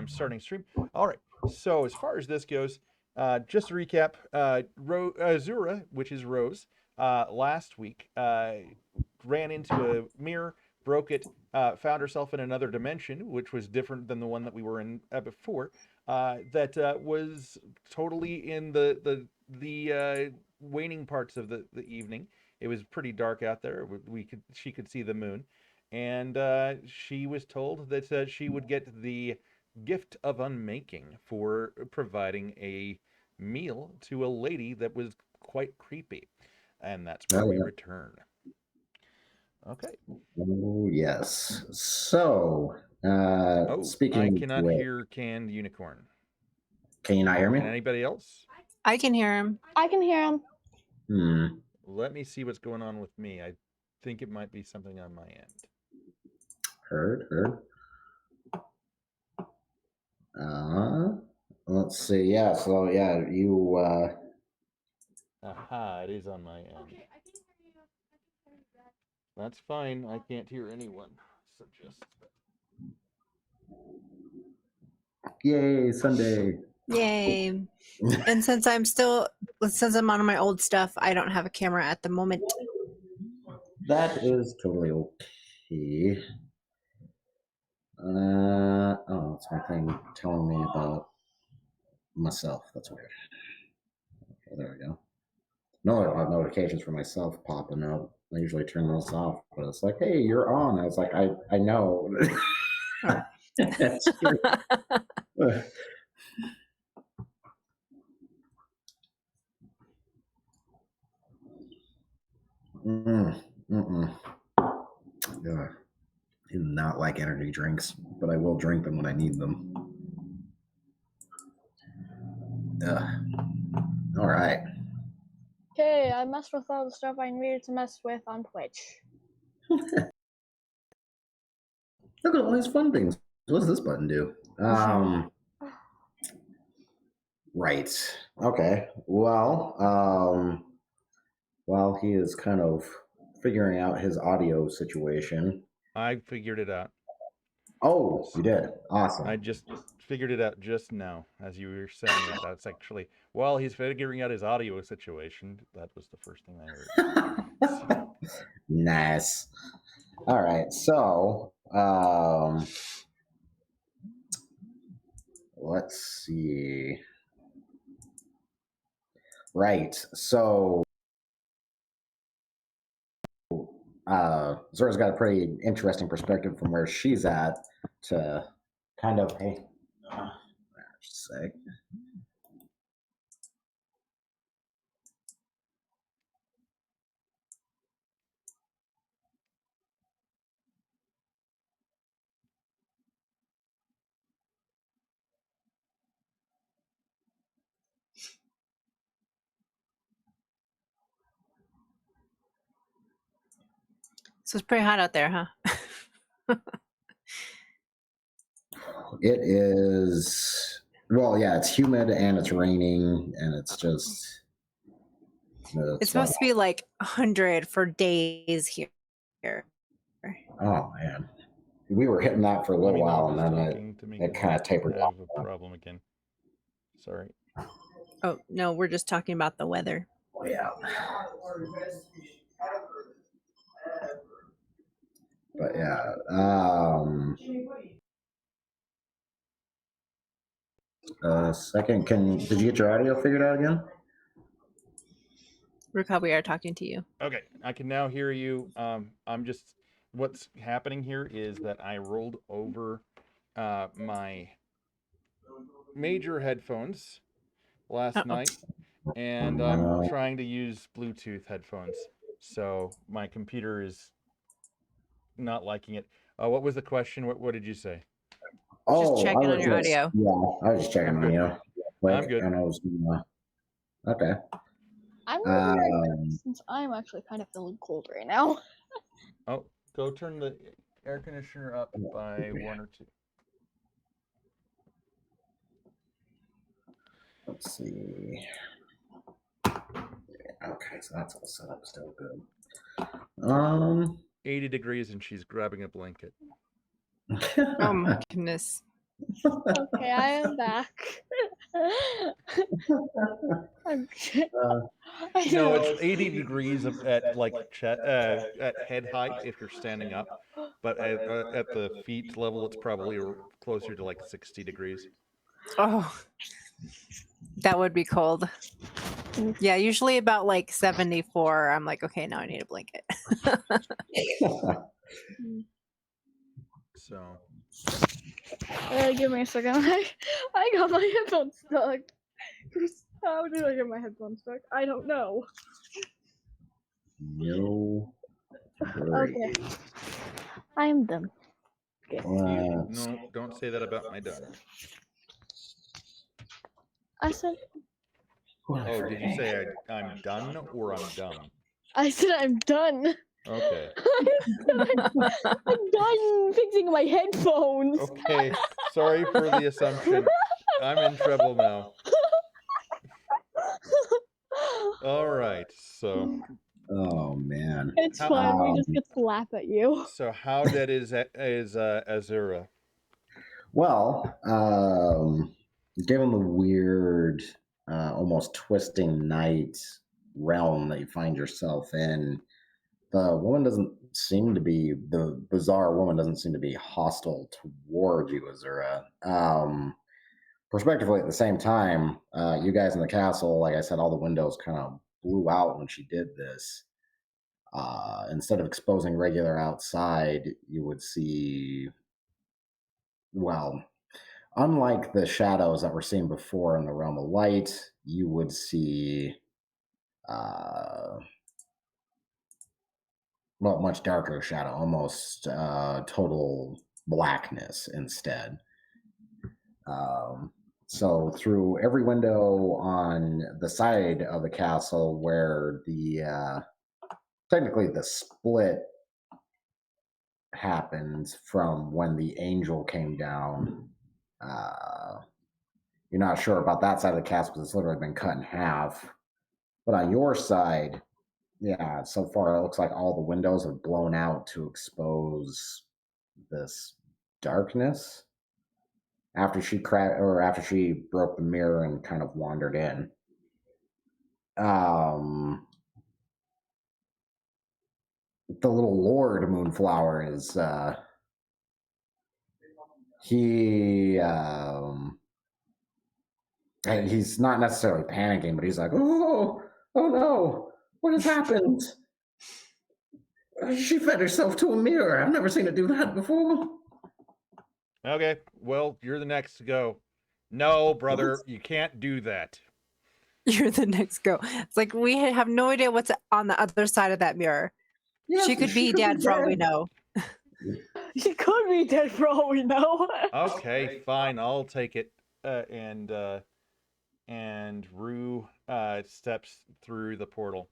am starting stream. All right. So as far as this goes, just to recap, Zura, which is Rose, last week ran into a mirror, broke it, found herself in another dimension, which was different than the one that we were in before. That was totally in the waning parts of the evening. It was pretty dark out there. She could see the moon, and she was told that she would get the gift of unmaking for providing a meal to a lady that was quite creepy, and that's where we return. Okay. Oh yes. So, I speaking of cannot which, hear Canned Unicorn. can you not hear me? Can anybody else? I can hear him. I can hear him. Let me see what's going on with me. I think it might be something on my end. Heard. Let's see. Yeah. So yeah, you. Aha! It is on my end. Okay, I can hear you. That's fine. I can't hear anyone. So just. Yay! Sunday. Yay. And since I'm on my old stuff, I don't have a camera at the moment. That is totally okay. Oh, it's my thing telling me about myself. That's weird. Okay, there we go. No, I have notifications for myself popping up. I usually turn those off, but it's like, hey, you're on. I was like, I know. That's true. Yeah. I do not like energy drinks, but I will drink them when I need them. All right. Okay, I messed with all the stuff I needed to mess with on Twitch. Look at all these fun things. What does this button do? Right. Okay. Well, while he is kind of figuring out his audio situation. I figured it out. Oh, you did. Awesome. I just figured it out just now as you were saying that. That's actually, while he's figuring out his audio situation, that was the first thing I heard. Nice. All right. So, let's see. Right. So, Zora's got a pretty interesting perspective from where she's at to kind of, hey, just a sec. So it's pretty hot out there, huh? It is, well, yeah, it's humid and it's raining and it's just. It's supposed to be like 100 for days here. Oh, man. We were hitting that for a little while and then it kind of tapered off. I have a problem again. Sorry. Oh, no, we're just talking about the weather. Oh, yeah. But yeah, second, did you get your audio figured out again? Ruka, we are talking to you. Okay, I can now hear you. What's happening here is that I rolled over my major headphones last night, and I'm trying to use Bluetooth headphones. So my computer is not liking it. What was the question? What did you say? Just checking on your audio. Yeah, I was just checking on you. I'm good. And I was, okay. I'm wondering, since I'm actually kind of feeling cold right now. Oh, go turn the air conditioner up by 1 or 2. Let's see. Okay, so that's all set up, still good. 80 degrees and she's grabbing a blanket. Oh my goodness. Okay, I am back. I'm, I No, know. it's 80 degrees at like at head height if you're standing up, but at the feet level, it's probably closer to like 60 degrees. Oh, that would be cold. Yeah, usually about like 74. I'm like, okay, now I need a blanket. So, Give me a second. I got my headphones stuck. How did I get my headphones stuck? I don't know. No. Great. Okay. I am done. no, don't say that about my done. I said Oh, did you say I'm done or I'm dumb? I'm done. Okay. I'm done fixing my headphones. Okay. Sorry for the assumption. I'm in trouble now. All right. So, Oh man. It's fine. We just get to laugh at you. so how dead is Azura? Well, given the weird, almost twisting night realm that you find yourself in, the bizarre woman doesn't seem to be hostile toward you, Azura. Prospectively, at the same time, you guys in the castle, like I said, all the windows kind of blew out when she did this. Instead of exposing regular outside, you would see, well, unlike the shadows that were seen before in the realm of light, you would see, uh, well, much darker shadow, almost total blackness instead. So through every window on the side of the castle where technically the split happened from when the angel came down. You're not sure about that side of the castle because it's literally been cut in half. But on your side, yeah, so far it looks like all the windows have blown out to expose this darkness. After she broke the mirror and kind of wandered in. The little Lord Moonflower is he and he's not necessarily panicking, but he's like, oh no, what has happened? She fed herself to a mirror. I've never seen her do that before. Okay. Well, you're the next to go. No, brother, you can't do that. You're the next go. It's like we have no idea what's on the other side of that mirror. Yes, She could be dead for all we know. She could be dead for all we know. Okay, fine, I'll take it. And Rue steps through the portal.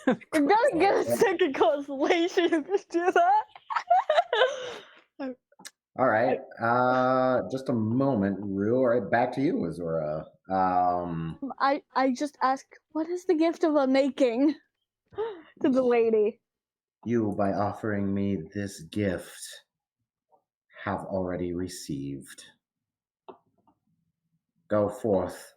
You're gonna get a second constellation if you do that. All right. Just a moment, Rue. All right, back to you, Azura. I just asked, what is the gift of a making to the lady? You, by offering me this gift, have already received. Go forth.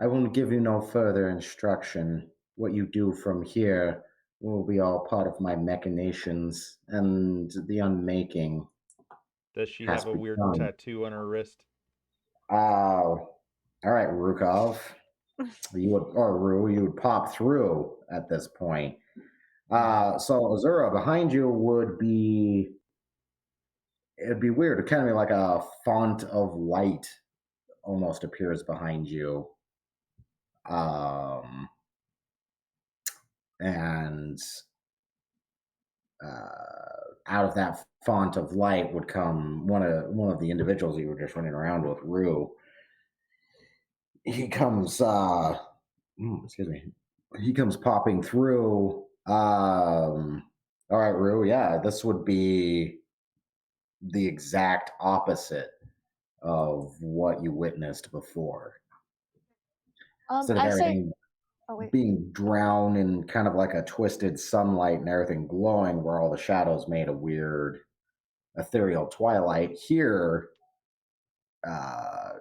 I will give you no further instruction. What you do from here will be all part of my machinations and the unmaking. Does she Has have a weird begun. tattoo on her wrist? All right, Rukov. Rue, you would pop through at this point. So Azura, behind you it'd be weird. It'd kind of be like a font of light almost appears behind you. And out of that font of light would come one of the individuals you were just running around with, Rue. He comes excuse me. He comes popping through. All right, Rue, yeah, this would be the exact opposite of what you witnessed before. Instead of everything being drowned in kind of like a twisted sunlight and everything glowing, where all the shadows made a weird ethereal twilight. Here,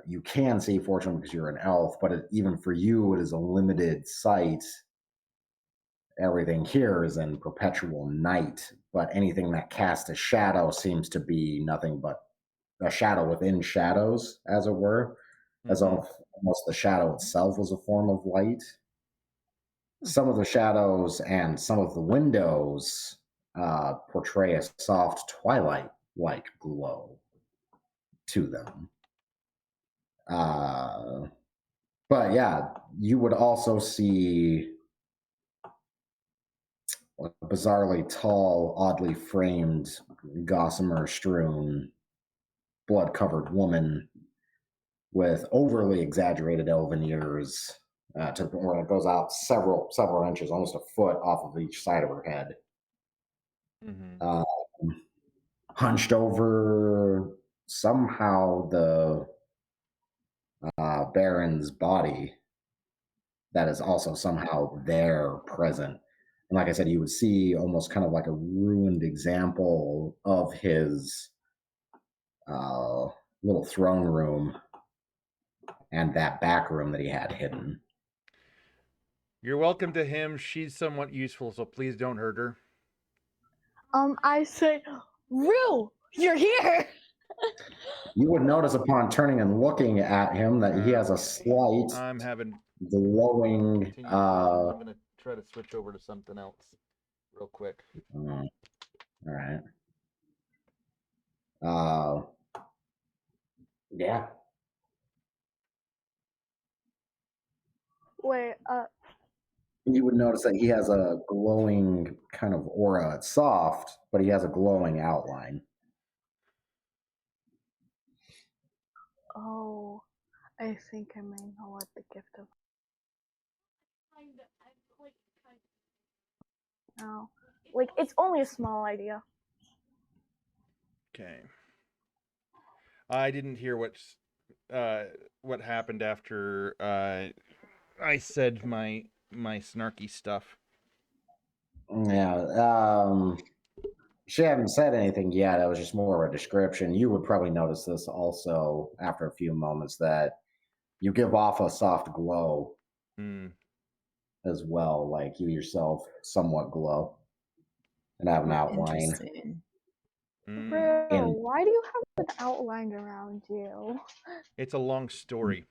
you can see, fortunately, because you're an elf, but even for you, it is a limited sight. Everything here is in perpetual night, but anything that casts a shadow seems to be nothing but a shadow within shadows, as it were, as almost the shadow itself was a form of light. Some of the shadows and some of the windows portray a soft twilight-like glow to them. But yeah, you would also see a bizarrely tall, oddly framed, gossamer-strewn, blood-covered woman with overly exaggerated elven ears to the point where it goes out several inches, almost a foot off of each side of her head. Hunched over somehow the Baron's body that is also somehow there present. And like I said, you would see almost kind of like a ruined example of his little throne room and that back room that he had hidden. You're welcome to him. She's somewhat useful, so please don't hurt her. I say, Rue, you're here. You would notice upon turning and looking at him that he has a slight I'm having glowing. I'm gonna try to switch over to something else real quick. All right. Yeah. Wait, You would notice that he has a glowing kind of aura. It's soft, but he has a glowing outline. oh, I think I may know what the gift of. No, like it's only a small idea. Okay. I didn't hear what happened after I said my snarky stuff. Yeah. She hadn't said anything yet. It was just more of a description. You would probably notice this also after a few moments that you give off a soft glow as well, like you yourself somewhat glow and have an outline. Interesting. Bro, why do you have an outline around you? It's a long story.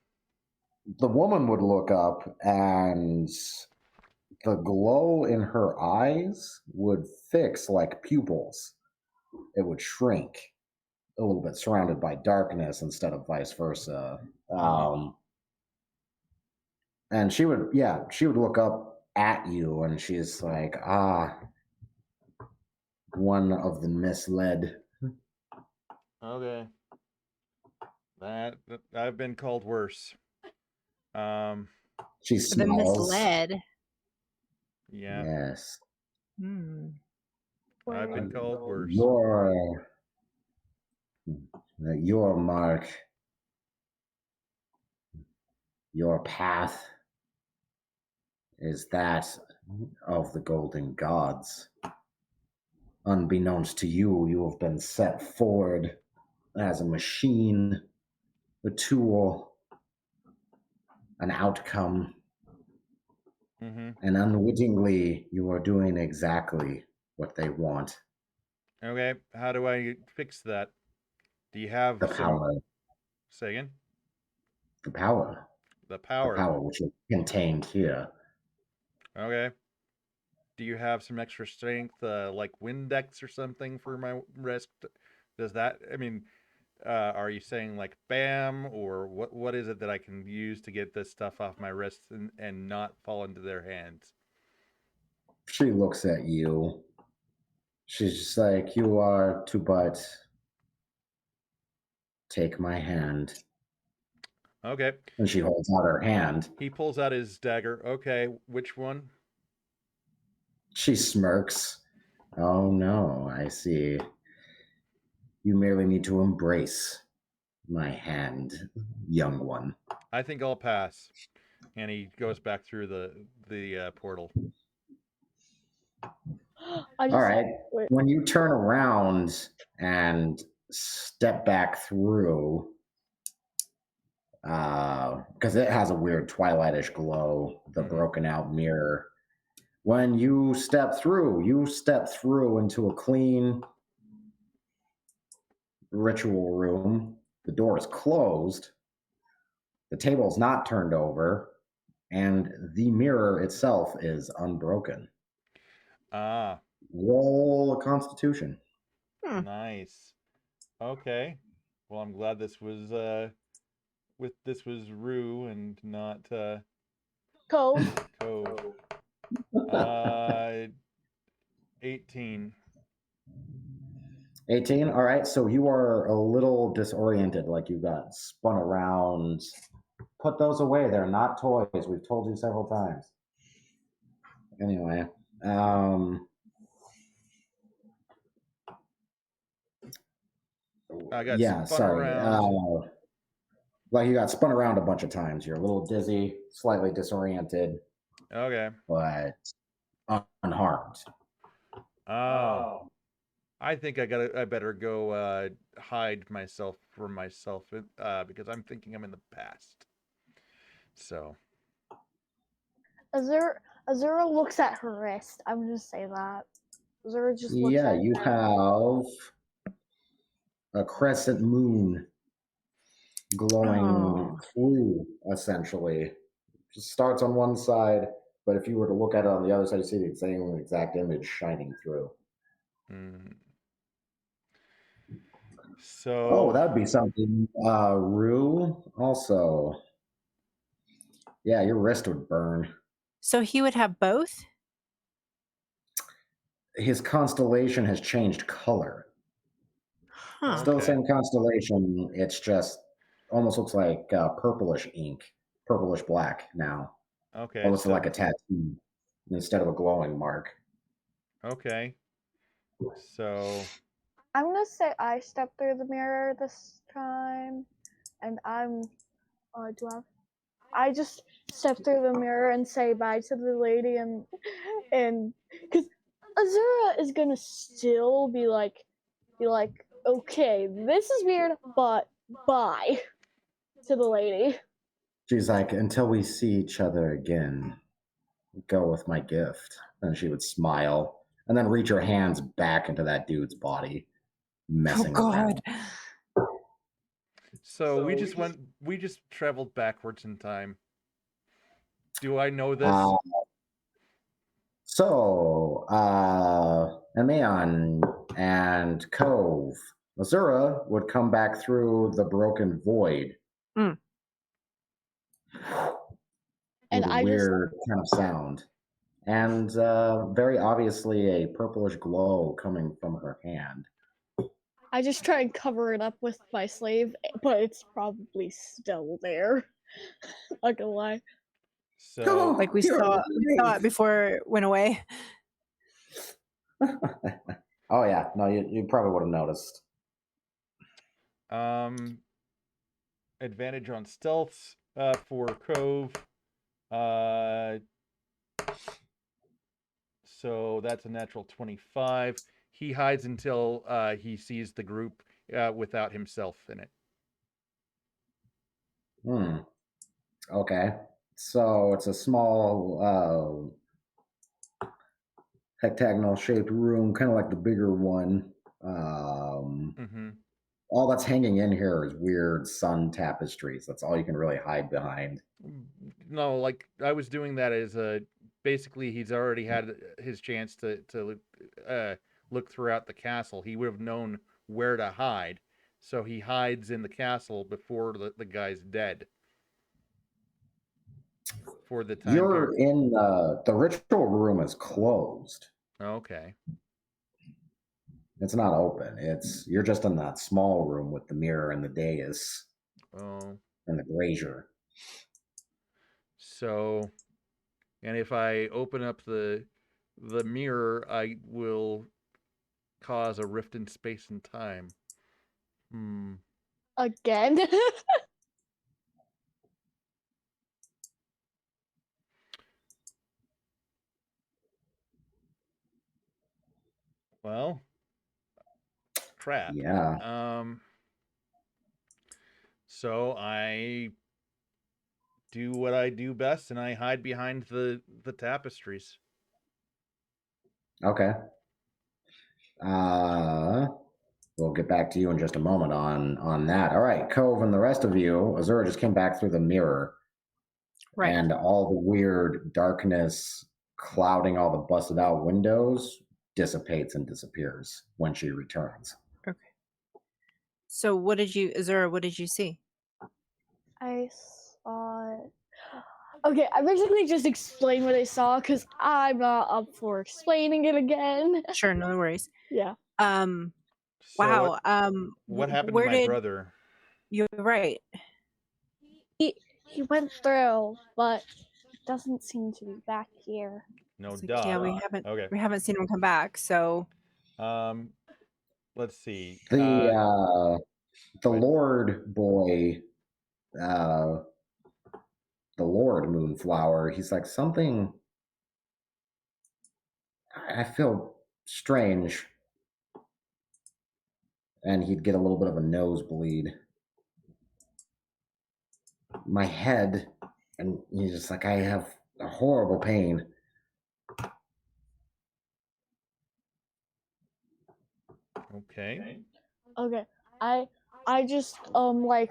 The woman would look up and the glow in her eyes would fix like pupils. It would shrink a little bit, surrounded by darkness instead of vice versa. And she would look up at you and she's like, one of the misled. Okay. That I've been called worse. She The smiles. misled. Yeah. Yes. I've been called worse. Your mark, your path is that of the golden gods. Unbeknownst to you, you have been set forward as a machine, a tool, an outcome. And unwittingly, you are doing exactly what they want. Okay, how do I fix that? Do you have the power? Say again? The power. The power. The power which is contained here. Okay. Do you have some extra strength, like Windex or something for my wrist? Does that, I mean, are you saying like BAM, or what is it that I can use to get this stuff off my wrists and not fall into their hands? She looks at you. She's just like, you are to but take my hand. Okay. And she holds out her hand. He pulls out his dagger. Okay, which one? She smirks. Oh no, I see. You merely need to embrace my hand, young one. I think I'll pass. And he goes back through the portal. I just All right. wait. When you turn around and step back through, because it has a weird twilightish glow, the Mhm. broken out mirror. When you step through into a clean ritual room. The door is closed. The table is not turned over, and the mirror itself is unbroken. Ah, Roll a Constitution. nice. Okay. Well, I'm glad this was Rue and not Cove. Cove. Uh, 18. 18. All right. So you are a little disoriented, like you got spun around. Put those away. They're not toys. We've told you several times. Anyway. I got Yeah, spun sorry. around. Like you got spun around a bunch of times. You're a little dizzy, slightly disoriented, Okay. but unharmed. Oh. I think I better go hide myself from myself because I'm thinking I'm in the past. So, Azura looks at her wrist. I'm gonna say that. Azura just looks Yeah, at you her. have a crescent moon glowing Oh. through, essentially. Just starts on one side, but if you were to look at it on the other side, you see the same exact image shining through. mm. Oh, So that would be something. Rue, also. Yeah, your wrist would burn. So he would have both? His constellation has changed color. Huh. Still the okay. same constellation, it's just almost looks like purplish ink, purplish black now. Okay. Almost So like a tattoo instead of a glowing mark. okay. So I'm gonna say I stepped through the mirror this time, and do I just step through the mirror and say bye to the lady and because Azura is gonna still be like, okay, this is weird, but bye to the lady. She's like, until we see each other again, go with my gift. And she would smile and then reach her hands back into that dude's body, Oh messing God. around. so we just traveled backwards in time. Do I know this? Aeon and Cove, Azura would come back through the broken void Mm. And with a I just weird kind of sound. And very obviously a purplish glow coming from her hand. try and cover it up with my sleeve, but it's probably still there. Not gonna lie. So Like we saw it before it went away. Oh yeah, no, you probably would have noticed. advantage on stealth for Cove. Uh, so that's a natural 25. He hides until he sees the group without himself in it. Okay, so it's a small hectagonal shaped room, kind of like the bigger one. Mm-hmm. All that's hanging in here is weird sun tapestries. That's all you can really hide behind. No, like I was doing that as a basically he's already had his chance to look throughout the castle. He would have known where to hide, so he hides in the castle before the guy's dead for the time You're period. in the ritual room is closed. Okay. It's not open. You're just in that small room with the mirror and the dais Oh, and the brazier. so and if I open up the mirror, I will cause a rift in space and time. Hmm. Again. Well, crap. Yeah. So I do what I do best, and I hide behind the tapestries. Okay. We'll get back to you in just a moment on that. All right, Cove and the rest of you, Azura just came back through the mirror, Right. and all the weird darkness clouding all the busted out windows dissipates and disappears when she returns. Okay. So what did you, Azura? What did you see? I saw. Okay, I basically just explained what I saw because I'm not up for explaining it again. Sure, no worries. Yeah. Um. So Wow. what happened where to my did brother? you're right? He went through, but doesn't seem to be back here. No It's like, duh. yeah, Okay. we haven't seen him come back. So Let's see. The Wait. Lord boy, the Lord Moonflower, he's like, something, I feel strange. And he'd get a little bit of a nosebleed. My head, and he's just like, I have a horrible pain. Okay. Okay. I just like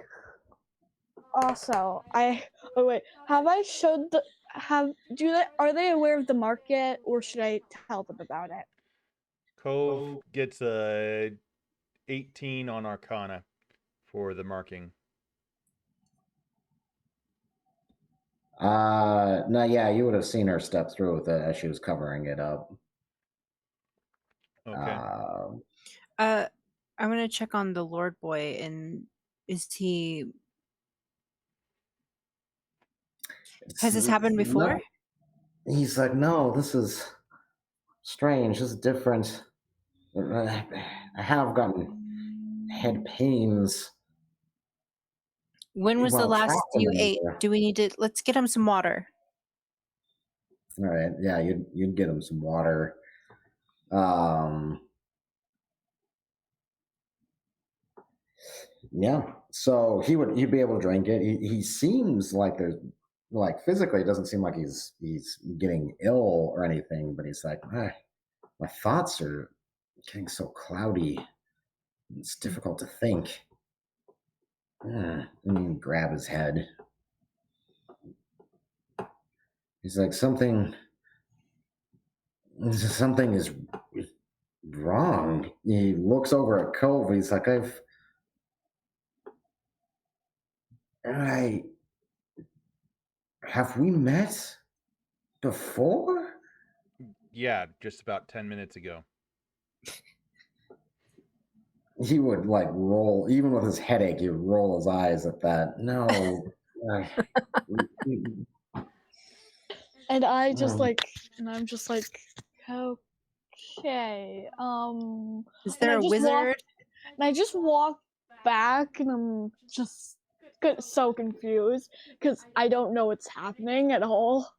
also oh wait, have I showed the are they aware of the mark yet, or should I tell them about it? Cove gets a 18 on Arcana for the marking. No, yeah, you would have seen her step through with it as she was covering it up. Okay. I'm gonna check on the Lord Boy, and is he? Has this happened before? No, he's like, no, this is strange. This is different. I have gotten head pains. When was the Well, last trapped you in ate? there. Do we need to? Let's get him some water. All right, yeah, you'd get him some water. Yeah, so you'd be able to drink it. He seems like there's like physically, it doesn't seem like he's getting ill or anything, but he's like, my thoughts are getting so cloudy. It's difficult to think. And you grab his head. He's like, something is wrong. He looks over at Cove. He's like, have we met before? Yeah, just about 10 minutes ago. He would like roll, even with his headache, he would roll his eyes at that. No. And I'm just like, okay. Is there a wizard? And I just walk back, and I'm just so confused because I don't know what's happening at all.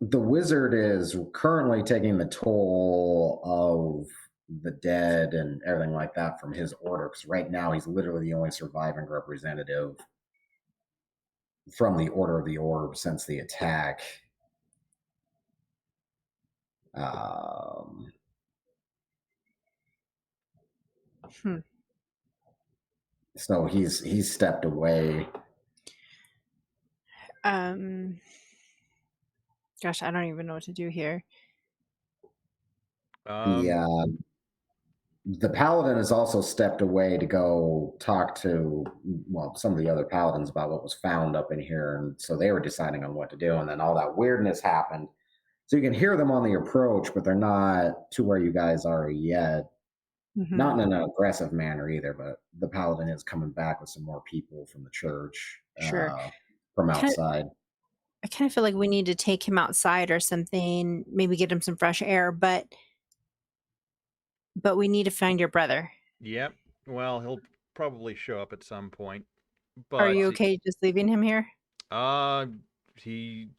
The wizard is currently taking the toll of the dead and everything like that from his order, because right now he's literally the only surviving representative from the Order of the Orb since the attack. So he's stepped away. Gosh, I don't even know what to do here. The paladin has also stepped away to go talk to, well, some of the other paladins about what was found up in here, and so they were deciding on what to do, and then all that weirdness happened. So you can hear them on the approach, but they're not to where you guys are yet. Mm-hmm. Not in an aggressive manner either, but the paladin is coming back with some more people from the church, from outside. I kind of feel like we need to take him outside or something, maybe get him some fresh air, but we need to find your brother. Yep. Well, he'll probably show up at some point. But are you okay just leaving him here? He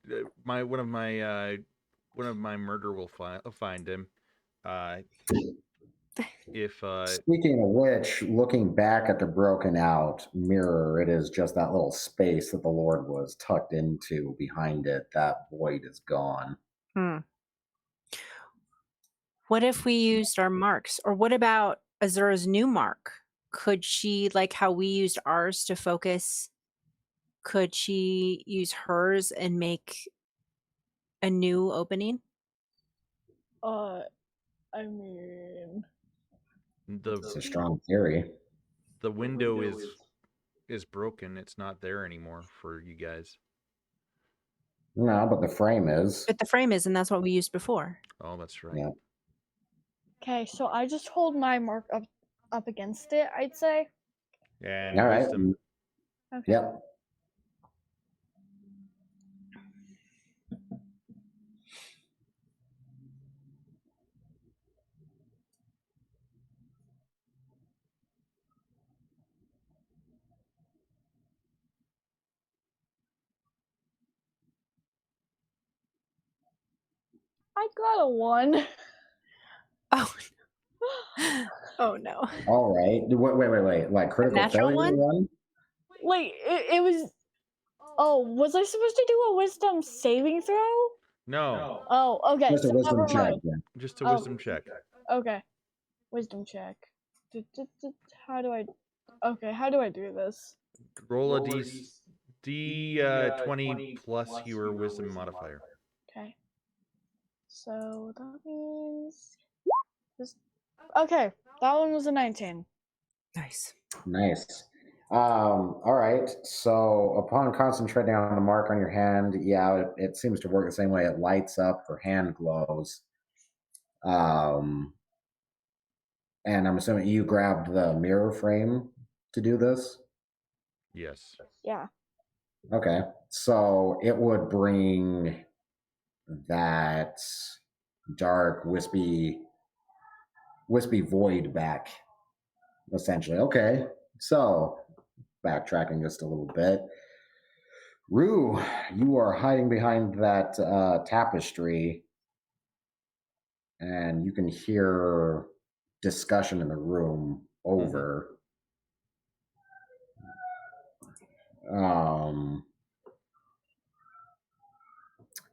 one of my murder will find him. If Speaking of which, looking back at the broken out mirror, it is just that little space that the Lord was tucked into behind it. That void is gone. Hmm. What if we used our marks? Or what about Azura's new mark? Could she, like how we used ours to focus, could she use hers and make a new opening? I mean, It's a the strong theory. the window is broken, it's not there anymore for you guys. No, but the frame is. But the frame is, and that's what we used before. Oh, that's right. Yeah. okay, so I just hold my mark up against it, I'd say. And All right. wisdom. Okay. Yep. I got a 1. Oh. Oh no. All right. Wait. Like A critical natural failure one? one? Wait, it was. Oh, was I supposed to do a wisdom saving throw? No, Oh, okay. Just a So wisdom never check. mind. Yeah. just a Oh. wisdom check. Okay. Wisdom check. How do I. Okay, how do I do this? Roll a D 20 plus your wisdom modifier. Okay. So that means. This. Okay, that one was a 19. Nice. Nice. All right. So upon concentrating on the mark on your hand, yeah, it seems to work the same way. It lights up, her hand glows. And I'm assuming you grabbed the mirror frame to do this? Yes. Yeah. Okay. So it would bring that dark, wispy void back, essentially. Okay. So backtracking just a little bit. Rue, you are hiding behind that tapestry, and you can hear discussion in the room over.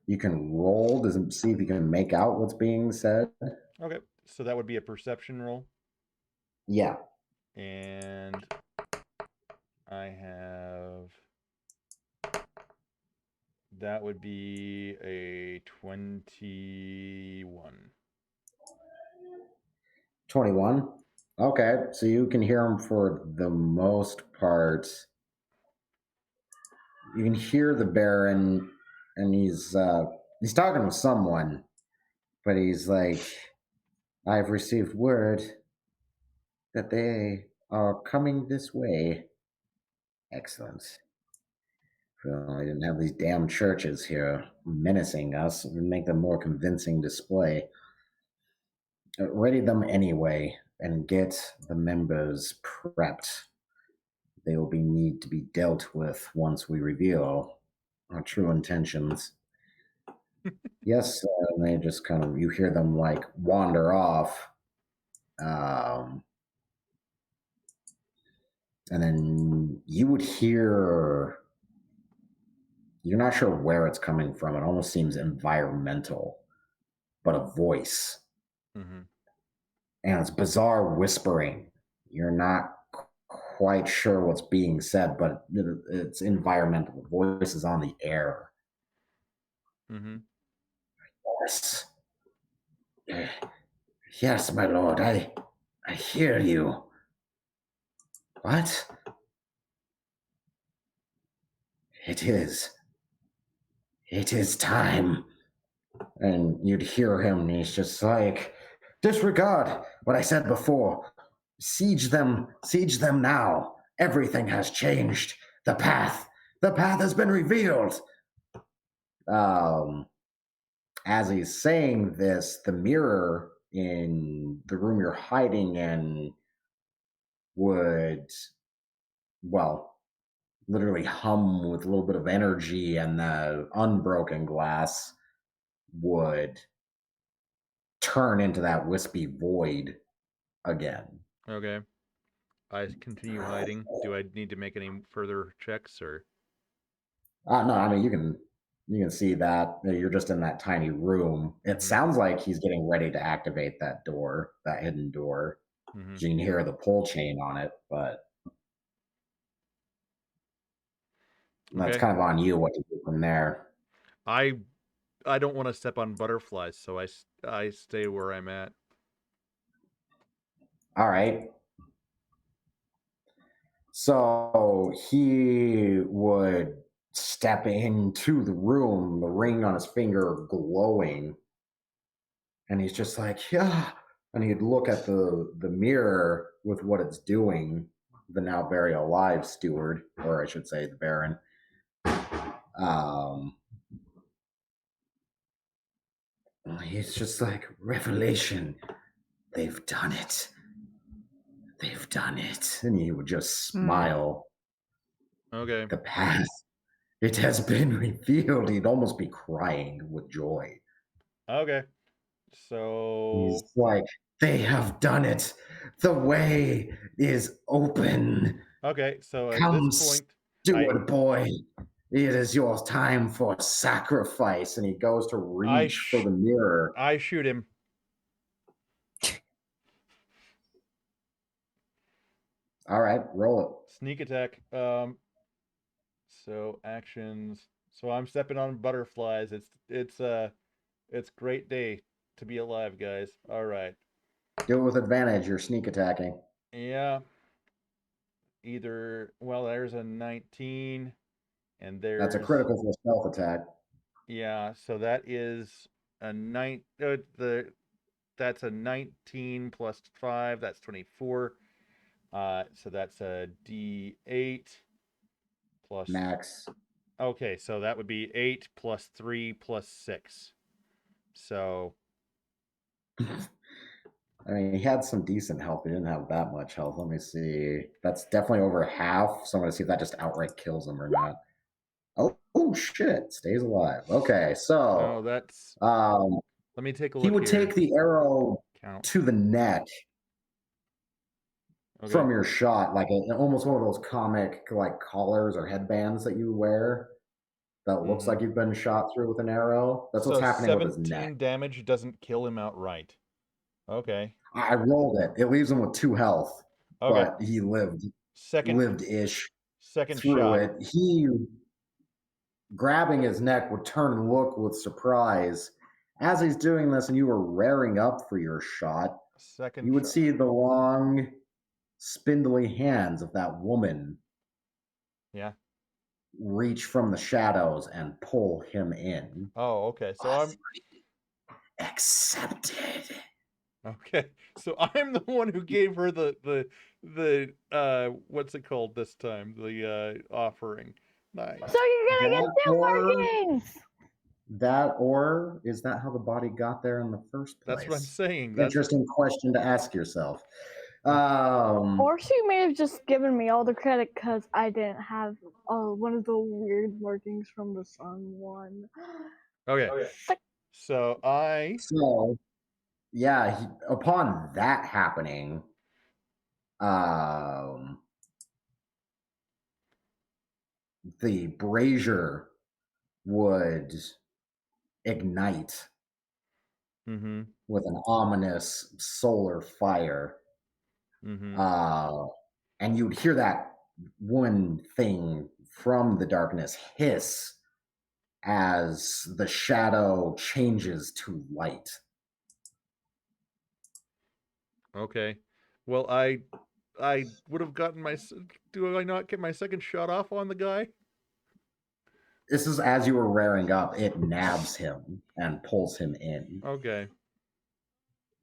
You can roll to see if you can make out what's being said. Okay, so that would be a perception roll. Yeah. And I have. That would be a 21. 21. Okay, so you can hear him for the most part. You can hear the Baron, and he's talking to someone, but he's like, "I've received word that they are coming this way." Excellent. Well, I didn't have these damn churches here menacing us. It would make them more convincing display. Ready them anyway, and get the members prepped. They will need to be dealt with once we reveal our true intentions. Yes, and they just kind of, you hear them like wander off. And then you would hear, you're not sure where it's coming from. It almost seems environmental, but a voice. Mm-hmm. And it's bizarre whispering. You're not quite sure what's being said, but it's environmental. The voice is on the air. Mm-hmm. Yes. Yes, my lord, I hear you. What? It is time. And you'd hear him, and he's just like, disregard what I said before. Siege them now. Everything has changed. The path has been revealed. As he's saying this, the mirror in the room you're hiding in would, well, literally hum with a little bit of energy, and the unbroken glass would turn into that wispy void again. Okay. I continue hiding. Do I need to make any further checks or? No, I mean you can see that you're just in that tiny room. It Mhm. sounds like he's getting ready to activate that door, that hidden door. Mhm. You can hear the pull chain on it, but that's Okay. kind of on you what to do from there. I don't want to step on butterflies, so I stay where I'm at. All right. So he would step into the room, the ring on his finger glowing, and he's just like, yeah. And he'd look at the mirror with what it's doing, the now very alive steward, or I should say the Baron. Um, he's just like, revelation, they've done it. They've done it. And he would just smile. Okay. The path, it has been revealed. He'd almost be crying with joy. Okay. So He's like, they have done it. The way is open. okay, so at Come, this point, steward boy. It is your time for sacrifice. And he goes to reach for the mirror. I shoot him. All right, roll it. Sneak attack. So actions. So I'm stepping on butterflies. It's great day to be alive, guys. All right. Do it with advantage. You're sneak attacking. Yeah. There's a 19 and That's a there's critical for a stealth attack. yeah, so that is a that's a 19 plus 5, that's 24. So that's a D8 plus Max. Okay, so that would be 8 plus 3 plus 6. So I mean, he had some decent health. He didn't have that much health. Let me see. That's definitely over half. So I'm going to see if that just outright kills him or not. Oh shit. Stays alive. Okay, so that's um, let me take a look he would here. take the arrow Count. to the neck Okay. from your shot, like almost one of those comic like collars or headbands that you wear that looks like you've been shot through with an arrow. That's what's happening with his neck. 17 damage doesn't kill him outright. Okay. I rolled it. It leaves him with 2 health, Okay. but he lived ish second through shot. it. He, grabbing his neck, would turn and look with surprise. As he's doing this and you were raring up for your shot, you would see the long, spindly hands of that woman reach from the shadows and pull him in. Oh, okay. So I'm accepted. Okay. So I'm the one who gave her the what's it called this time? The offering. Nice. So you're gonna get 2 markings. That, or is that how the body got there in the first place? That's what I'm saying. Interesting question to ask yourself. Or she may have just given me all the credit because I didn't have one of the weird markings from the sun one. Okay. So yeah, upon that happening, the brazier would ignite with an ominous solar fire. And you'd hear that one thing from the darkness hiss as the shadow changes to light. Okay. Well, I would have gotten do I not get my second shot off on the guy? This is as you were raring up, it nabs him and pulls him in. Okay.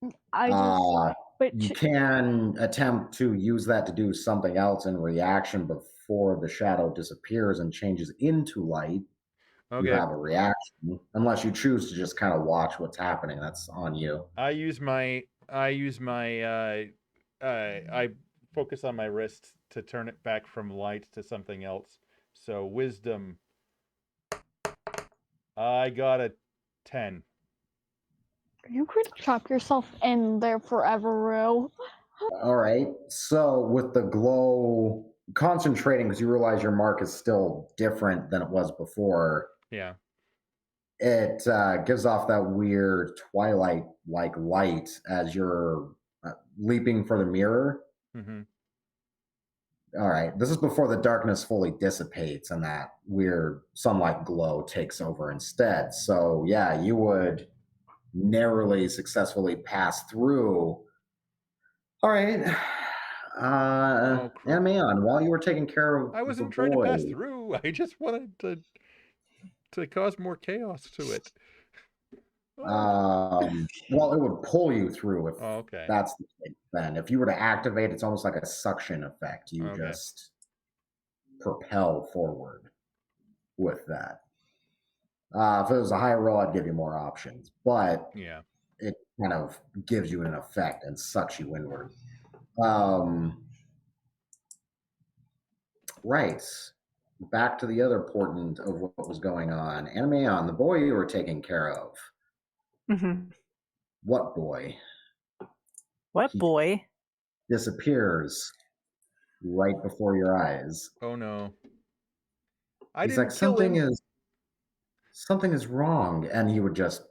You can attempt to use that to do something else in reaction before the shadow disappears and changes into light. Okay. You have a reaction, unless you choose to just kind of watch what's happening. That's on you. I focus on my wrist to turn it back from light to something else. So wisdom. I got a 10. You could chop yourself in there forever, Rue. All right. So with the glow concentrating, because you realize your mark is still different than it was before, Yeah. it gives off that weird twilight-like light as you're leaping for the mirror. Mm-hmm. All right. This is before the darkness fully dissipates and that weird sunlight glow takes over instead. So yeah, you would narrowly successfully pass through. All right. Oh, crap. Ameon, while you were taking care of I the wasn't trying to boy, pass through. I just wanted to cause more chaos to it. well, it would pull you through if Oh, okay. that's the case. Then, if you were to activate, it's almost like a suction effect. You Okay. just propel forward with that. If it was a high roll, I'd give you more options, but Yeah. it kind of gives you an effect and sucks you inward. Right. Back to the other portent of what was going on. Animeon, the boy you were taking care of. Mm-hmm. What boy? What He boy? disappears right before your eyes. Oh no. I He's didn't like, kill him. something is wrong, and he would just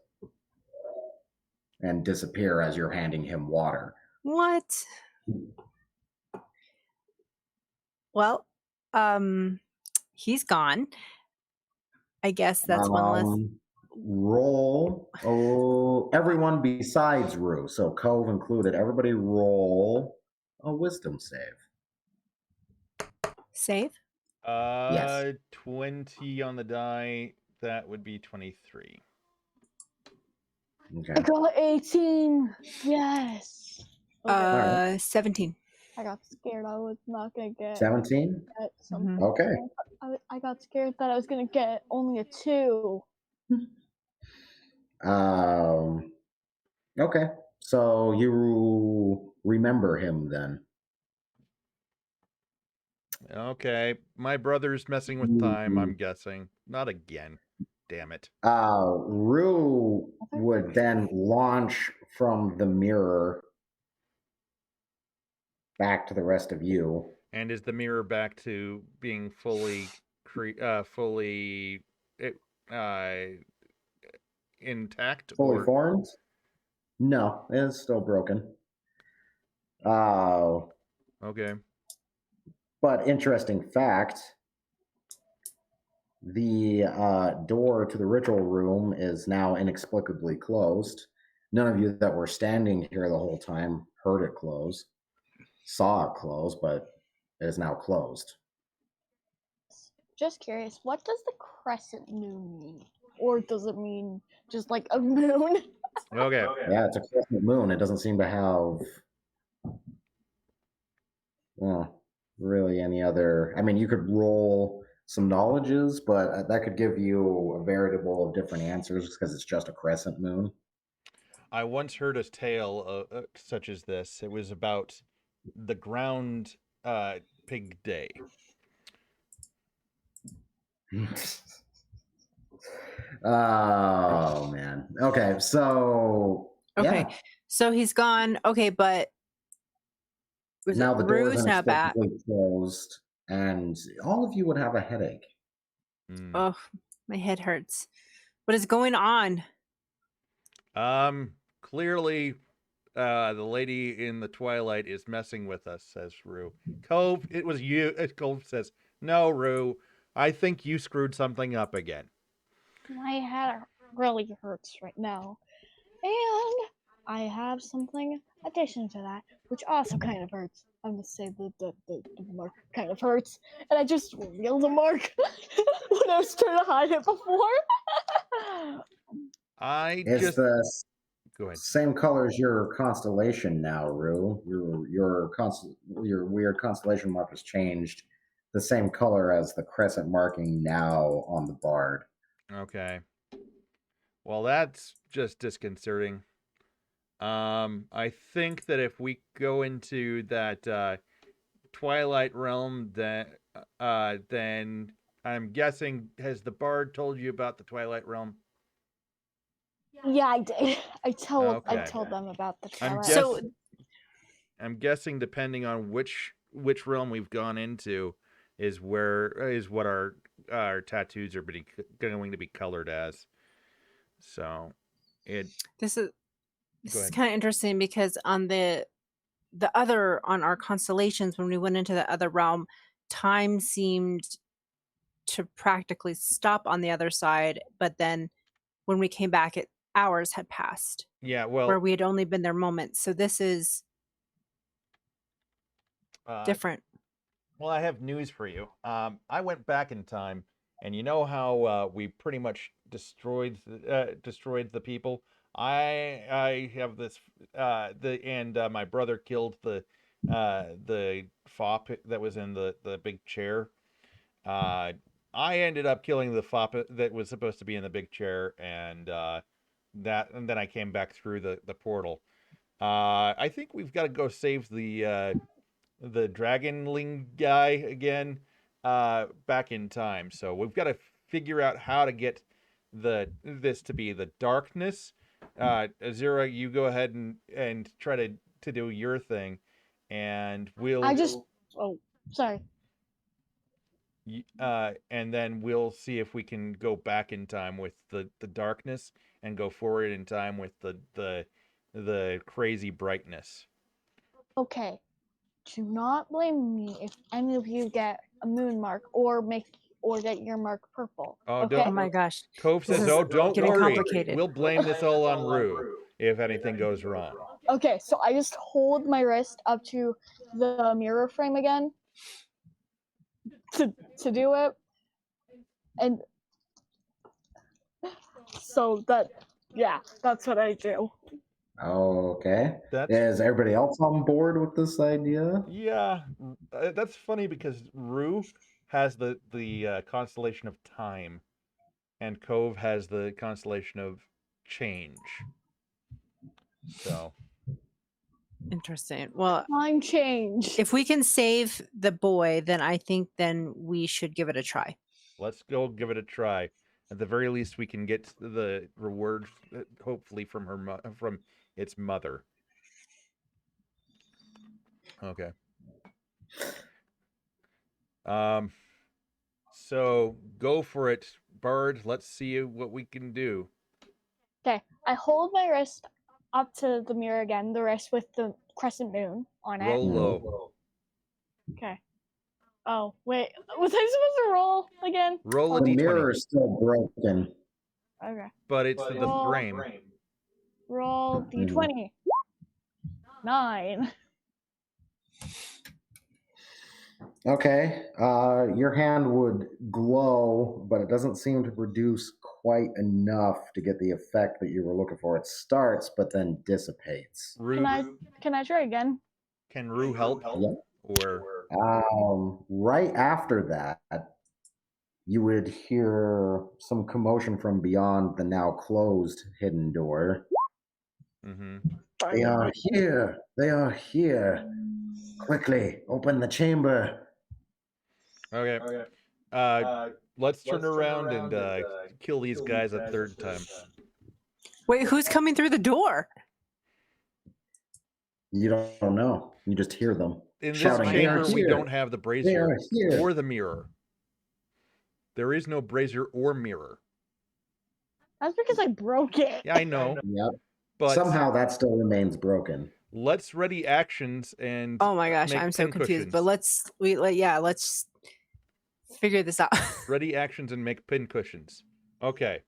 and disappear as you're handing him water. What? Well, he's gone. I guess that's one less. Roll. Oh, everyone besides Rue, so Cove included. Everybody roll a wisdom save. Save. Yes. 20 on the die. That would be 23. Okay. I got 18. Yes. Okay. 17. I got scared I was not gonna get 17. something. Okay. I got scared that I was gonna get only a 2. Okay. So you remember him then. Mm-hmm. Okay. My brother's messing with time, I'm guessing. Not again. Damn it. Rue would then launch from the mirror back to the rest of you. And is the mirror back to being fully intact Fully or formed? No, it's still broken. okay. But interesting fact, the door to the ritual room is now inexplicably closed. None of you that were standing here the whole time heard it close, saw it close, but it is now closed. Just curious, what does the crescent moon mean? Or does it mean just like a moon? Okay. Yeah, it's a crescent moon. It doesn't seem to have really any other. I mean, you could roll some knowledges, but that could give you a variable of different answers because it's just a crescent moon. I once heard a tale such as this. It was about the ground pig day. Oh man. Okay, so Okay. yeah. So he's gone. Okay, but Now the door is Rue's now back. inexplicably closed, and all of you would have a headache. Oh, my head hurts. What is going on? Clearly, the lady in the twilight is messing with us, says Rue. Cove, it was you. Cove says, no, Rue, I think you screwed something up again. My head really hurts right now. And I have something addition to that, which also kind of hurts. I'm gonna say the mark kind of hurts. And I just revealed the mark when I was trying to hide it before. It's the Go ahead. same color as your constellation now, Rue. Your weird constellation mark has changed. The same color as the crescent marking now on the bard. Okay. Well, that's just disconcerting. I think that if we go into that Twilight realm, then I'm guessing, has the bard told you about the Twilight realm? Yeah, I did. I told Okay. them about the I'm Twilight. So I'm guessing depending on which realm we've gone into is what our tattoos are going to be colored as. So it This is go ahead. kind of interesting because on on our constellations, when we went into the other realm, time seemed to practically stop on the other side, but then when we came back, hours had passed Yeah, where well, we had only been there moments. So this is different. well, I have news for you. I went back in time, and you know how we pretty much destroyed the people. I have this my brother killed the fop that was in the big chair. Uh, I ended up killing the fop that was supposed to be in the big chair, and and then I came back through the portal. I think we've got to go save the dragonling guy again back in time. So we've got to figure out how to get this to be the darkness. Azura, you go ahead and try to do your thing, and Oh, sorry. and then we'll see if we can go back in time with the darkness and go forward in time with the crazy brightness. Okay. Do not blame me if any of you get a moon mark or get your mark purple. Oh, Okay. Oh my gosh. Cove This says, is "Oh, don't getting worry. complicated. We'll blame this all on Rue if anything goes wrong." Okay, so I just hold my wrist up to the mirror frame again to do it, and so that's what I do. Okay. That's Is everybody else on board with this idea? yeah. That's funny because Rue has the constellation of time, and Cove has the constellation of change. So Interesting. Well, Time change. if we can save the boy, then I think then we should give it a try. let's go give it a try. At the very least, we can get the reward, hopefully from from its mother. Okay. Um. So go for it, Bard. Let's see what we can do. Okay, I hold my wrist up to the mirror again, the wrist with the crescent moon on it. Roll low. Okay. Oh, wait. Was I supposed to roll again? Roll a The d20. mirror is still broken. Okay. But it's the Roll. frame. Roll d20. 9. Okay. Your hand would glow, but it doesn't seem to produce quite enough to get the effect that you were looking for. It starts, but then dissipates. Rue, Can I try again? can Rue help? Yep. Or Right after that, you would hear some commotion from beyond the now closed hidden door. mm-hmm. They are here. They are here. Quickly, open the chamber. Okay. Let's turn around and kill these guys a third time. Wait, who's coming through the door? You don't know. You just hear them In this shouting. They are chamber, we here. don't have the They brazier are here. or the mirror. There is no brazier or mirror. That's because I broke it. Yeah, I know. Yep. But somehow that still remains broken. let's ready actions and Oh my gosh, make I'm so confused. pincushions. But let's figure this out. Ready actions and make pincushions. Okay.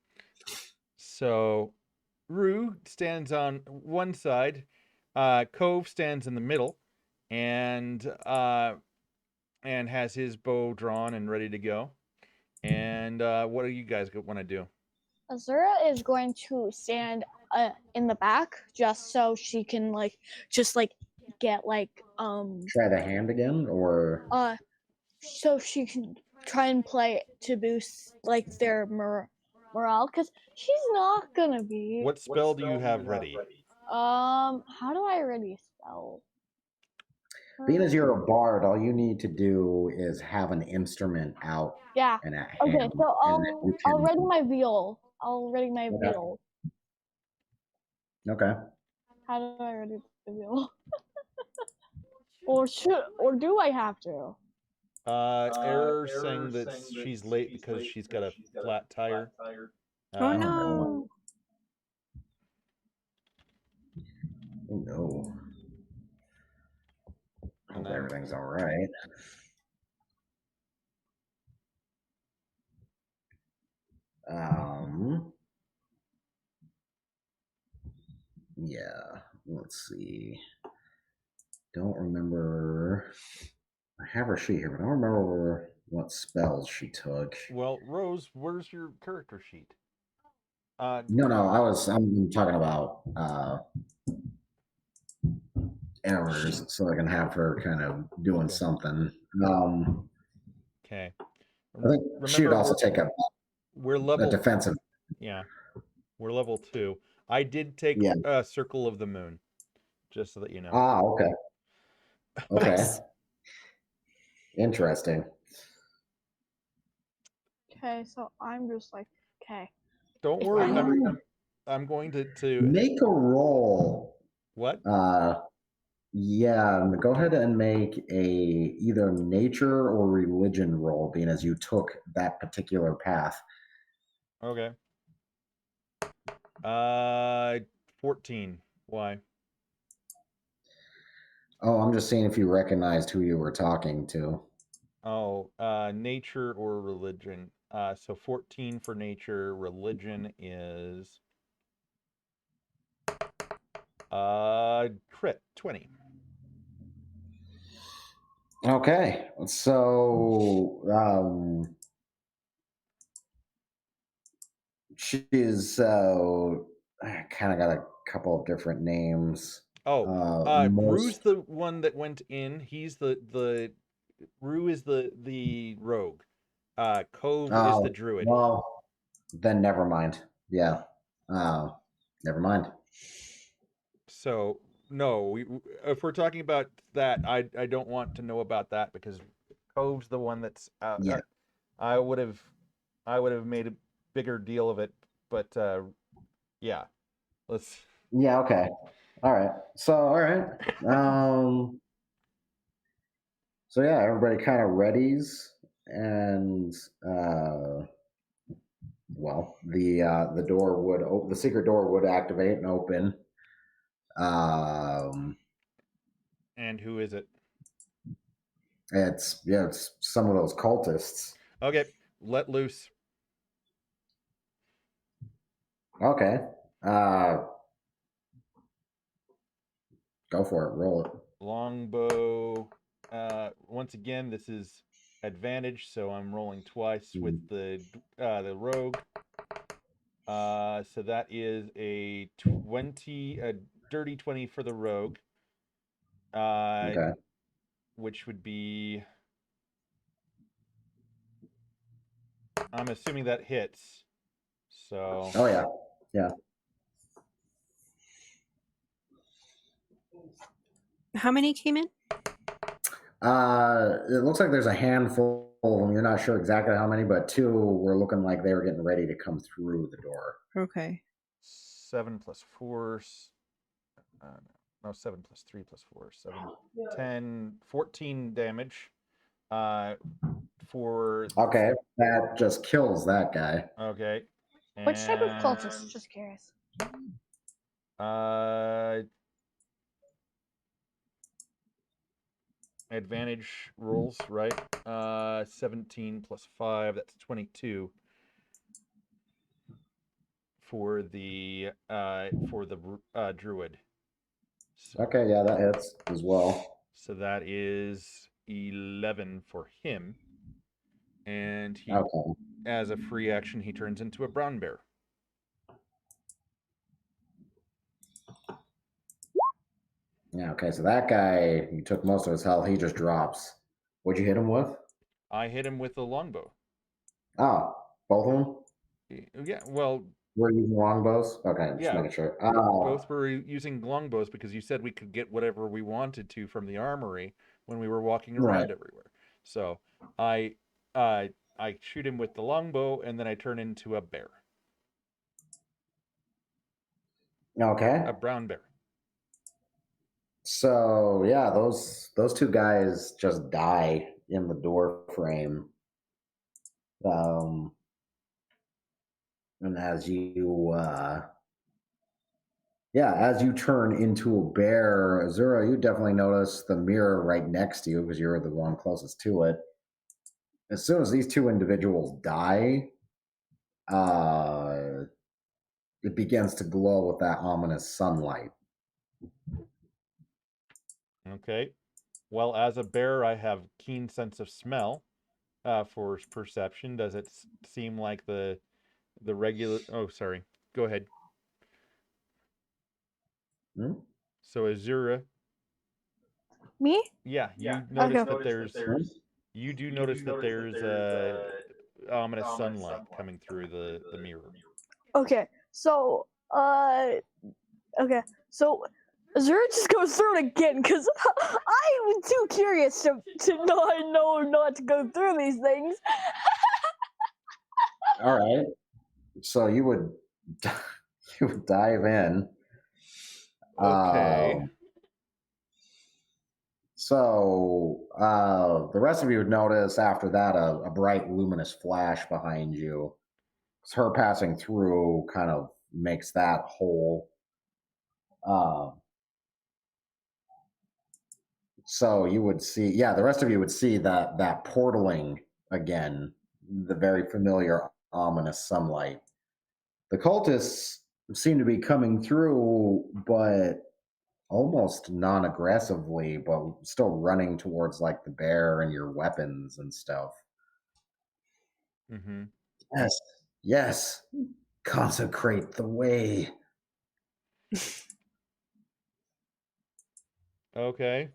So Rue stands on one side, Cove stands in the middle, and has his bow drawn and ready to go. And what do you guys want to do? Azura is going to stand in the back just so she can get Try the hand again, or so she can try and play to boost their morale because she's not gonna be. What spell do you have ready? How do I ready spell? being as you're a bard, all you need to do is have an instrument out Yeah. and at Okay, hand. so and then you I'll can- ready my viol. I'll ready my Okay. viol. Okay. How do I ready the viol? or do I have to? Error saying that she's late because she's got a flat tire. Oh Um, no. Oh no. And Hope everything's all right. Yeah. Let's see. Don't remember. I have her sheet here, but I don't remember what spells she took. Well, Rose, where's your character sheet? No, I'm talking about errors, so I can have her kind of doing Okay. something. Okay. I think she'd Remember, also take we're a level. defensive. Yeah, we're level 2. I did take Yeah. Circle of the Moon, just so that you know. Ah, okay. Okay. Nice. Interesting. Okay, so I'm just like, okay. Don't If worry, I I'm going to Make a roll. what? Yeah, go ahead and make a either nature or religion roll, being as you took that particular path. Okay. 14. Why? Oh, I'm just seeing if you recognized who you were talking to. Oh, nature or religion. So 14 for nature. Religion is crit 20. Okay, so she is kind of got a couple of different names. Most Rue's the one that went in. He's the Rue is the rogue. Cove is the druid. well, then never mind. Yeah, never mind. So no, if we're talking about that, I don't want to know about that because Cove's the one that's Yeah. I would have made a bigger deal of it, but yeah, let's. Yeah. Okay. All right. So all right. So yeah, everybody kind of readies, and well, the door would the secret door would activate and open. Um, And who is it? it's some of those cultists. Okay, let loose. Okay. Uh, go for it. Roll it. Longbow. Once again, this is advantage, so I'm rolling twice with the rogue. So that is a 20, a dirty 20 for the rogue. Okay. Which would be, I'm assuming that hits. So. Oh yeah. Yeah. How many came in? It looks like there's a handful of them. You're not sure exactly how many, but two were looking like they were getting ready to come through the door. Okay. 7 plus 4. No, 7 plus 3 plus 4. 7, 10, 14 damage. For. Okay, that just kills that guy. Okay. which type of cultist? Just curious. Advantage rolls, right? 17 plus 5, that's 22 for the druid. So, Okay, yeah, that hits as well. so that is 11 for him. And he, Okay. as a free action, he turns into a brown bear. Yeah, okay, so that guy, he took most of his health. He just drops. What'd you hit him with? I hit him with a longbow. Oh, both of them? Yeah, well, We're using longbows? Okay, just yeah, making sure. both were using longbows because you said we could get whatever we wanted to from the armory when we were walking around Right. everywhere. So I I shoot him with the longbow and then I turn into a bear, Okay. a brown bear. So yeah, those two guys just die in the door frame. Um, and as you as you turn into a bear, Azura, you definitely notice the mirror right next to you because you're the one closest to it. As soon as these two individuals die, uh, it begins to glow with that ominous sunlight. Okay. Well, as a bear, I have keen sense of smell for perception. Does it seem like the regular? Oh, sorry. Go ahead. Hmm? So Azura, Me? yeah, you Okay. notice that there's Hmm? you do notice that there's ominous sunlight coming through the mirror. Okay. So, okay. So, Azura just goes through it again because I was too curious to not to go through these things. All right. So you would you would dive in. Okay. The rest of you would notice after that a bright luminous flash behind you. 'Cause her passing through kind of makes that whole. Uh, so you would see, the rest of you would see that portaling again, the very familiar ominous sunlight. The cultists seem to be coming through, but almost non-aggressively, but still running towards like the bear and your weapons and stuff. Mm-hmm. Yes, yes. Consecrate the way. Okay.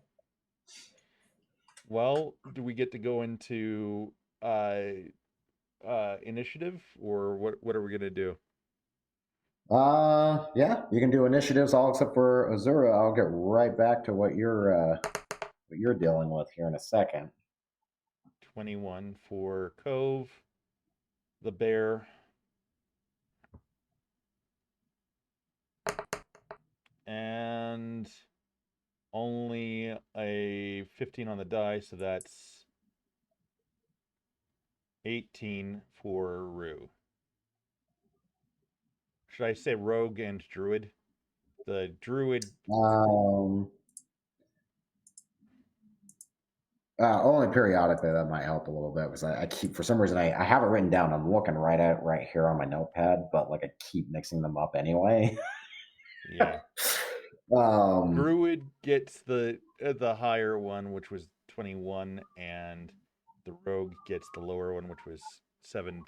Well, do we get to go into initiative, or what are we gonna do? Yeah, you can do initiatives all except for Azura. I'll get right back to what you're dealing with here in a second. 21 for Cove, the bear, and only a 15 on the die, so that's 18 for Rue. Should I say rogue and druid? The druid. Um, Only periodically that might help a little bit because I keep, for some reason, I have it written down. I'm looking right at it right here on my notepad, but like I keep mixing them up anyway. Yeah. um, Druid gets the higher one, which was 21, and the rogue gets the lower one, which was 17.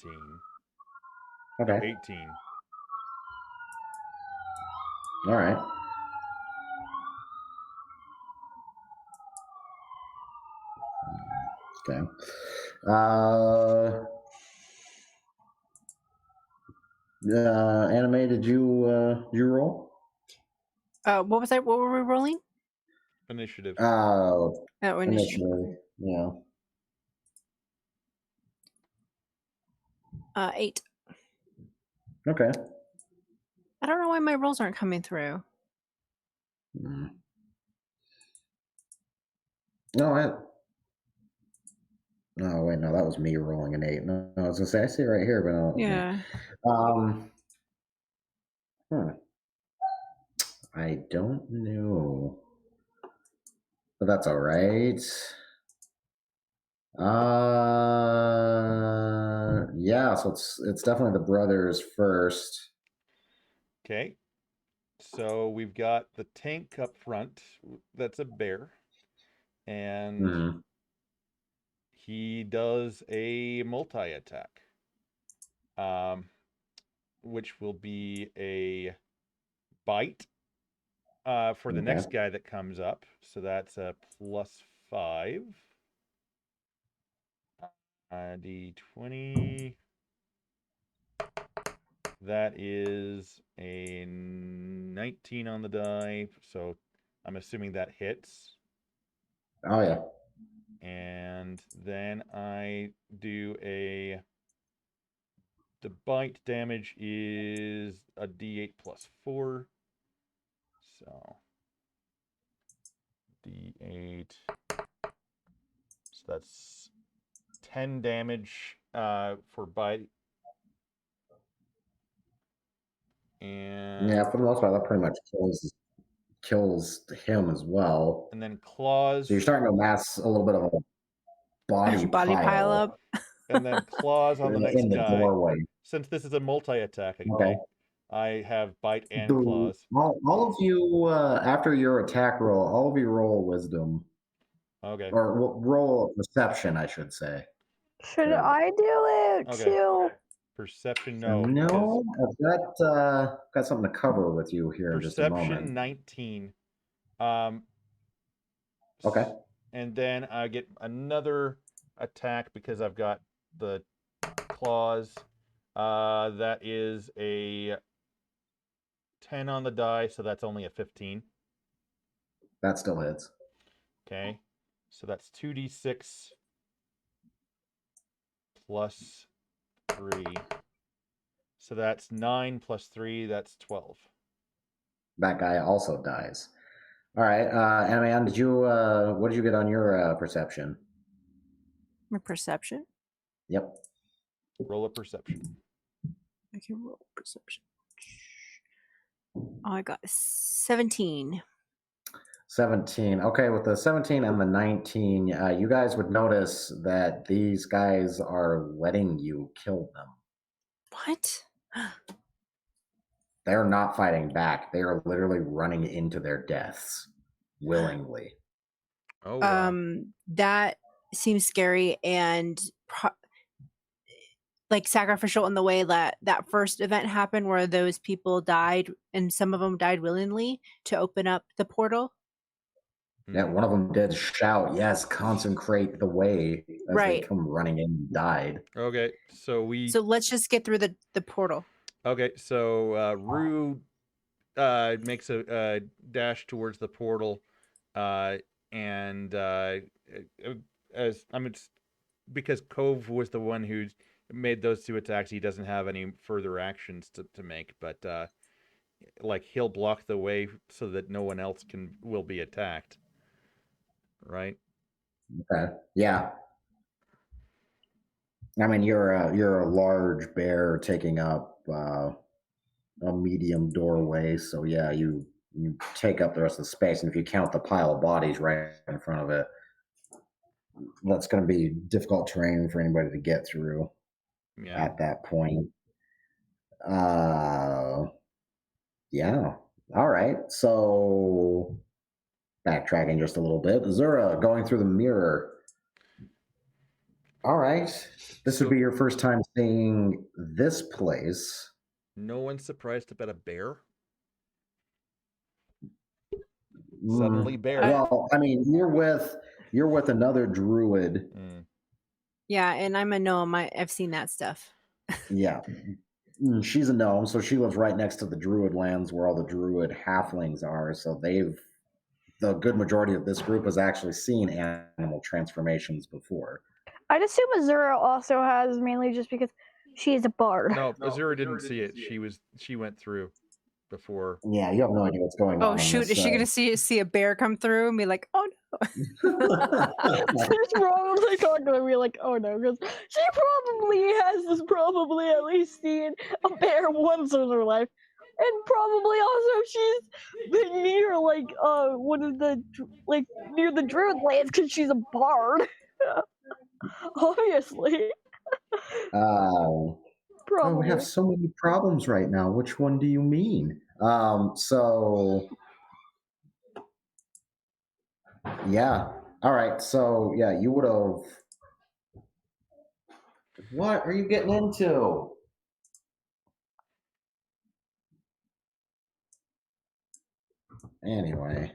No, okay, 18. all right. Okay. Anime, did you roll? What was that? What were we rolling? Initiative. Uh, Oh, initiative. Initially, yeah. 8. Okay. I don't know why my rolls aren't coming through. Mm. No, no, wait, no, that was me rolling an 8. No, I was gonna say I see it right here, but no. Yeah. Hmm. I don't know, but that's all right. Yeah. So it's definitely the brothers first. Okay. So we've got the tank up front. That's a bear. And Hmm. he does a multi attack, which will be a bite for the Okay. next guy that comes up. So that's a +5. D20. That is a 19 on the die. So I'm assuming that hits. Oh yeah. And then I do the bite damage is a d8 +4. So D8. So that's 10 damage for bite. And Yeah, for the most part, that pretty much kills him as well. and then claws. So you're starting to amass a little bit of a body pile up. And then claws on the next in the guy. doorway. Since this is a multi-attack, Okay. I have bite and The- claws. all of you, after your attack roll, all of you roll wisdom. Okay. Or roll perception, I should say. Should Good. I do it Okay. too? Perception, no. No, I've got something to cover with you here in just a Perception moment. 19. Okay. And then I get another attack because I've got the claws. That is a 10 on the die, so that's only a 15. That still hits. Okay. So that's 2d6 plus 3. So that's 9 plus 3, that's 12. That guy also dies. All right, Amian, what did you get on your perception? My perception. Yep. Roll a perception. I can roll perception. Oh, I got 17. 17. Okay, with the 17 and the 19, you guys would notice that these guys are letting you kill them. What? They're not fighting back. They are literally running into their deaths willingly. Oh, wow. That seems scary and like sacrificial in the way that that first event happened where those people died and some of them died willingly to open up the portal. Yeah, one of them did shout, "Yes, consecrate the way," as Right. they come running in and died. Okay, so let's just get through the portal. Okay, so Rue makes a dash towards the portal, and it's because Cove was the one who made those two attacks. He doesn't have any further actions to make, but like he'll block the way so that no one else will be attacked. Right? Okay. Yeah. I mean, you're a large bear taking up a medium doorway, so yeah, you take up the rest of the space, and if you count the pile of bodies right in front of it, that's going to be difficult terrain for anybody to get through. Yeah. At that point. Yeah. All right. So backtracking just a little bit, Zura going through the mirror. All right. This would be your first time seeing this place. No one's surprised about a bear? Suddenly bear. Well, I mean, you're with another druid. Yeah, and I'm a gnome. I've seen that stuff. Yeah. She's a gnome, so she lives right next to the druid lands where all the druid halflings are. So the good majority of this group has actually seen animal transformations before. I'd assume Azura also has, mainly just because she is a bard. No, Azura didn't see it. She went through before. Yeah, you have no idea what's going on. Oh shoot! Is she gonna see a bear come through and be like, "Oh no"? She's probably not gonna be like, "Oh no," because she probably at least seen a bear once in her life, and probably also she's been near near the druid lands because she's a bard. Obviously. Oh, we have so many problems right now. Which one do you mean? So yeah. All right. So yeah, you would have. What are you getting into? Anyway,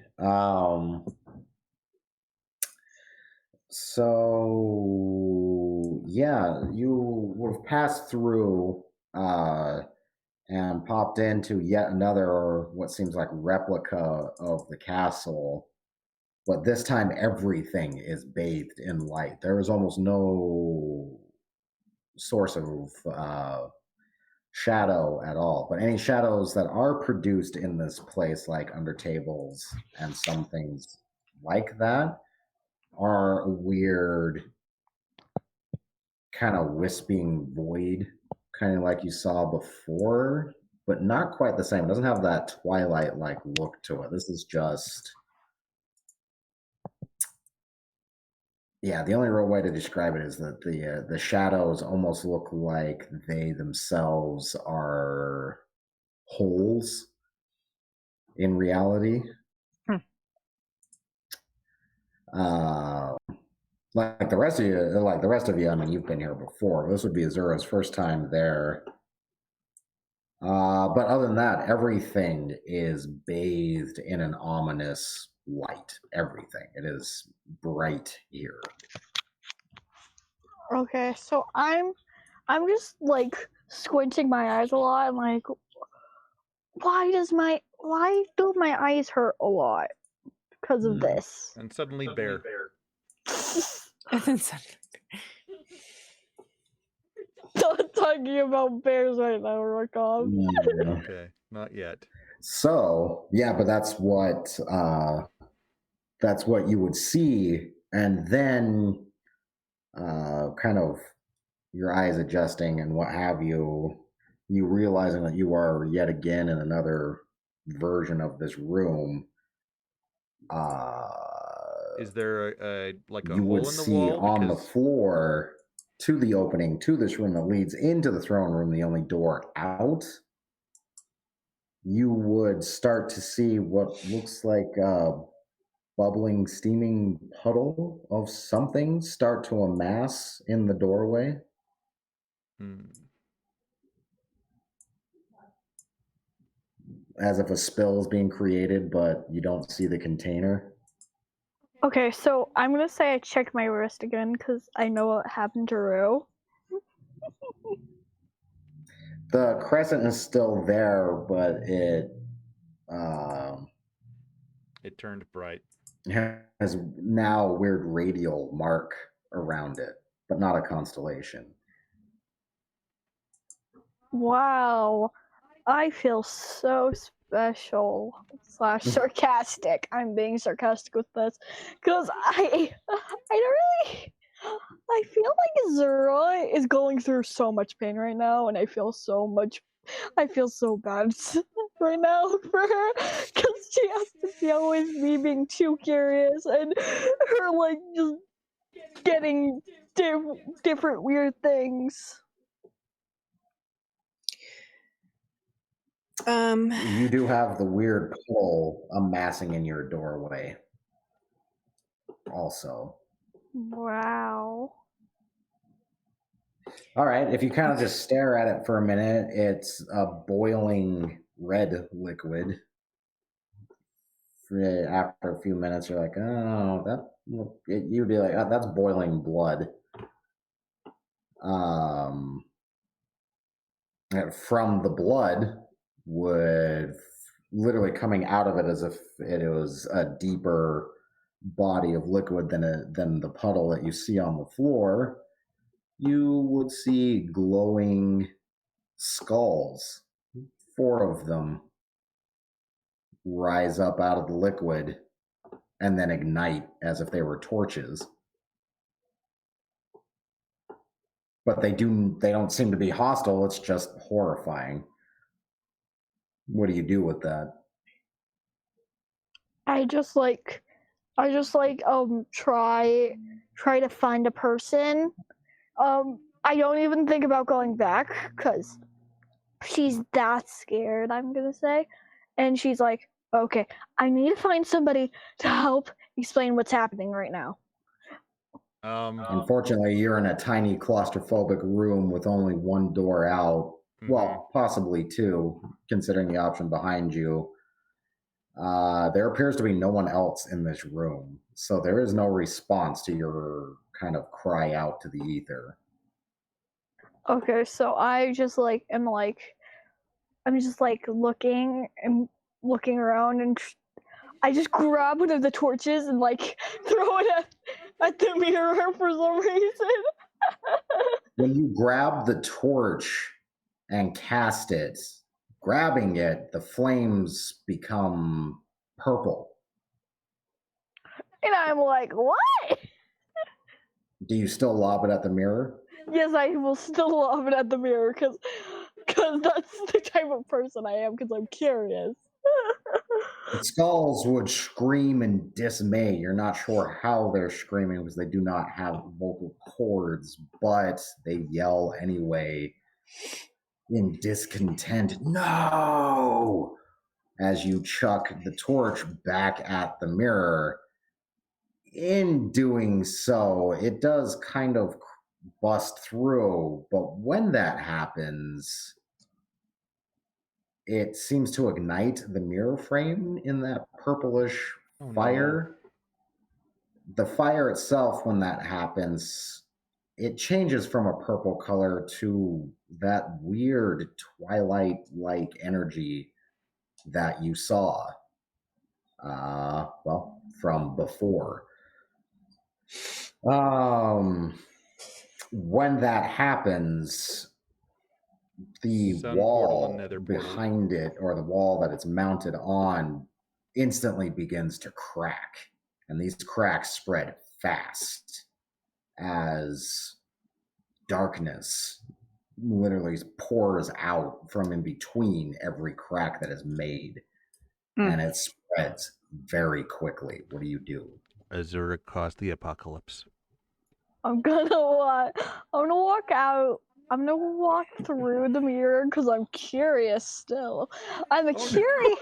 so yeah, you would have passed through and popped into yet another what seems like replica of the castle, but this time everything is bathed in light. There is almost no source of shadow at all, but any shadows that are produced in this place, like under tables and some things like that are a weird kind of wisping void, kind of like you saw before, but not quite the same. It doesn't have that Twilight-like look to it. This is just, yeah, the only real way to describe it is that the shadows almost look like they themselves are holes in reality. Uh, like the rest of you, I mean, you've been here before. This would be Azura's first time there. But other than that, everything is bathed in an ominous light. Everything. It is bright here. Okay, so I'm just like squinting my eyes a lot and like, why do my eyes hurt a lot because of this? And suddenly bear. And then suddenly, Not talking about bears right now, Rokov. Okay, not yet. So yeah, but that's what you would see, and then kind of your eyes adjusting and what have you, you realizing that you are yet again in another version of this room. Is there a You would hole in the see wall? on the Because floor to the opening to this room that leads into the throne room, the only door out, you would start to see what looks like a bubbling, steaming puddle of something start to amass in the doorway. As if a spill is being created, but you don't see the container. Okay, so I'm gonna say I checked my wrist again because I know what happened to Rue. The crescent is still there, but it turned bright. has now a weird radial mark around it, but not a constellation. Wow, I feel so special / sarcastic. I'm being sarcastic with this because I don't really. I feel like Azura is going through so much pain right now, and I feel so bad right now for her because she has to deal with me being too curious and her like just getting different weird things. You do have the weird puddle amassing in your doorway also. Wow. All right, if you kind of just stare at it for a minute, it's a boiling red liquid. After a few minutes, you're like, oh, you'd be like, oh, that's boiling blood. From the blood would literally coming out of it as if it was a deeper body of liquid than the puddle that you see on the floor. You would see glowing skulls, 4 of them, rise up out of the liquid and then ignite as if they were torches. But they don't seem to be hostile. It's just horrifying. What do you do with that? I just try to find a person. I don't even think about going back because she's that scared, I'm gonna say. And she's like, okay, I need to find somebody to help explain what's happening right now. Unfortunately, you're in a tiny claustrophobic room with only one door out. Well, possibly 2, considering the option behind you. There appears to be no one else in this room, so there is no response to your kind of cry out to the ether. Okay, so I just I'm just like looking around, and I just grab one of the torches and like throw it at the mirror for some reason. When you grab the torch and cast it, grabbing it, the flames become purple. And I'm like, what? Do you still lob it at the mirror? Yes, I will still lob it at the mirror because that's the type of person I am because I'm curious. The skulls would scream in dismay. You're not sure how they're screaming because they do not have vocal cords, but they yell anyway in discontent. No! As you chuck the torch back at the mirror. In doing so, it does kind of bust through, but when that happens, it seems to ignite the mirror frame in that purplish Oh, fire. The fire itself, when that happens, it changes from a purple color to that weird twilight-like energy that you saw, from before. When that happens, the Sun portal and wall nether portal. behind it, or the wall that it's mounted on, instantly begins to crack. And these cracks spread fast as darkness literally pours out from in between every crack that is made. And it spreads very quickly. What do you do? Azura caused the apocalypse. I'm gonna walk out. I'm gonna walk through the mirror because I'm curious still. I'm a curious.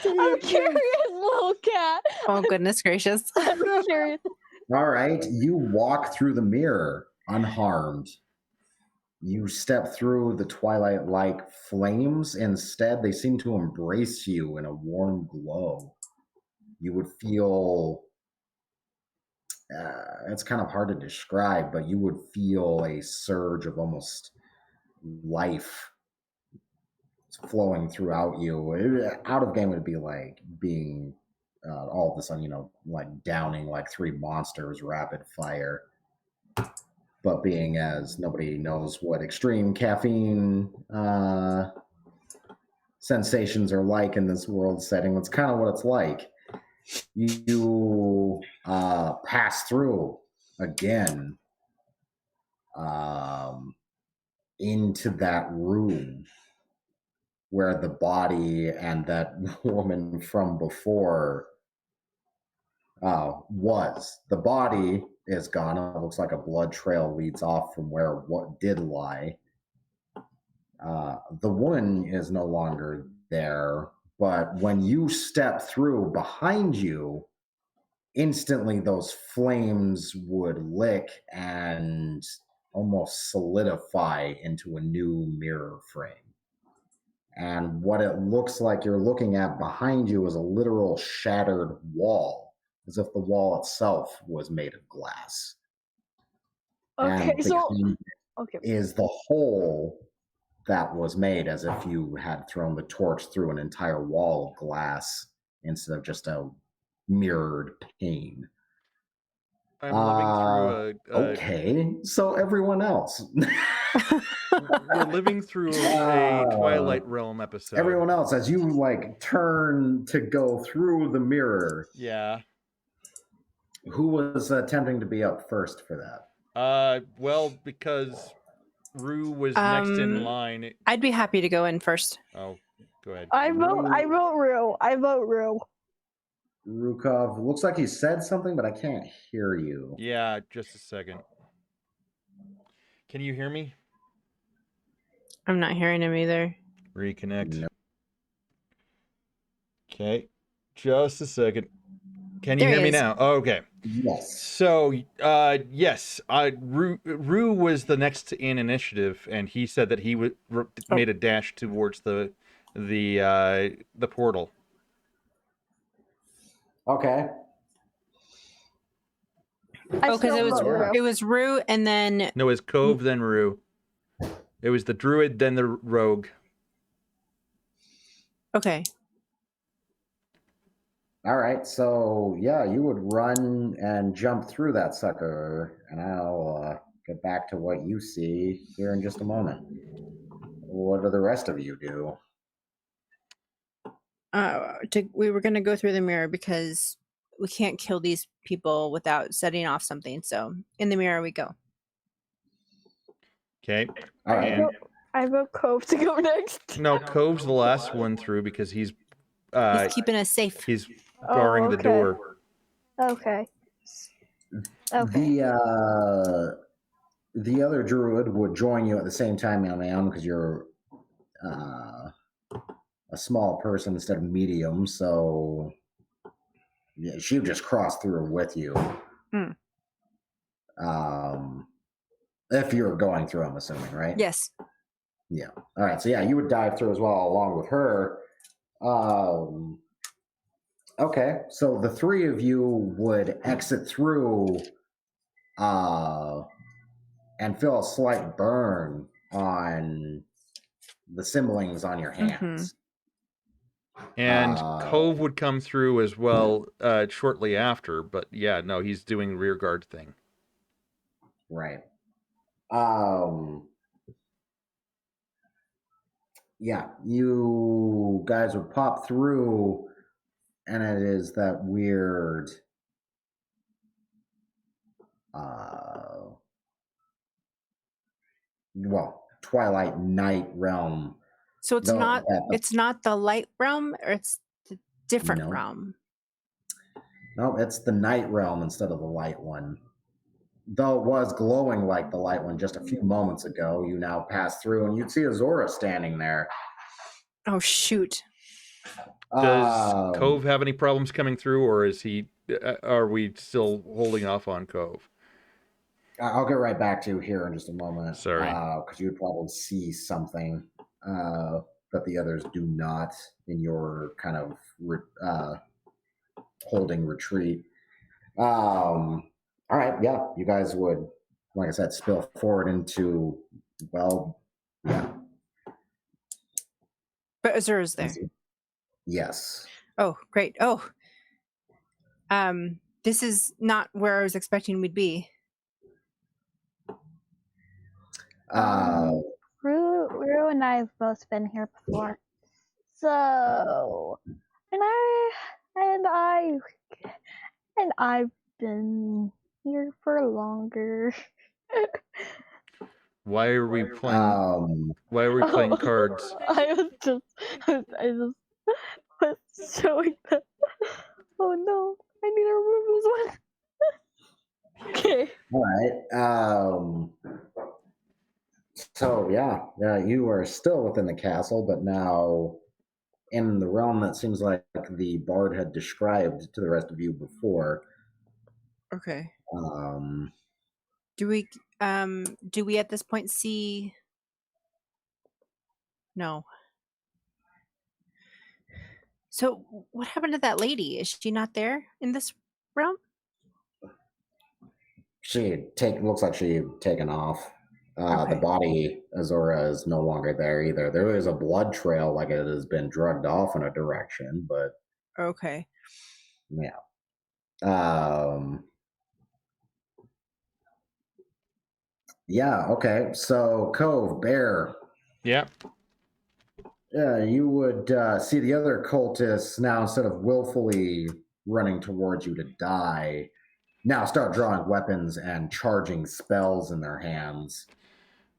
I'm a curious little cat. Oh, goodness gracious. I'm curious. All right, you walk through the mirror unharmed. You step through the twilight-like flames. Instead, they seem to embrace you in a warm glow. You would feel, it's kind of hard to describe, but you would feel a surge of almost life flowing throughout you. Out of game, it would be like being all of a sudden, like downing like 3 monsters rapid fire. But being as nobody knows what extreme caffeine sensations are like in this world setting, that's kind of what it's like. You pass through again into that room where the body and that woman from before was. The body is gone. It looks like a blood trail leads off from where what did lie. The woman is no longer there, but when you step through behind you, instantly those flames would lick and almost solidify into a new mirror frame. And what it looks like you're looking at behind you is a literal shattered wall, as if the wall itself was made of glass. Okay, and so behind it is the hole that was made, as if you had thrown the torch through an entire wall of glass instead of just a mirrored pane. I'm living through Okay, so everyone else. We're living through a Twilight Realm episode. Everyone else, as you like turn to go through the mirror. Yeah. Who was attempting to be up first for that? Well, because Rue was next in line. I'd be happy to go in first. Oh, go ahead. I vote Rue. I vote Rue. Rukov, looks like he said something, but I can't hear you. Yeah, just a second. Can you hear me? I'm not hearing him either. Reconnect. No. Okay, just a second. Can you There hear he me is. now? Oh, okay. Yes. So, yes, Rue was the next in initiative, and he said that he made a dash towards the portal. Okay. Oh, because it was Rue, and then No, it was Cove, then Rue. It was the druid, then the rogue. okay. All right, so yeah, you would run and jump through that sucker, and I'll get back to what you see here in just a moment. What do the rest of you do? We were gonna go through the mirror because we can't kill these people without setting off something. So in the mirror we go. Okay. All right. And I vote Cove to go next. no, Cove's the last one through because he's He's keeping us safe. he's barring the okay. door. Okay. Okay. The other druid would join you at the same time, ma'am, because you're a small person instead of medium, so yeah, she would just cross through with you. If you're going through, I'm assuming, right? Yes. Yeah. All right. So yeah, you would dive through as well along with her. Okay. So the three of you would exit through and feel a slight burn on the symbolings on your hands. And Cove would come through as well shortly after, but yeah, no, he's doing rear guard thing. Right. Yeah, you guys would pop through, and it is that weird Twilight Night realm. So it's it's not the light realm, or it's the different realm. No, it's the night realm instead of the light one. Though it was glowing like the light one just a few moments ago, you now pass through and you'd see Azora standing there. Oh shoot. Does Cove have any problems coming through, or is he? Are we still holding off on Cove? I'll get right back to you here in just a moment. Sorry. Because you would probably see something that the others do not in your kind of holding retreat. All right, yeah, you guys would, like I said, spill forward into, well, yeah. But Azura's there. Yes. Oh, great. Oh. This is not where I was expecting we'd be. Rue and I have both been here before. So, and I've been here for longer. Why are we playing? Why are we playing cards? I just was showing that. Oh no! I need to remove this one. Okay. All right. So yeah, you are still within the castle, but now in the realm that seems like the bard had described to the rest of you before. Okay. Do we at this point see? No. So what happened to that lady? Is she not there in this realm? Looks like she had taken off. Okay. The body, Azora, is no longer there either. There is a blood trail, like it has been drugged off in a direction, but okay. Yeah. Yeah. Okay. So Cove Bear. Yeah. Yeah, you would see the other cultists now, instead of willfully running towards you to die, now start drawing weapons and charging spells in their hands.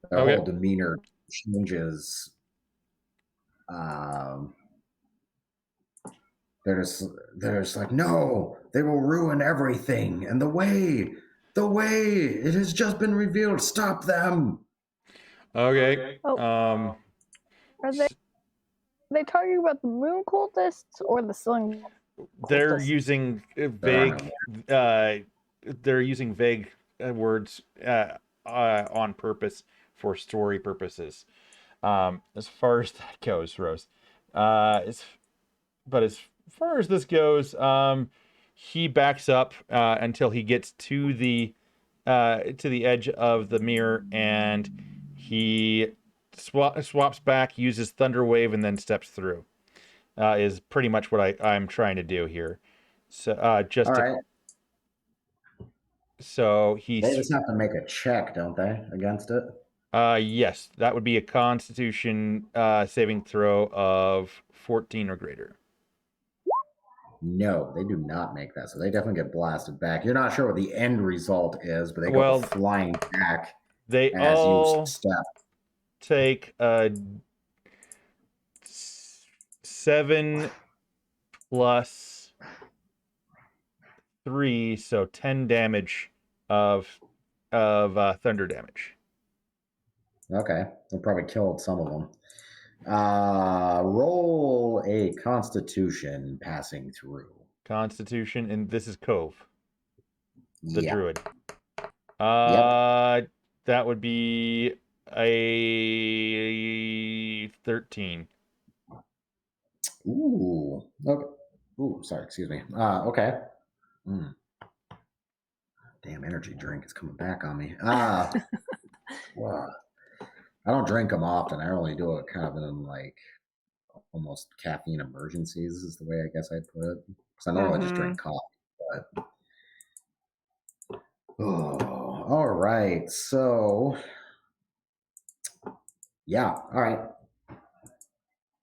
Their whole demeanor changes. They're just like, no, they will ruin everything. And the way, it has just been revealed. Stop them. Okay. Are they talking about the moon cultists or the sun cultists? They're using vague. They're using vague words on purpose for story purposes. As far as that goes, Rose. As far as this goes, he backs up until he gets to the edge of the mirror, and he swaps back, uses Thunder Wave, and then steps through. Is pretty much what I'm trying to do here. So just all right. So they just have to make a check, don't they, against it? Yes, that would be a Constitution saving throw of 14 or greater. No, they do not make that. So they definitely get blasted back. You're not sure what the end result is, but they go Well, flying back they as you all step. take 7 plus 3, so 10 damage of thunder damage. Okay, they probably killed some of them. Roll a Constitution passing through. Constitution, and this is Cove, the Yeah. druid. Yep. That would be a 13. Ooh. Okay. Ooh, sorry, excuse me. Okay. Damn, energy drink is coming back on me. Wow. I don't drink them often. I only do it kind of in like almost caffeine emergencies is the way I guess I'd put it. Because I normally just drink coffee. But all right. So yeah, all right.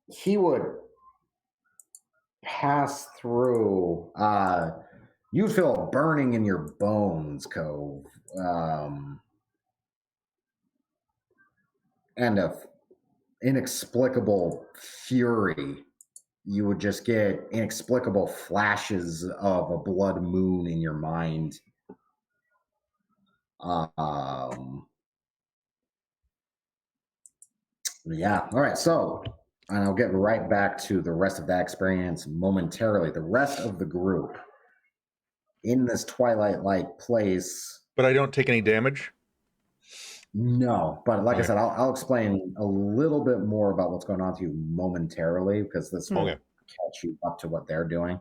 He would pass through. You'd feel a burning in your bones, Cove. And a inexplicable fury. You would just get inexplicable flashes of a blood moon in your mind. Yeah. All right. So, and I'll get right back to the rest of that experience momentarily. The rest of the group in this twilight-like place. But I don't take any damage? No, but like I Okay. said, I'll explain a little bit more about what's going on to you momentarily because this will catch you up to what they're doing.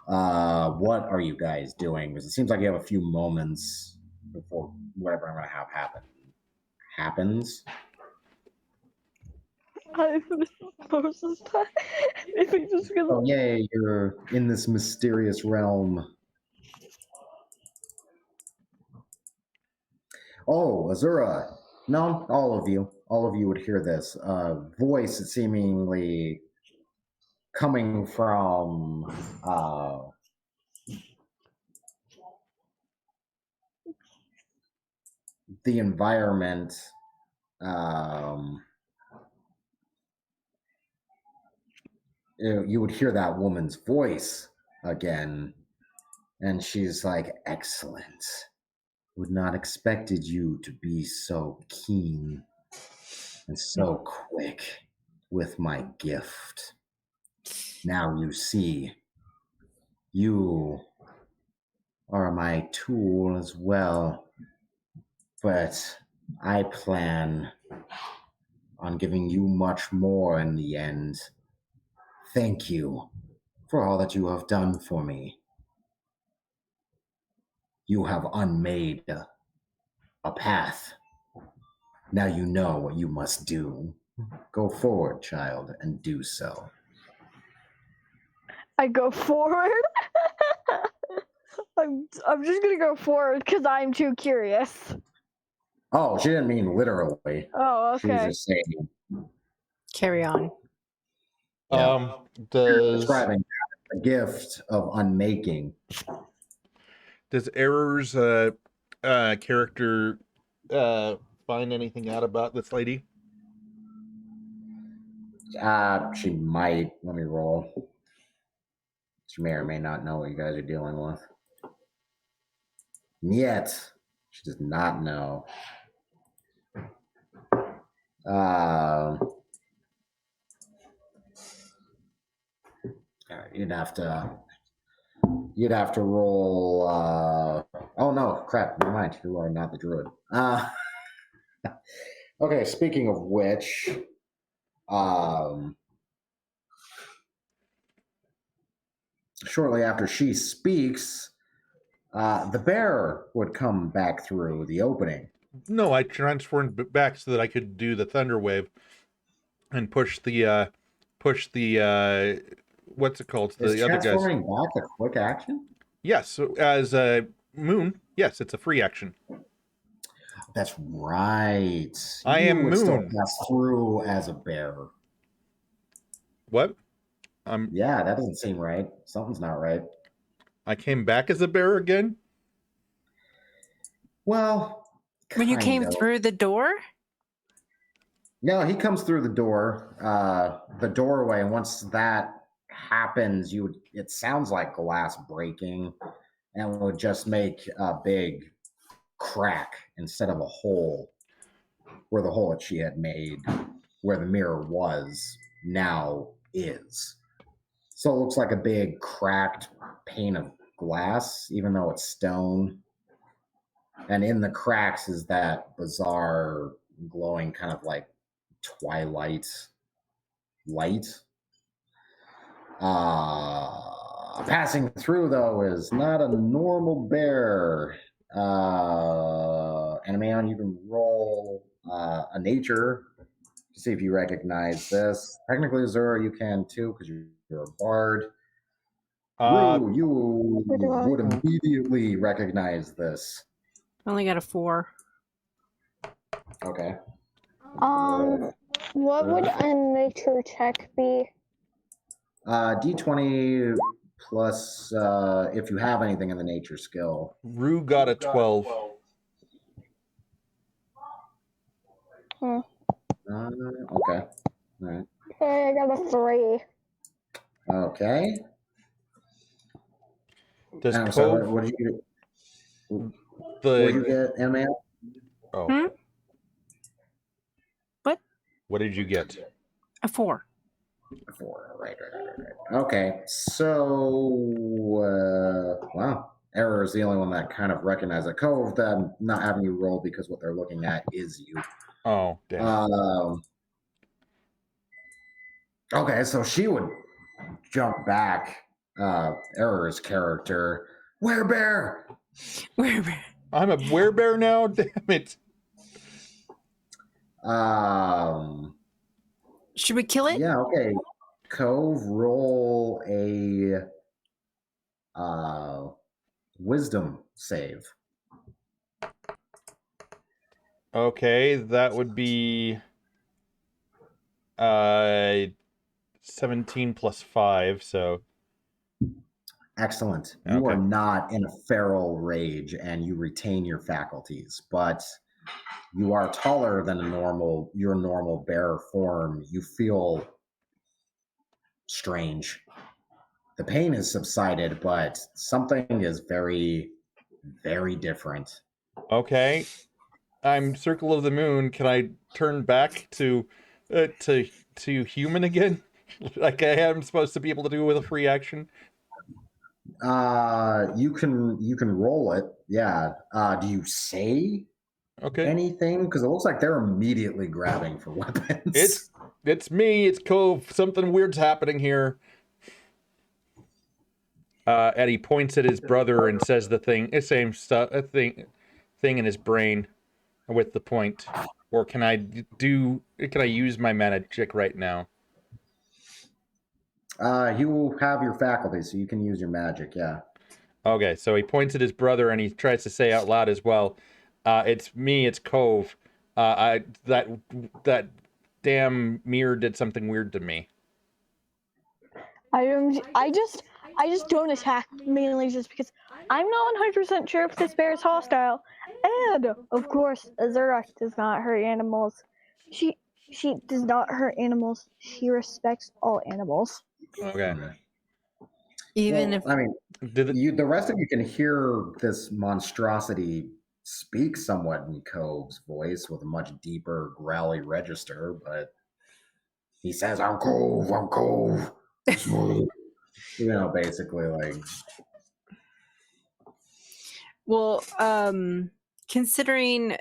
What are you guys doing? Because it seems like you have a few moments before whatever I'm going to have happen happens. I most of the time. Maybe just because. Oh, yay, you're in this mysterious realm. Oh, Azura. No, all of you would hear this voice seemingly coming from the environment. You would hear that woman's voice again, and she's like, "Excellent. Would not expected you to be so keen and so quick with my gift. Now you see, you are my tool as well, but I plan on giving you much more in the end. Thank you for all that you have done for me. You have unmade a path. Now you know what you must do. Go forward, child, and do so." I go forward. I'm just gonna go forward because I'm too curious. Oh, she didn't mean literally. Oh, She was okay. just saying. Carry on. Yeah. Does Describing the gift of unmaking. Error's character find anything out about this lady? She might. Let me roll. She may or may not know what you guys are dealing with. And yet, she does not know. You'd have to roll. Oh no, crap! Never mind. You are not the druid. Okay. Speaking of which, shortly after she speaks, the bear would come back through the opening. No, I transformed back so that I could do the thunder wave and push the what's it called? Is The other guys. transforming back a quick action? Yes, so as a moon. Yes, it's a free action. That's right. I am would still Moon. pass through as a bear. What? Yeah, that doesn't seem right. Something's not right. I came back as a bear again. Well, When you came kind of. through the door? No, he comes through the doorway, and once that happens, it sounds like glass breaking, and it would just make a big crack instead of a hole, where the hole that she had made, where the mirror was, now is. So it looks like a big cracked pane of glass, even though it's stone. And in the cracks is that bizarre glowing kind of like twilight light. Passing through though is not a normal bear. Animeon, you can roll a nature to see if you recognize this. Technically, Azura, you can too because you're a bard. Rue, you What do I- would immediately recognize this. I only got a 4. Okay. What would a nature check be? D20 plus if you have anything in the nature skill. Rue got a 12. Okay. All right. Okay, I got a 3. Okay. Does So Cove what did you What did you the get, Emma? oh? What? What did you get? A 4. 4. Right. Okay. So wow. Error is the only one that kind of recognized it. Cove, them not having you roll because what they're looking at is you. Oh, damn. Okay, so she would jump back. Error's character, Werebear. Where? I'm a werebear now. Damn it. Should we kill it? Yeah. Okay. Cove, roll a wisdom save. Okay, that would be 17 plus 5, so Excellent. You Okay. are not in a feral rage and you retain your faculties, but you are taller than your normal bear form. You feel strange. The pain has subsided, but something is very, very different. okay. I'm Circle of the Moon. Can I turn back to human again? Like I am supposed to be able to do with a free action? You can roll it. Yeah. Do you say Okay. anything? Because it looks like they're immediately grabbing for weapons. It's me, it's Cove. Something weird's happening here. And he points at his brother and says the same stuff, thing in his brain with the point. Or can I use my magic right now? You have your faculties, so you can use your magic. Yeah. Okay, so he points at his brother and he tries to say out loud as well, it's me, it's Cove. That damn mirror did something weird to me. I just don't attack mainly just because I'm not 100% sure if this bear is hostile, and of course Azura does not hurt animals. She does not hurt animals. She respects all animals. Okay. Even Well, if I mean, Did it, the rest of you can hear this monstrosity speak somewhat in Cove's voice with a much deeper, growly register, but he says, "I'm Cove, I'm Cove." Basically like. well, considering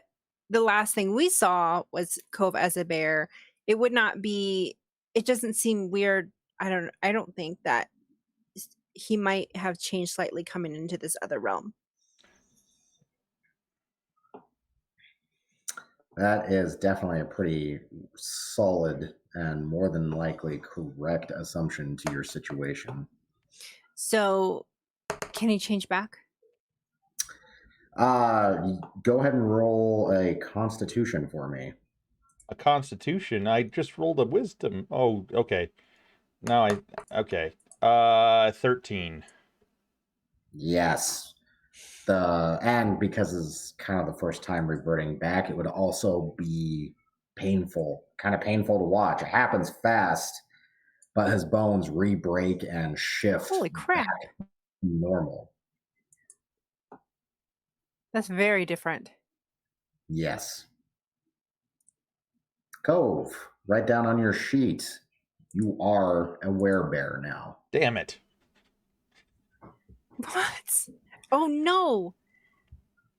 the last thing we saw was Cove as a bear, it would not be. It doesn't seem weird. I don't think that he might have changed slightly coming into this other realm. That is definitely a pretty solid and more than likely correct assumption to your situation. So, can he change back? Go ahead and roll a Constitution for me. a Constitution? I just rolled a Wisdom. Oh, okay. No, okay. 13. Yes. And because it's kind of the first time reverting back, it would also be painful, kind of painful to watch. It happens fast, but his bones re-break and shift Holy crap. back to normal. That's very different. Yes. Cove, write down on your sheet. You are a werebear now. Damn it. What? Oh no.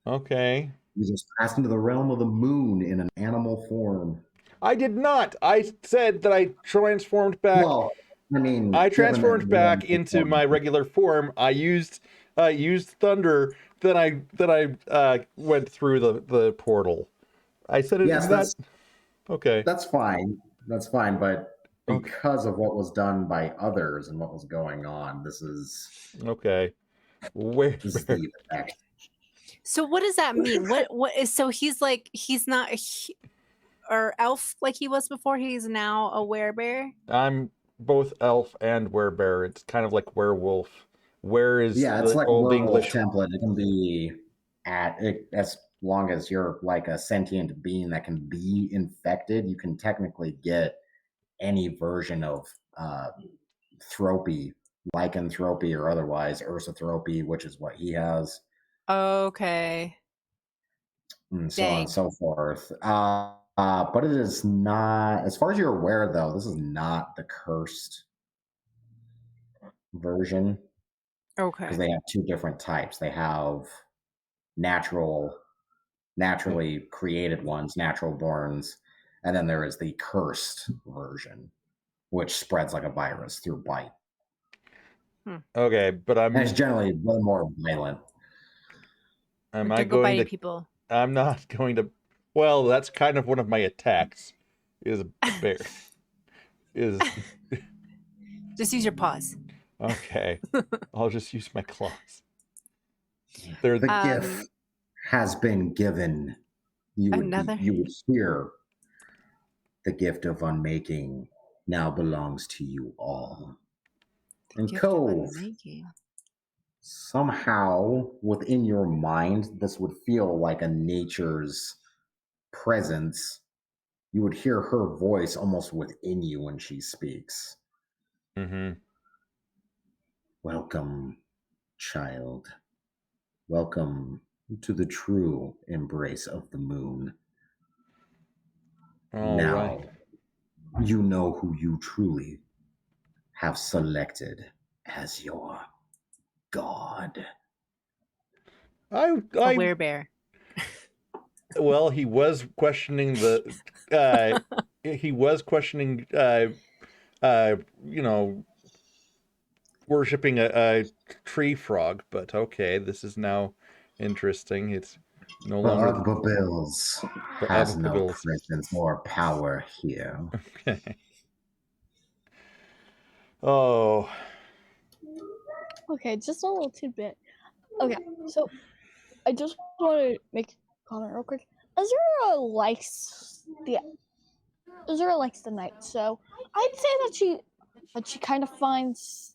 Okay. You just passed into the realm of the moon in an animal form. I did not. I said that I transformed back. Well, I mean, I transformed back into my regular form. I used thunder. Then I went through the portal. I said it. Yes, that okay. That's fine. That's fine. But Okay. because of what was done by others and what was going on, this is okay. Where? This is the effect. So what does that mean? What is so he's like he's not or elf like he was before. He's now a werebear. I'm both elf and werebear. It's kind of like werewolf. Where is it's the like old werewolf English template? It can be as long as you're like a sentient being that can be infected. You can technically get any version of thropy, lycanthropy or otherwise, ursothropy, which is what he has. Okay. And so on and so forth. But it is not, as far as you're aware, though, this is not the cursed version. Okay. Because they have two different types. They have naturally created ones, natural borns, and then there is the cursed version, which spreads like a virus through bite. Okay, but and it's generally way more violent. Am I going to people? I'm not going to. Well, that's kind of one of my attacks. Is bear. Is just use your paws. Okay, I'll just use my claws. The gift has been given. You would hear the gift of unmaking now belongs to you all. And Cove, somehow within your mind, this would feel like a nature's presence. You would hear her voice almost within you when she speaks. Mm-hmm. Welcome, child. Welcome to the true embrace of the moon. Now, you know who you truly have selected as your god. A werebear. Well, he was questioning he was questioning worshipping a tree frog, but okay, this is now interesting. It's no longer Bills has no presence or power here. Okay. Oh. Okay, just a little tidbit. Okay, so I just want to make a comment real quick. Azura likes the night, so I'd say that she kind of finds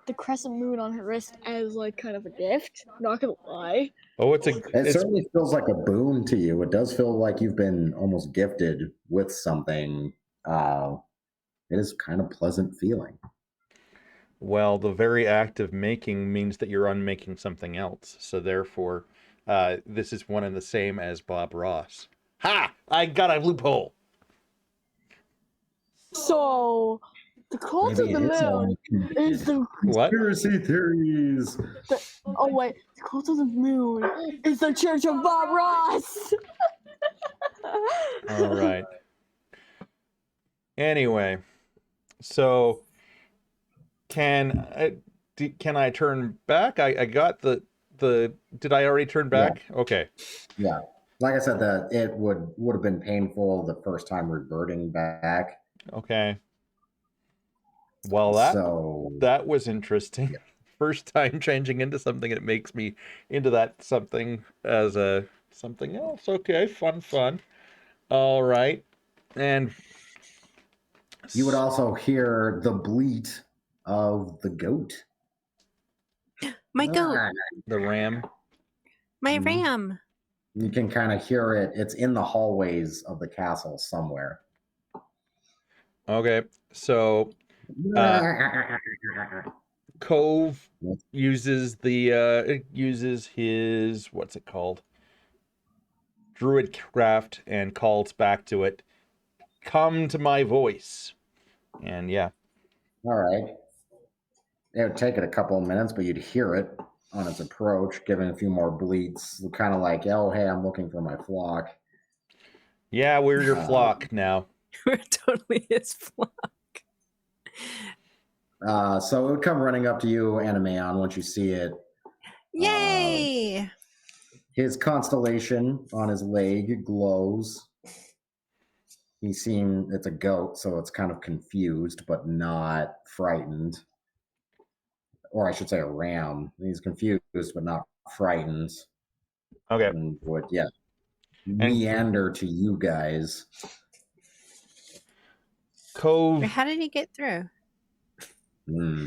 the crescent moon on her wrist as like kind of a gift. Not gonna lie. Oh, it certainly feels like a boon to you. It does feel like you've been almost gifted with something. It is kind of pleasant feeling. Well, the very act of making means that you're unmaking something else. So therefore, this is one and the same as Bob Ross. Ha! I got a loophole. So, the cult of the moon is the conspiracy theories. The cult of the moon is the Church of Bob Ross. All right. Anyway, so can I turn back? I got the. Did I already turn back? Yeah. Okay. Yeah, like I said, that it would have been painful the first time reverting back. Okay. Well, that was interesting. Yeah. First time changing into something, it makes me into that something as a something else. Okay, fun. All right, and You would also hear the bleat of the goat. My goat, The ram. my Mhm. ram. You can kind of hear it. It's in the hallways of the castle somewhere. Okay, so Cove uses uses his, what's it called, druid craft, and calls back to it, "Come to my voice." And yeah, All right. It would take it a couple of minutes, but you'd hear it on its approach, giving a few more bleats, kind of like, "Oh, hey, I'm looking for my flock." yeah, we're your flock now. We're totally his flock. So it would come running up to you, Animeon, once you see it. Yay! His constellation on his leg glows. It's a goat, so it's kind of confused, but not frightened. Or I should say a ram. He's confused, but not frightened. Okay, And would, yeah, and meander to you guys. Cove How did he get through? Hmm.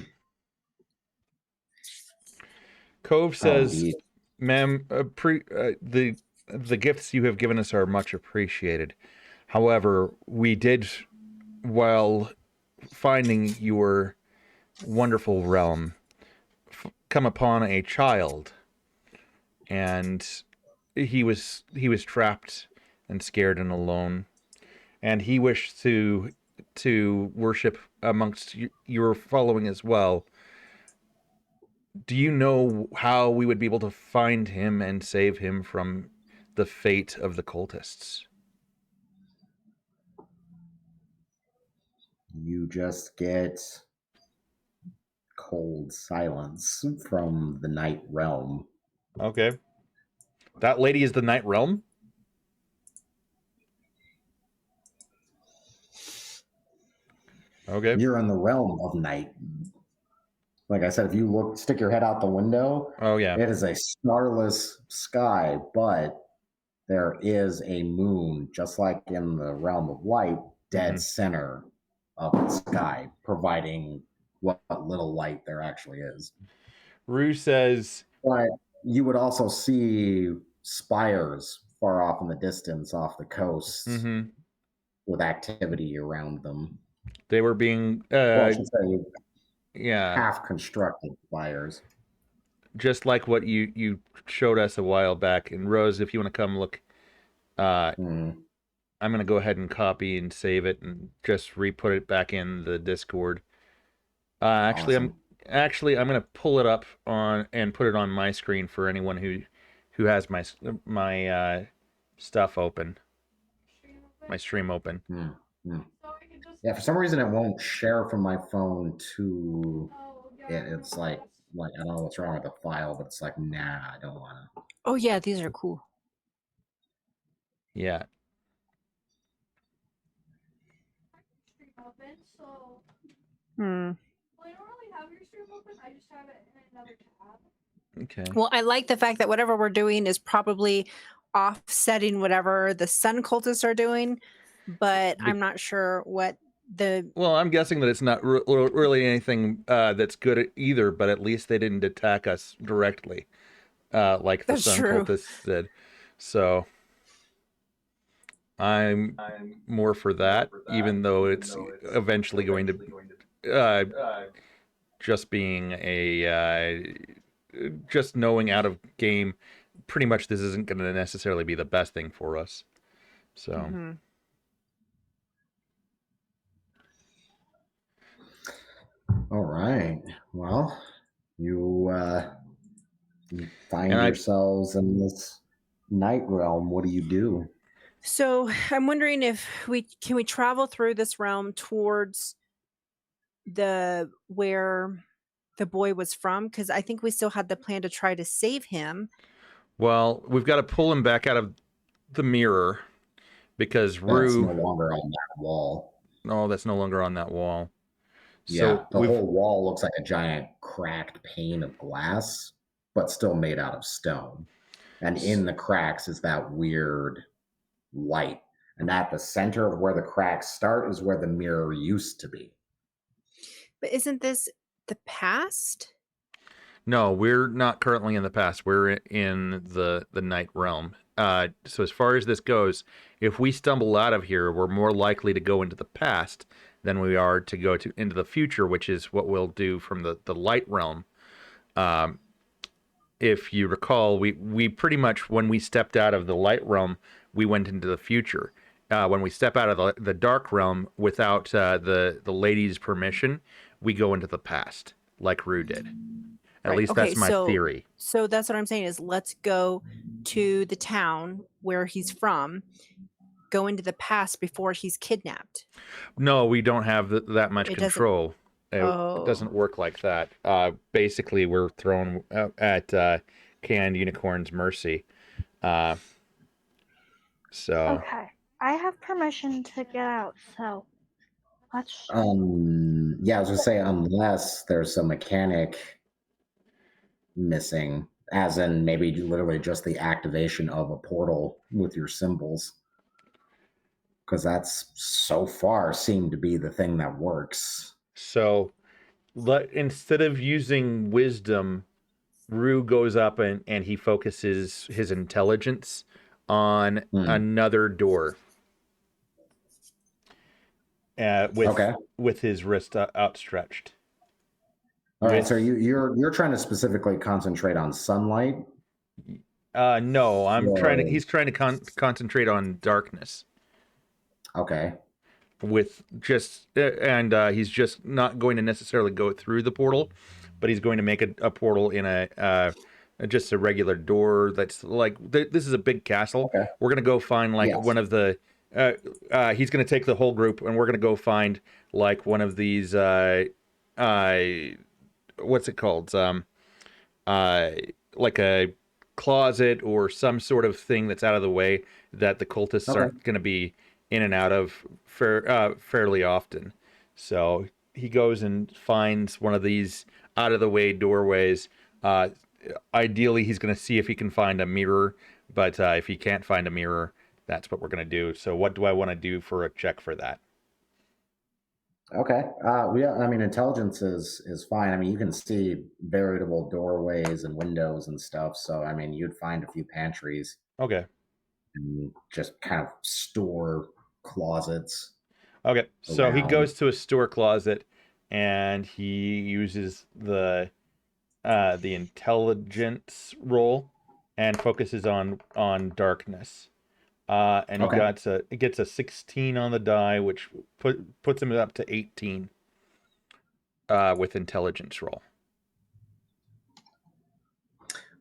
Cove Oh, says, indeed. "Ma'am, the gifts you have given us are much appreciated. However, we did, while finding your wonderful realm, come upon a child, and he was trapped and scared and alone, and he wished to worship amongst your following as well. Do you know how we would be able to find him and save him from the fate of the cultists?" You just get cold silence from the night realm. Okay. That lady is the Night Realm? Okay. You're in the realm of night. Like I said, if you stick your head out the window, Oh, yeah. it is a starless sky, but there is a moon, just like in the realm of light, dead center of the sky, providing what little light there actually is. Rue says, But you would also see spires far off in the distance off the coast with activity around them. they were being, Well, I should say yeah, half constructed spires. just like what you showed us a while back. And Rose, if you want to come look, I'm going to go ahead and copy and save it and just re-put it back in the Discord. Awesome. I'm going to pull it up on and put it on my screen for anyone who has my stuff open, my stream open. Yeah, for some reason it won't share from my phone to it. It's like I don't know what's wrong with the file, but it's like, nah, I don't want to. Oh yeah, these are cool. Yeah. Okay. Well, I like the fact that whatever we're doing is probably offsetting whatever the sun cultists are doing, but I'm not sure what the. Well, I'm guessing that it's not really anything that's good either, but at least they didn't attack us directly, like the That's sun true. cultists did. So I'm more for that, even though it's eventually going to just being a just knowing out of game. Pretty much, this isn't going to necessarily be the best thing for us. So. All right. Well, you find yourselves in this night realm. What do you do? So I'm wondering if we travel through this realm towards where the boy was from, because I think we still had the plan to try to save him. Well, we've got to pull him back out of the mirror because Rue. That's no longer on that wall. No, that's no longer on that wall. Yeah, the whole wall looks like a giant cracked pane of glass, but still made out of stone. And in the cracks is that weird light. And at the center of where the cracks start is where the mirror used to be. But isn't this the past? No, we're not currently in the past. We're in the night realm. So as far as this goes, if we stumble out of here, we're more likely to go into the past than we are to go into the future, which is what we'll do from the light realm. If you recall, we pretty much, when we stepped out of the light realm, we went into the future. When we step out of the dark realm without the lady's permission, we go into the past, like Rue did. At Right. least Okay, that's my theory. So that's what I'm saying is let's go to the town where he's from, go into the past before he's kidnapped. No, we don't have that much It doesn't- control. It doesn't work like that. Basically, we're thrown at canned unicorn's mercy. So Okay. I have permission to get out, so let's. Yeah, I was gonna say, unless there's a mechanic missing, as in maybe literally just the activation of a portal with your symbols, because that's so far seemed to be the thing that works. So instead of using wisdom, Rue goes up and he focuses his intelligence on another door. With his wrist outstretched. All right, so you're trying to specifically concentrate on sunlight? No, he's trying to concentrate on darkness. Okay. With just he's just not going to necessarily go through the portal, but he's going to make a portal in just a regular door that's like this is a big castle. Okay. We're gonna go find one of the he's gonna take the whole group and we're gonna go find like one of these what's it called, like a closet or some sort of thing that's out of the way that the cultists aren't going to be in and out of fairly often. So he goes and finds one of these out of the way doorways. Ideally, he's going to see if he can find a mirror, but if he can't find a mirror, that's what we're going to do. So what do I want to do for a check for that? Okay. Yeah, I mean, intelligence is fine. I mean, you can see veritable doorways and windows and stuff. So, I mean, you'd find a few pantries. Okay. And just kind of store closets. Okay. So he around. goes to a store closet and he uses the intelligence roll and focuses on darkness. And he gets a 16 on the die, which puts him up to 18 with intelligence roll.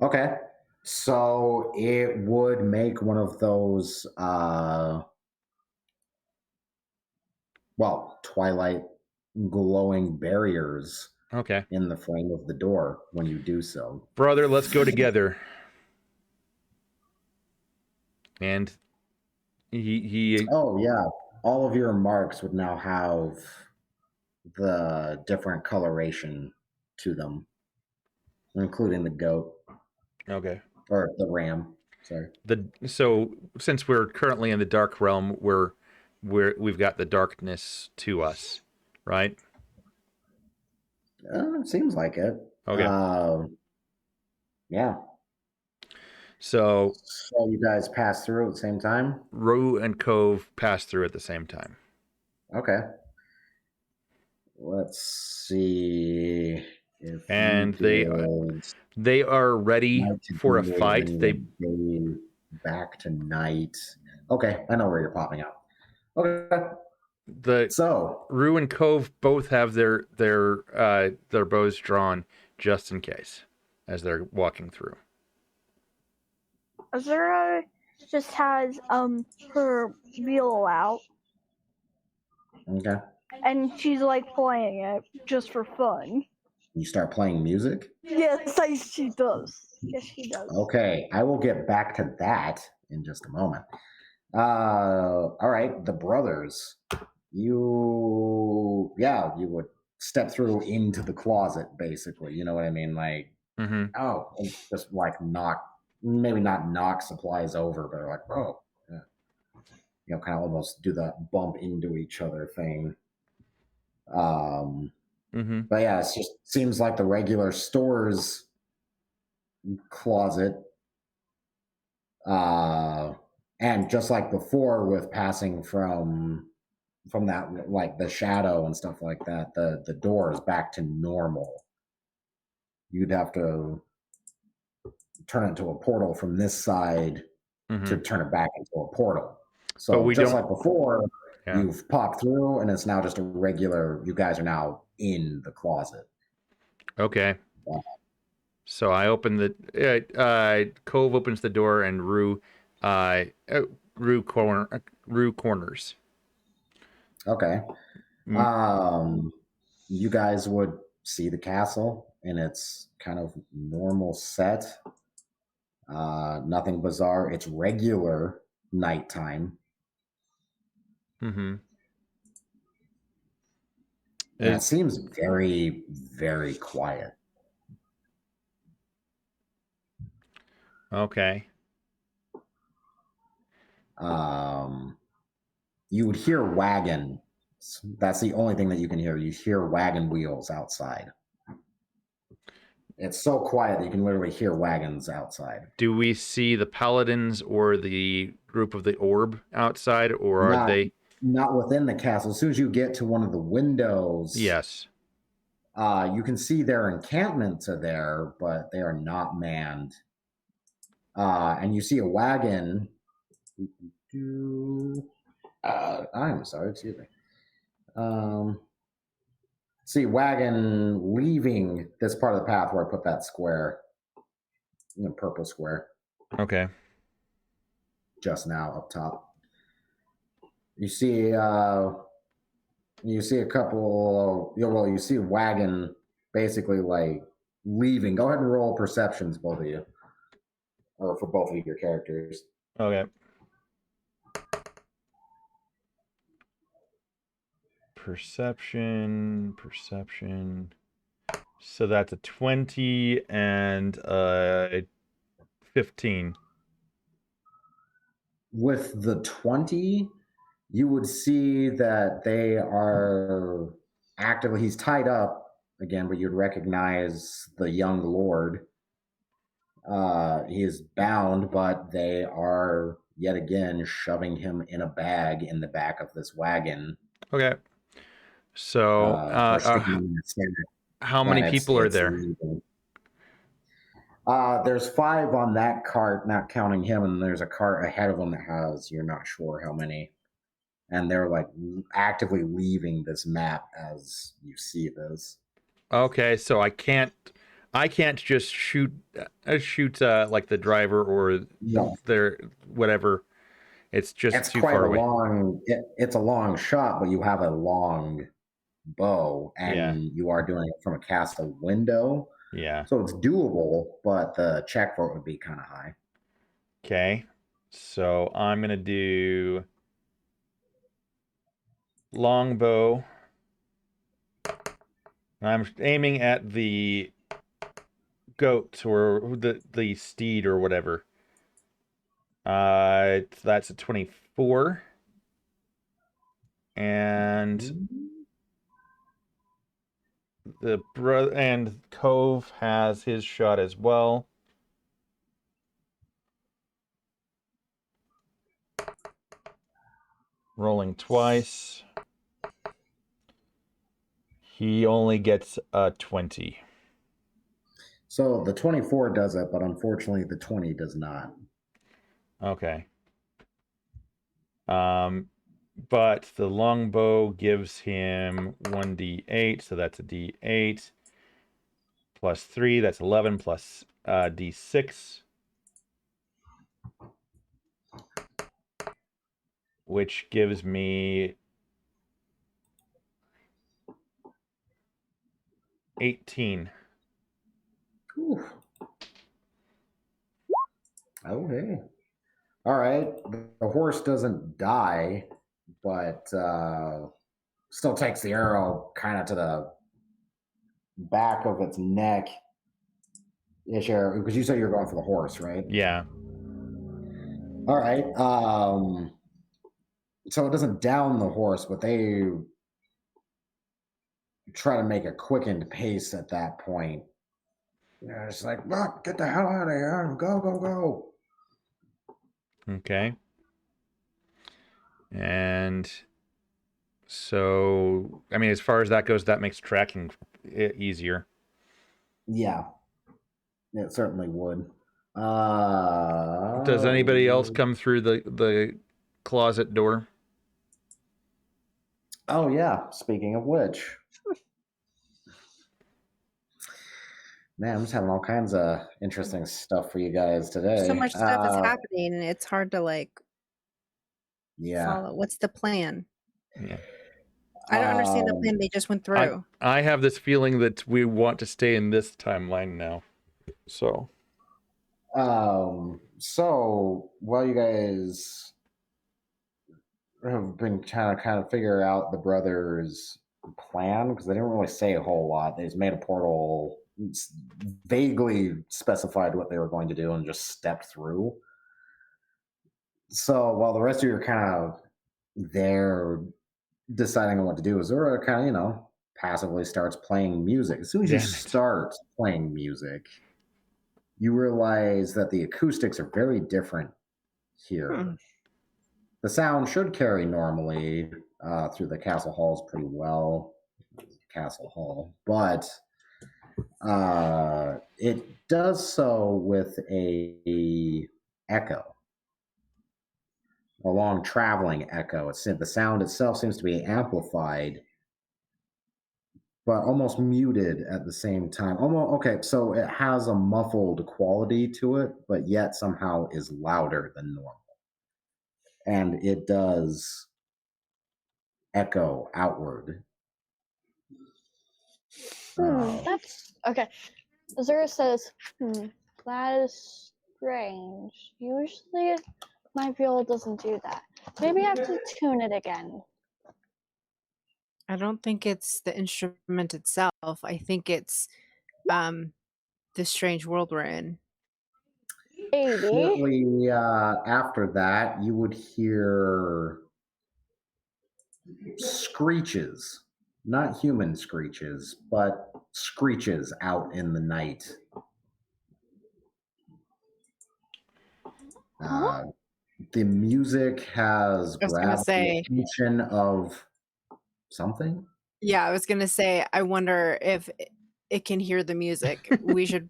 Okay. So it would make one of those, twilight glowing barriers. Okay. In the frame of the door when you do so. Brother, let's go together. And he Oh yeah, all of your marks would now have the different coloration to them, including the goat. Okay. Or the ram. Sorry. So since we're currently in the dark realm, we've got the darkness to us, right? It seems like it. Okay. Yeah. So you guys pass through at the same time? Rue and Cove pass through at the same time. Okay. Let's see if they are ready for a fight. They back to night. Okay, I know where you're popping out. Okay. So Rue and Cove both have their bows drawn just in case as they're walking through. Azura just has her wheel out. Okay. And she's like playing it just for fun. You start playing music? Yes, she does. Yes, she does. Okay, I will get back to that in just a moment. All right, the brothers. You would step through into the closet, basically. You know what I mean? Like, just like maybe not knock supplies over, but like, oh. Yeah. kind of almost do the bump into each other thing. Um, Mm-hmm. but yeah, it just seems like the regular store's closet. And just like before with passing from that, like the shadow and stuff like that, the door is back to normal. You'd have to turn it into a portal from this side Mm-hmm. to turn it back into a portal. But So we just don't- like before, Yeah. you've popped through, and it's now just a regular. You guys are now in the closet. Okay. Yeah. So I open the Cove opens the door and Rue corners. Okay. Mm. You guys would see the castle in its kind of normal set. Nothing bizarre. It's regular nighttime. Mm-hmm. And it seems very, very quiet. Okay. You would hear wagon. That's the only thing that you can hear. You hear wagon wheels outside. It's so quiet that you can literally hear wagons outside. Do we see the paladins or the group of the orb outside, or are they not within the castle? As soon as you get to one of the windows, yes, you can see their encampments are there, but they are not manned. And you see a wagon. I'm sorry, excuse me. See wagon leaving this part of the path where I put that square, the purple square. Okay. Just now up top. You see a couple. You see a wagon basically like leaving. Go ahead and roll perceptions, both of you, or for both of your characters. Okay. Perception. So that's a 20 and 15. With the 20, you would see that they are actively. He's tied up again, but you'd recognize the young lord. He is bound, but they are yet again shoving him in a bag in the back of this wagon. Okay. So, how many people are there? There's 5 on that cart, not counting him, and there's a cart ahead of him that has, you're not sure how many. And they're like actively leaving this map as you see this. Okay, so I can't just shoot like the driver or their whatever. It's just too far away. It's a long shot, but you have a long bow, and you are doing it from a castle window. Yeah. So it's doable, but the check for it would be kind of high. Okay. So I'm going to do longbow. I'm aiming at the goat or the steed or whatever. That's a 24. And and Cove has his shot as well. Rolling twice. He only gets a 20. So the 24 does it, but unfortunately the 20 does not. Okay. But the longbow gives him 1d8, so that's a d8 plus 3, that's 11 plus d6, which gives me 18. Whew. Okay. All right. The horse doesn't die, but still takes the arrow kind of to the back of its neck. Because you said you're going for the horse, right? Yeah. All right. So it doesn't down the horse, but they try to make a quickened pace at that point. Yeah, it's like, look, get the hell out of here. Go, go, go. Okay. And so, I mean, as far as that goes, that makes tracking easier. Yeah, it certainly would. Does anybody else come through the closet door? Oh, yeah. Speaking of which, man, I'm just having all kinds of interesting stuff for you guys today. So much stuff is happening, and it's hard to like Yeah. follow. What's the plan? Yeah. I don't understand the plan they just went through. I have this feeling that we want to stay in this timeline now. So While you guys have been kind of figure out the brothers' plan, because they didn't really say a whole lot. They just made a portal, vaguely specified what they were going to do, and just stepped through. So while the rest of you are kind of there deciding on what to do, Azura kind of, passively starts playing music. As soon as you start playing music, you realize that the acoustics are very different here. The sound should carry normally through the castle halls pretty well. Castle hall, but it does so with a echo, a long traveling echo. The sound itself seems to be amplified, but almost muted at the same time. Almost okay, so it has a muffled quality to it, but yet somehow is louder than normal, and it does echo outward. That's okay. Azura says, that is strange. Usually my viola doesn't do that. Maybe I have to tune it again. I don't think it's the instrument itself. I think it's the strange world we're in. Maybe. Shortly after that, you would hear screeches, not human screeches, but screeches out in the night. The music has grabbed the attention of something. Yeah, I was gonna say, I wonder if it can hear the music. we should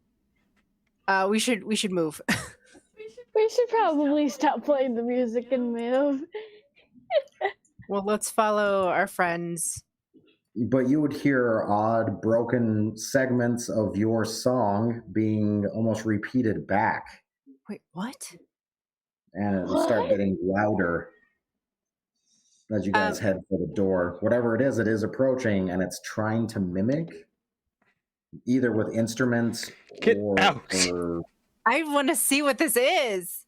move. We should probably stop playing the music and move. Well, let's follow our friends. But you would hear odd, broken segments of your song being almost repeated back. Wait, what? And it will start getting louder as you guys head for the door. Whatever it is approaching, and it's trying to mimic, either with instruments or I want to see what this is.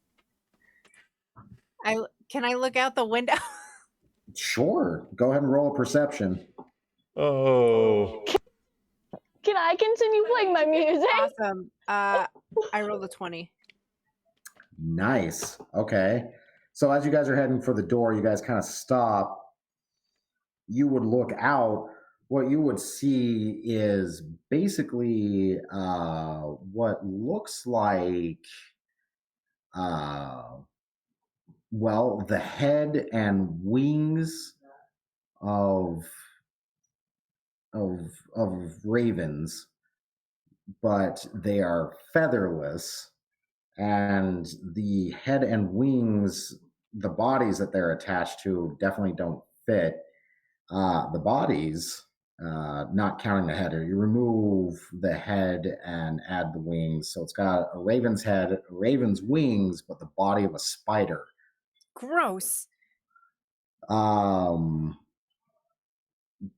Can I look out the window? Sure. Go ahead and roll a perception. Oh. Can I continue playing my music? Awesome. I rolled a 20. Nice. Okay. So as you guys are heading for the door, you guys kind of stop. You would look out. What you would see is basically what looks like the head and wings of ravens, but they are featherless, and the head and wings, the bodies that they're attached to, definitely don't fit. The bodies, not counting the head, you remove the head and add the wings, so it's got a raven's head, a raven's wings, but the body of a spider. Gross.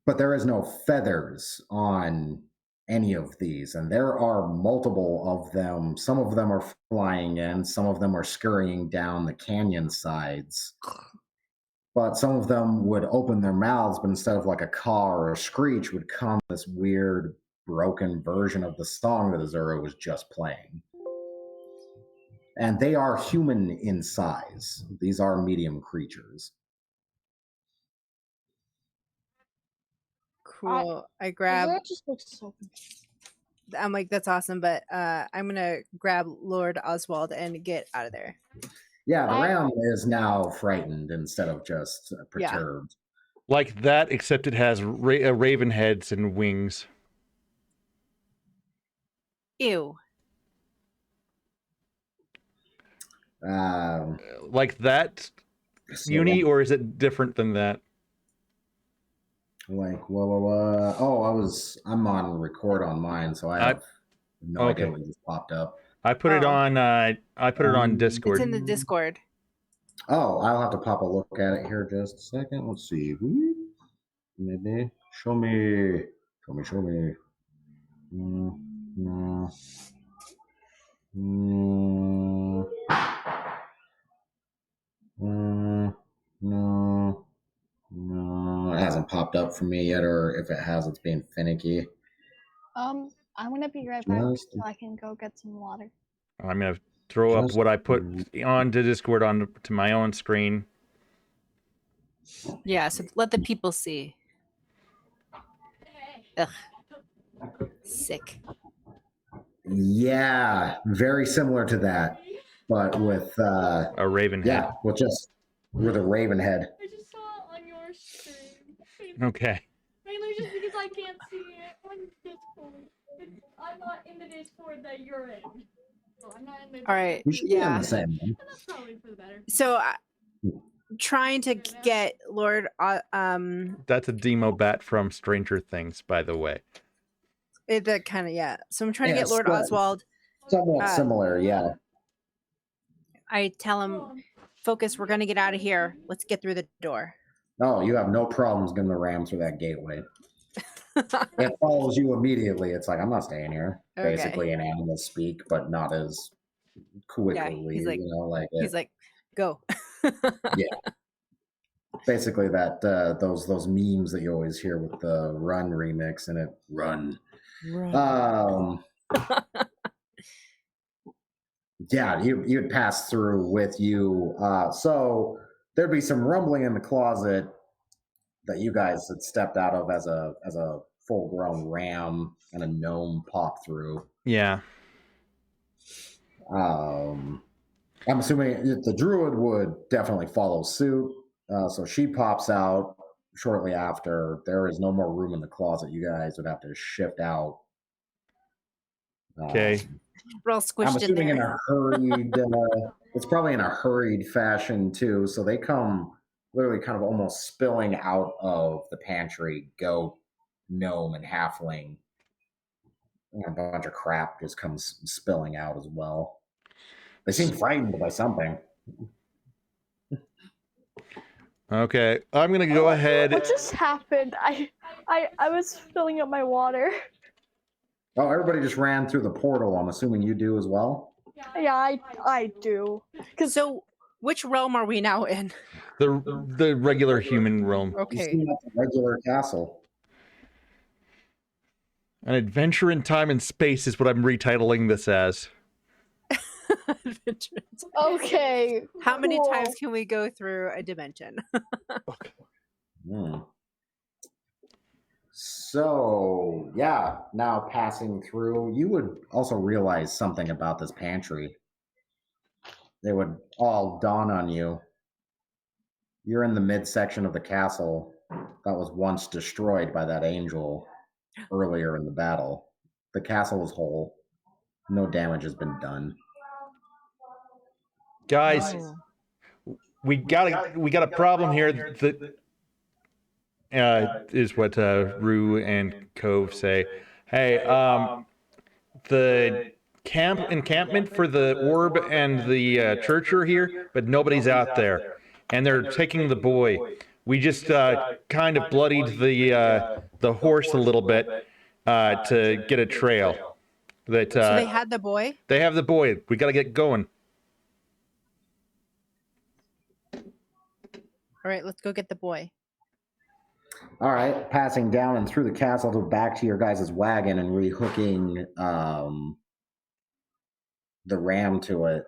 But there is no feathers on any of these, and there are multiple of them. Some of them are flying in, some of them are scurrying down the canyon sides, but some of them would open their mouths, but instead of like a caw or a screech would come this weird broken version of the song that Azura was just playing. And they are human in size. These are medium creatures. Cool. I grab. Azura just looks so. I'm like, that's awesome, but I'm gonna grab Lord Oswald and get out of there. Yeah, the I- ram is now frightened instead of just perturbed. Like that, except it has raven heads and wings. Ew. Like that, So, Uni, or is it different than that? like, whoa. Oh, I'm on record on mine, so I have no idea what just popped up. I put it Oh. on. I put it on Discord. It's in the Discord. Oh, I'll have to pop a look at it here just a second. Let's see. Maybe show me. No. No, it hasn't popped up for me yet, or if it has, it's being finicky. I'm gonna be right back so I can go get some water. I'm gonna throw up what I put onto Discord to my own screen. Yeah, so let the people see. Ugh. Sick. Yeah, very similar to that, but with A raven head. yeah, with a raven head. I just saw it on your stream. Okay. Mainly just because I can't see it on Discord. I'm not in the Discord that you're in. So I'm not in the All right. We should be on Yeah. the same one. And that's probably for the better. So, trying to get Lord. That's a demo bat from Stranger Things, by the way. That kind of, yeah. So I'm trying to Yeah, get Lord somewhat- Oswald. Somewhat similar, yeah. I tell him, focus. We're gonna get out of here. Let's get through the door. Oh, you have no problems getting the ram through that gateway. It follows you immediately. It's like, I'm not staying here. Okay. Basically, in animal speak, but not as quickly. he's like- you know, like He's like, go. basically that those memes that you always hear with the Run remix and it run. Yeah, you'd pass through with you. So there'd be some rumbling in the closet that you guys had stepped out of as a full grown ram and a gnome pop through. Yeah. I'm assuming the druid would definitely follow suit. So she pops out shortly after. There is no more room in the closet. You guys would have to shift out. Okay. We're all I'm squished in assuming in there. a hurried. It's probably in a hurried fashion too. So they come literally kind of almost spilling out of the pantry. Goat, gnome, and halfling. And a bunch of crap just comes spilling out as well. They seem frightened by something. Okay. I'm gonna go ahead. What just happened? I was filling up my water. Oh, everybody just ran through the portal. I'm assuming you do as well. Yeah, I do. So, which realm are we now in? The regular human realm. You Okay. seem like a regular castle. An adventure in time and space is what I'm retitling this as. Okay. How many cool. times can we go through a dimension? Hmm. So, yeah, now passing through, you would also realize something about this pantry. They would all dawn on you. You're in the midsection of the castle that was once destroyed by that angel earlier in the battle. The castle is whole. No damage has been done. Guys, Oh. we got a problem here. That is what Rue and Cove say. Hey, the encampment for the orb and the church are here, but nobody's out there, and they're taking the boy. We just kind of bloodied the horse a little bit to get a trail. That So they had the boy? they have the boy. We got to get going. All right, let's go get the boy. All right, passing down and through the castle to back to your guys' wagon and rehooking the ram to it.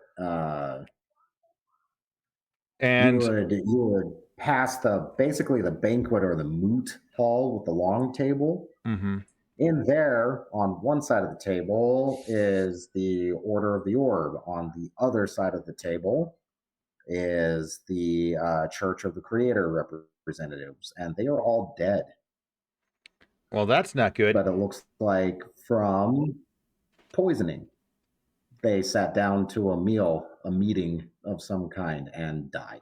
And you would past basically the banquet or the moot hall with the long table. Mm-hmm. In there, on one side of the table, is the Order of the Orb. On the other side of the table is the Church of the Creator representatives, and they are all dead. Well, that's not good. But it looks like from poisoning. They sat down to a meeting of some kind, and died.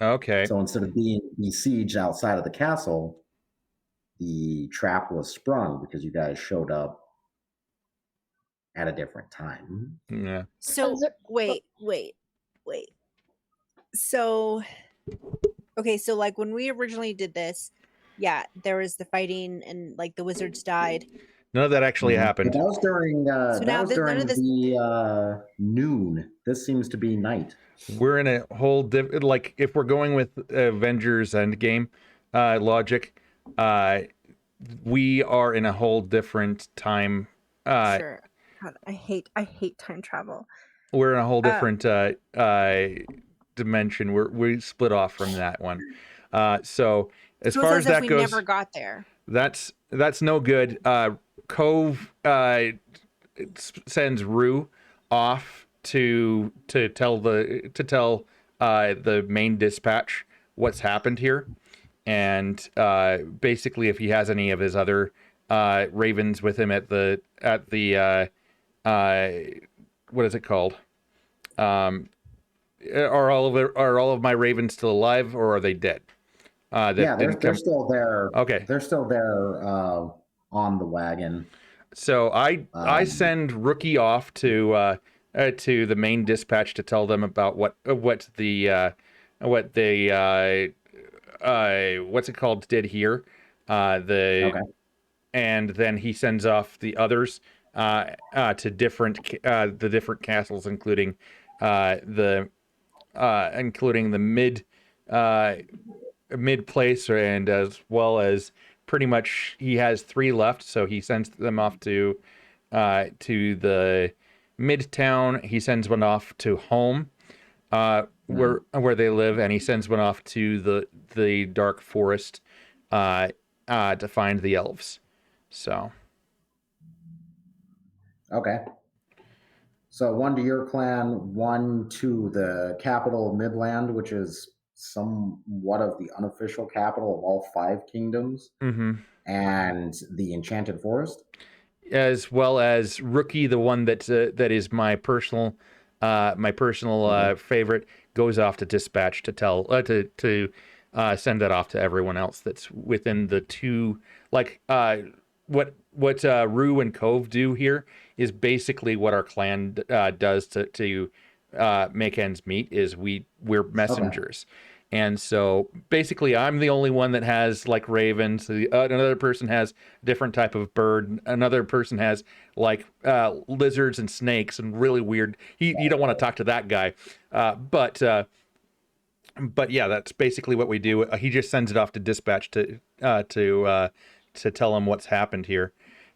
Okay. So instead of being besieged outside of the castle, the trap was sprung because you guys showed up at a different time. Yeah. So wait. So okay, so like when we originally did this, yeah, there was the fighting and like the wizards died. None of that actually But happened. that was during So now none of this. the noon. This seems to be night. We're in a whole like if we're going with Avengers Endgame logic, we are in a whole different time. Sure. God, I hate time travel. We're in a whole different dimension. We split off from that one. So as So far it's as if that we goes, never got there. that's no good. Cove sends Rue off to tell the main dispatch what's happened here, and basically if he has any of his other ravens with him at the what is it called? Are all of my ravens still alive, or are they dead? They're still there. Okay, they're still there on the wagon. So I send Rookie off to the main dispatch to tell them about what the what's it called did here, Okay. and then he sends off the others to the different castles, including the mid place, and as well as pretty much he has 3 left, so he sends them off to the midtown. He sends one off to home, where they live, and he sends one off to the dark forest to find the elves. So Okay. So 1 to your clan, 1 to the capital of Midland, which is somewhat of the unofficial capital of all 5 kingdoms, and the Enchanted Forest, as well as Rookie, the one that is my personal favorite, goes off to dispatch to tell to send that off to everyone else that's within the 2. Like what Rue and Cove do here is basically what our clan does to make ends meet. Is we're messengers. Okay. And so basically I'm the only one that has like ravens. Another person has a different type of bird. Another person has like lizards and snakes and really weird. You don't want to talk to that guy. But yeah, that's basically what we do. He just sends it off to dispatch to tell them what's happened here,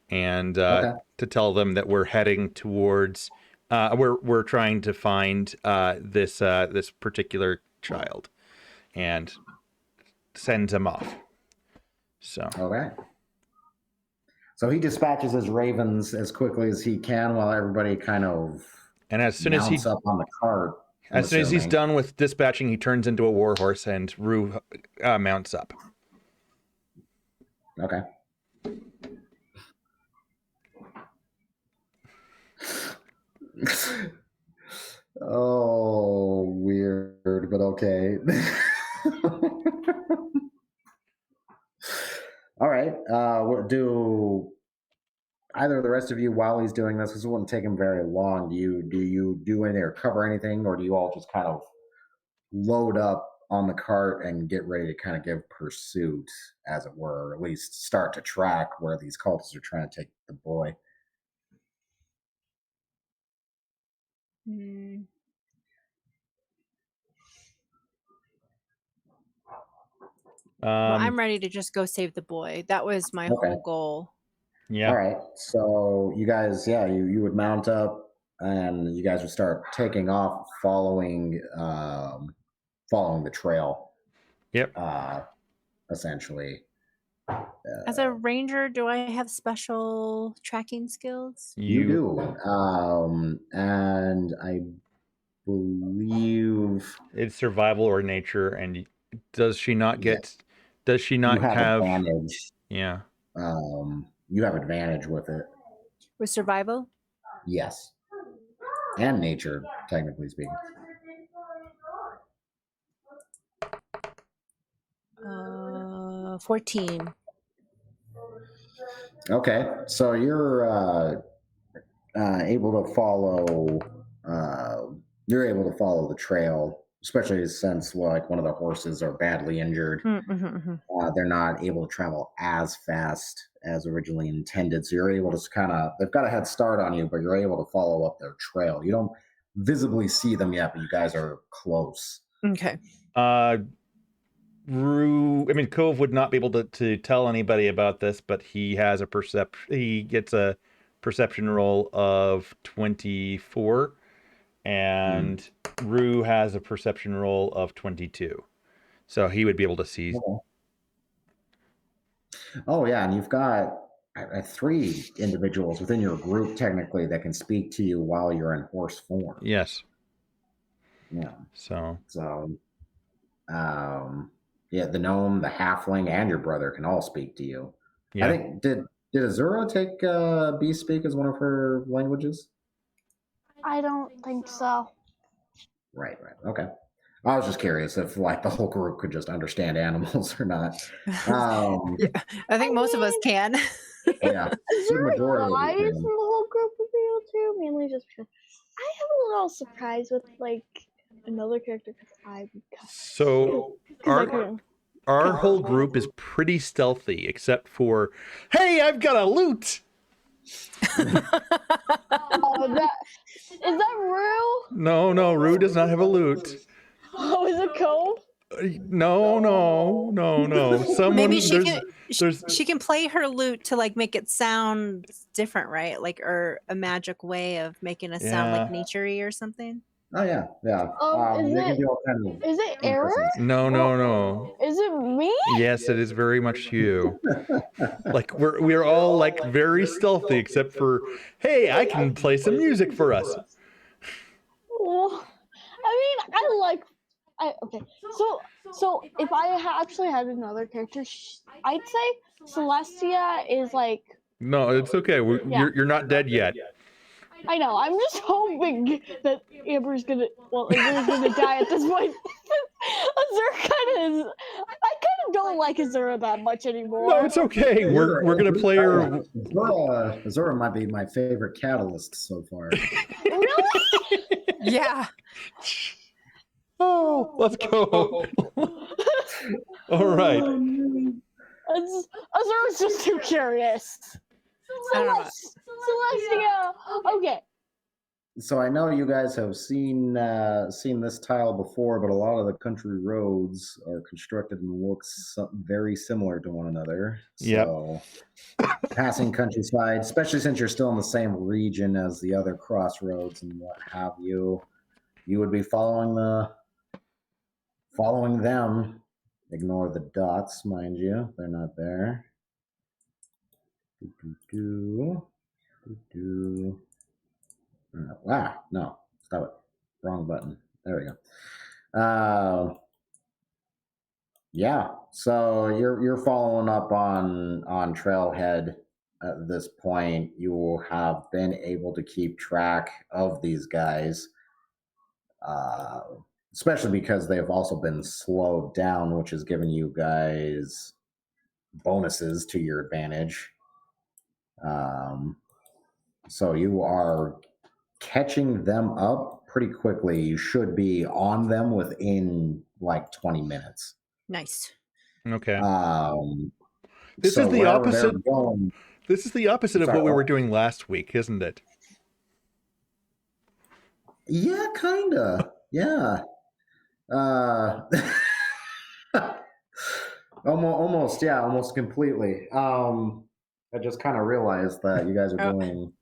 and to tell them that we're heading towards. We're trying to find this particular child, and sends him off. So okay. So he dispatches his ravens as quickly as he can, while everybody kind of as soon as he's up on the cart. As soon as he's done with dispatching, he turns into a warhorse, and Rue mounts up. Okay. Oh, weird, but okay. All right. Do either of the rest of you, while he's doing this, because it wouldn't take him very long, do you do anything or cover anything, or do you all just kind of load up on the cart and get ready to kind of give pursuit, as it were, or at least start to track where these cultists are trying to take the boy? Well, I'm ready to just go save the boy. That was my whole goal. Yeah. All right. So you guys, you would mount up, and you guys would start taking off, following the trail. Yep. Essentially. As a ranger, do I have special tracking skills? You do. And I believe It's survival or nature, and does she not get? Yes. Does she you not have have? advantage. Yeah. You have advantage with it. With survival? Yes. And nature, technically speaking. 14. Okay, so you're able to follow. You're able to follow the trail, especially since like one of the horses are badly injured. They're not able to travel as fast as originally intended. So you're able to kind of, they've got a head start on you, but you're able to follow up their trail. You don't visibly see them yet, but you guys are close. Okay. Cove would not be able to tell anybody about this, but he has a he gets a perception roll of 24, and Rue has a perception roll of 22. So he would be able to see. Okay. Oh yeah, and you've got 3 individuals within your group technically that can speak to you while you're in horse form. Yes. Yeah. So. Yeah, the gnome, the halfling, and your brother can all speak to you. Yeah. I think did Azura take Beast Speak as one of her languages? I don't think so. Right. Okay. I was just curious if like the whole group could just understand animals or not. Yeah, I think most of us can. Yeah. Azura dies from the whole group would be able to, mainly just because I have a little surprise with like another character So our whole group is pretty stealthy, except for, hey, I've got a loot. Is that Rue? No, Rue does not have a loot. Oh, is it Cove? No. Someone, maybe she can play her lute to like make it sound different, right? Like, or a magic way of making it sound like nature-y or something. Oh yeah. Is it Eric? No. Is it me? Yes, it is very much you. Like we're all like very stealthy, except for, hey, I can play some music for us. Well, okay. So if I actually had another character, I'd say Celestia is like. No, it's okay. You're not dead yet. I know. I'm just hoping that Amber's gonna die at this point. Azura kind of is. I kind of don't like Azura that much anymore. No, it's okay. We're gonna play her. Azura might be my favorite catalyst so far. Really? Yeah. Oh, let's go. All right. Azura's just too curious. Celestia. Okay. So I know you guys have seen this tile before, but a lot of the country roads are constructed and look very similar to one another. So passing countryside, especially since you're still in the same region as the other crossroads and what have you, you would be following them. Ignore the dots, mind you; they're not there. No, stop it. Wrong button. There we go. Yeah, so you're following up on Trailhead at this point. You have been able to keep track of these guys, especially because they've also been slowed down, which has given you guys bonuses to your advantage. So you are catching them up pretty quickly. You should be on them within like 20 minutes. Nice. Okay. This is the opposite. This is the opposite of what we were doing last week, isn't it? Yeah, kinda. Yeah. Almost. Yeah, almost completely. I just kind of realized that you guys are doing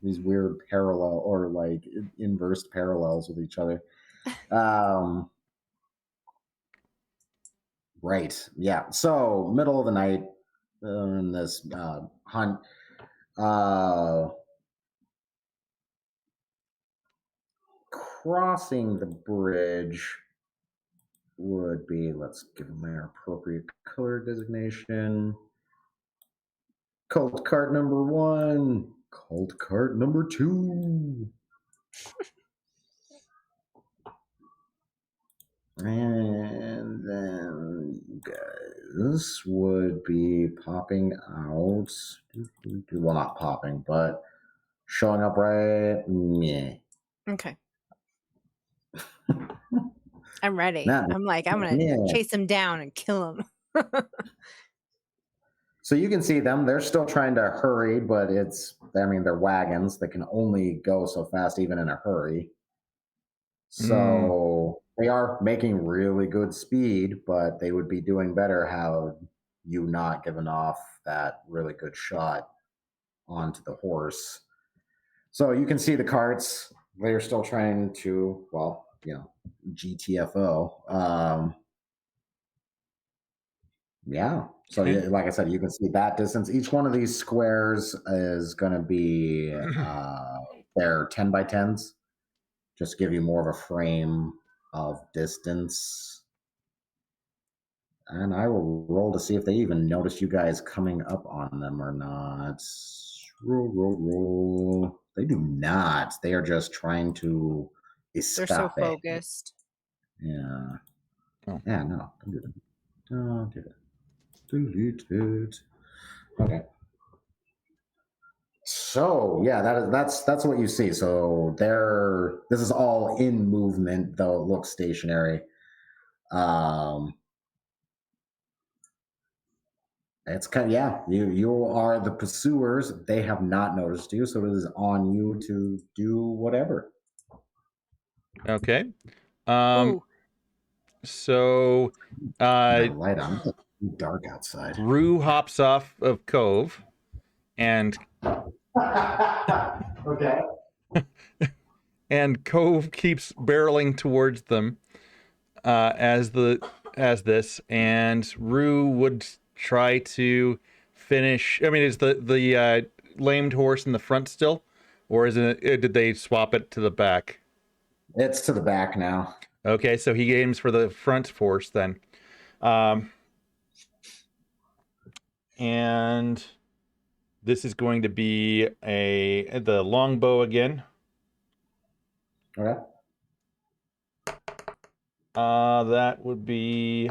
these weird parallel or like inverse parallels with each other. Right. Yeah. So middle of the night in this hunt. Crossing the bridge would be, let's give them their appropriate color designation. Cult cart number 1, cult cart number 2. And then you guys would be popping out. Well, not popping, but showing up right. Yeah. Okay. I'm ready. Nah, I'm like, I'm going to yeah. chase him down and kill him. So you can see them. They're still trying to hurry, but they're wagons that can only go so fast, even in a hurry. So they are making really good speed, but they would be doing better had you not given off that really good shot onto the horse. So you can see the carts. They're still trying to, GTFO. Yeah. So Okay. like I said, you can see that distance. Each one of these squares is going to be they're 10 by 10s. Just give you more of a frame of distance. And I will roll to see if they even notice you guys coming up on them or not. Roll. They do not. They are just trying to escape. They're so focused. Yeah. Oh. Yeah, no. Don't do that. Don't do that. Delete it. Okay. So yeah, that's what you see. So this is all in movement, though it looks stationary. It's kind of, you are the pursuers. They have not noticed you, so it is on you to do whatever. Okay. Ooh. So Light on. It's dark outside. Rue hops off of Cove and Okay. and Cove keeps barreling towards them as this, and Rue would try to finish. I mean, is the lamed horse in the front still, or is it? Did they swap it to the back? It's to the back now. Okay, so he aims for the front horse then, and this is going to be the longbow again. Okay. That would be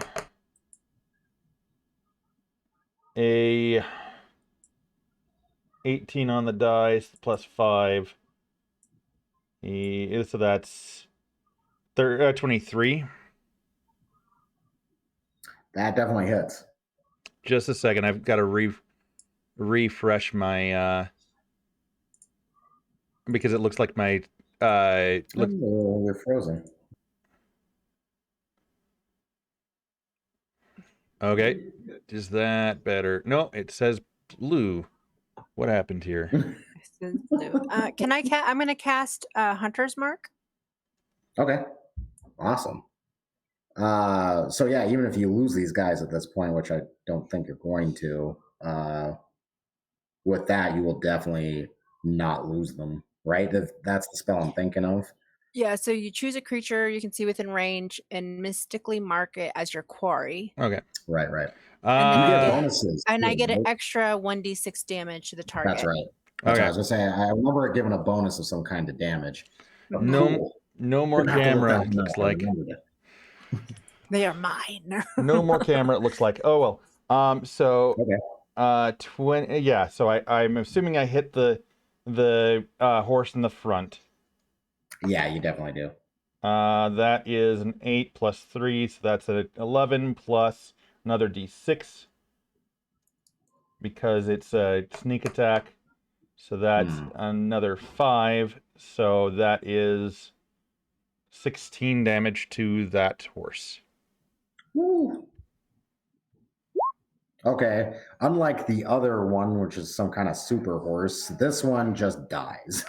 a 18 on the dice plus 5. So that's 23. That definitely hits. Just a second. I've got to refresh my because it looks like my You're frozen. Okay. Is that better? No, it says blue. What happened here? Can I I'm going to cast Hunter's Mark. Okay. Awesome. So yeah, even if you lose these guys at this point, which I don't think you're going to, with that, you will definitely not lose them, right? If that's the spell I'm thinking of. Yeah, so you choose a creature you can see within range and mystically mark it as your quarry. Okay. Right. And You then get bonuses. And too, I get an right? extra 1d6 damage to the target. That's right. That's Okay. what I was gonna say. I remember it giving a bonus of some kind of damage. But No more Didn't have to look camera, that it looks up. I like. remembered it. They are mine. No more camera, it looks like. Oh well. So Okay. 20. Yeah. So I'm assuming I hit the horse in the front. Yeah, you definitely do. That is an 8 plus 3, so that's an 11 plus another d6 because it's a sneak attack. So that's another 5. So that is 16 damage to that horse. Woo. Okay. Unlike the other one, which is some kind of super horse, this one just dies.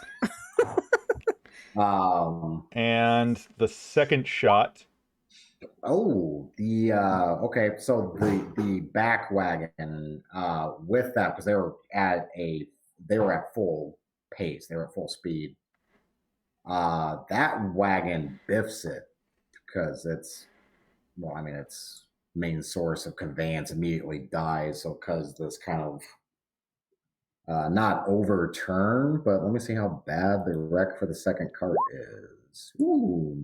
And the second shot Oh, the okay. So the back wagon with that because they were at full pace. They were at full speed. That wagon biffs it because its main source of conveyance immediately dies. So because this kind of not overturn, but let me see how bad the wreck for the second cart is. Ooh.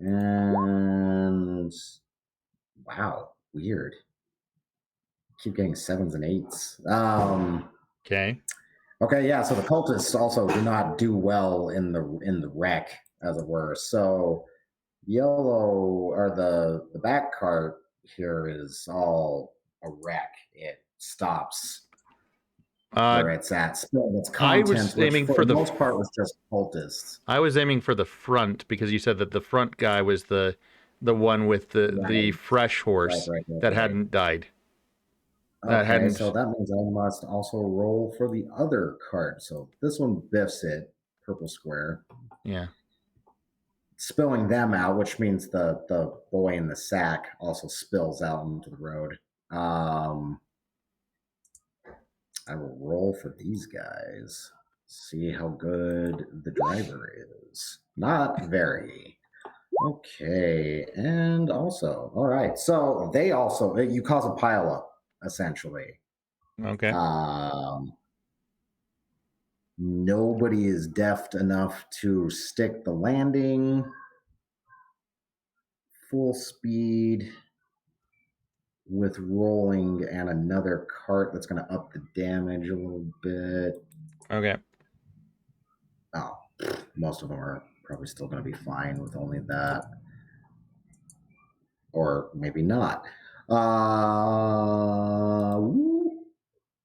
And wow, weird. Keep getting sevens and eights. Okay. Okay, yeah. So the cultists also do not do well in the wreck, as it were. So yellow or the back cart here is all a wreck. It stops Uh, where it's at. Still, its I was contents, which aiming for for the the most part was just cultists. I was aiming for the front because you said that the front guy was the one with the Right, fresh right, horse right, right, that right. hadn't died. That Okay, so hadn't. that means I must also roll for the other card. So this one biffs it, purple square, Yeah. spilling them out, which means the boy in the sack also spills out into the road. I will roll for these guys. See how good the driver is. Not very. Okay, and also, all right. So they also you cause a pileup essentially. Okay. Nobody is deft enough to stick the landing. Full speed with rolling and another cart that's going to up the damage a little bit. Okay. Oh, most of them are probably still going to be fine with only that. Or maybe not.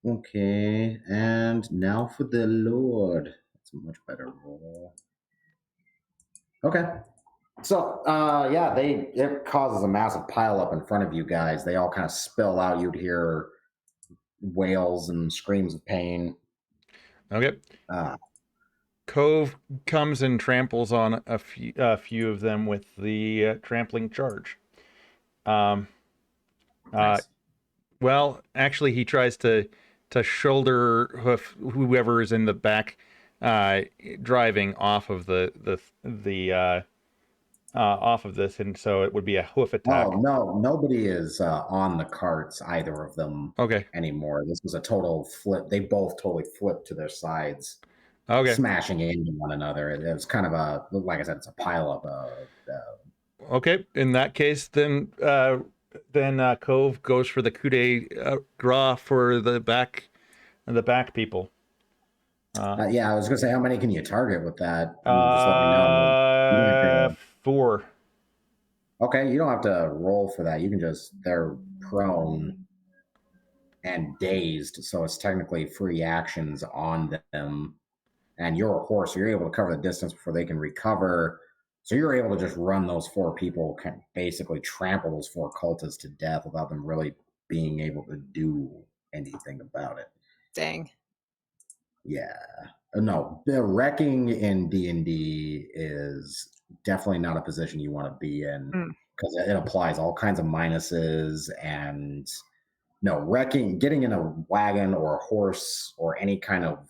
Okay, and now for the Lord. That's a much better roll. Okay. So, yeah, it causes a massive pileup in front of you guys. They all kind of spill out. You'd hear wails and screams of pain. Okay. Uh, Cove comes and tramples on a few of them with the trampling charge. Um, nice. well, actually, he tries to shoulder hoof whoever is in the back, uh, driving off of the off of this, and so it would be a hoof attack. Oh no, nobody is on the carts, either of them Okay. anymore. This was a total flip. They both totally flipped to their sides, Okay. smashing into one another. It was kind of like I said, it's a pileup. Okay. In that case, then Cove goes for the coup de grace for the back people. Yeah, I was gonna say, how many can you target with that? You just let me know. You don't have to, 4. okay, you don't have to roll for that. You can they're prone and dazed, so it's technically free actions on them. And you're a horse, so you're able to cover the distance before they can recover. So you're able to just run those 4 people, basically trample those 4 cultists to death without them really being able to do anything about it. Dang. Yeah. No, the wrecking in D&D is definitely not a position you want to be in because it applies all kinds of minuses. And no, wrecking, getting in a wagon or a horse or any kind of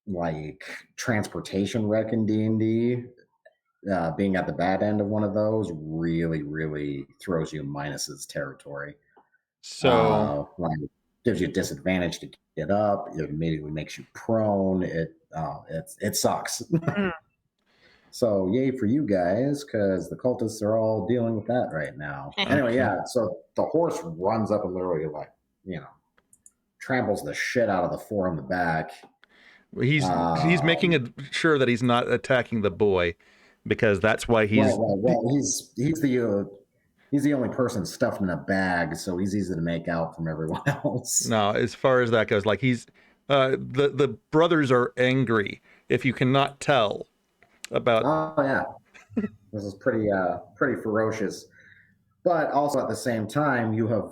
like transportation wreck in D&D, being at the bad end of one of those really, really throws you minuses territory. So Like gives you a disadvantage to get up. It immediately makes you prone. It sucks. So yay for you guys, because the cultists are all dealing with that right now. Anyway, Okay. yeah. So the horse runs up and literally tramples the shit out of the 4 on the back. He's making sure that he's not attacking the boy, because that's why he's well. He's the only person stuffed in a bag, so he's easy to make out from everyone else. no, as far as that goes, like he's the brothers are angry, if you cannot tell about. Oh yeah, this is pretty ferocious. But also at the same time, you have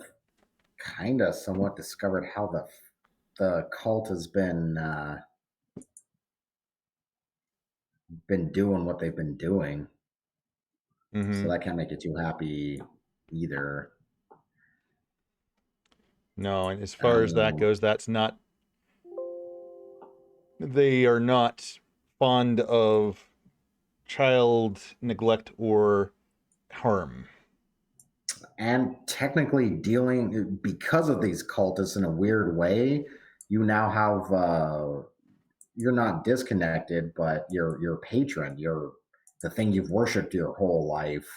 kind of somewhat discovered how the cult has been doing what they've been doing. So that can't make you too happy either. No, and as far as that goes, that's not. They are not fond of child neglect or harm. And technically dealing, because of these cultists in a weird way, you now have you're not disconnected, but your patron, the thing you've worshipped your whole life,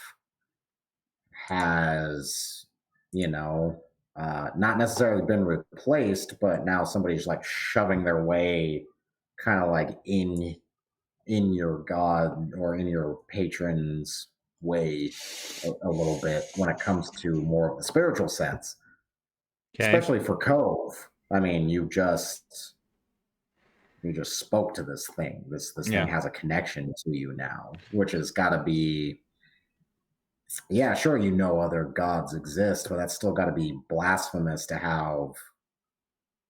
has, you know, not necessarily been replaced, but now somebody's like shoving their way kind of like in your god or in your patron's way a little bit when it comes to more of the spiritual sense. Okay. Especially for Cove. I mean, you just spoke to this thing. This Yeah. thing has a connection to you now, which has got to be, yeah, sure, you know other gods exist, but that's still got to be blasphemous to have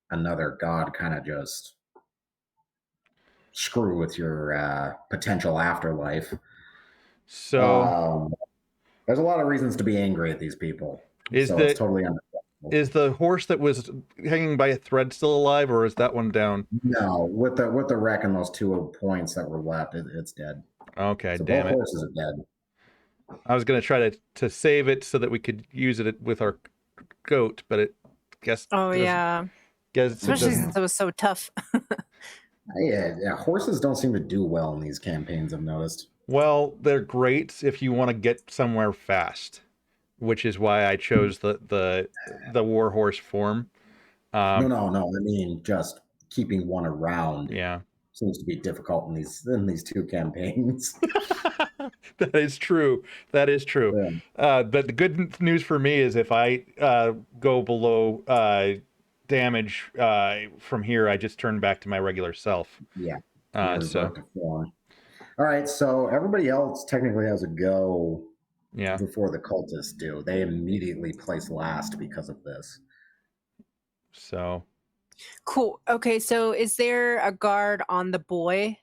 another god kind of just screw with your potential afterlife. So there's a lot of reasons to be angry at these people. Is so the- it's totally understandable. is the horse that was hanging by a thread still alive, or is that one down? No, with the wreck and those 2 points that were left, it's dead. Okay, So damn both it. horses are dead. I was gonna try to save it so that we could use it with our goat, but it guess. Oh yeah, Guess it especially doesn't. since it was so tough. Yeah, horses don't seem to do well in these campaigns, I've noticed. Well, they're great if you want to get somewhere fast, which is why I chose the war horse form. No. I mean, just keeping one around Yeah. seems to be difficult in these 2 campaigns. That is true. That is true. Yeah. But the good news for me is if I go below damage from here, I just turn back to my regular self. Yeah. So to form. All right, so everybody else technically has a go yeah. before the cultists do. They immediately place last because of this. So Cool. Okay, so is there a guard on the boy?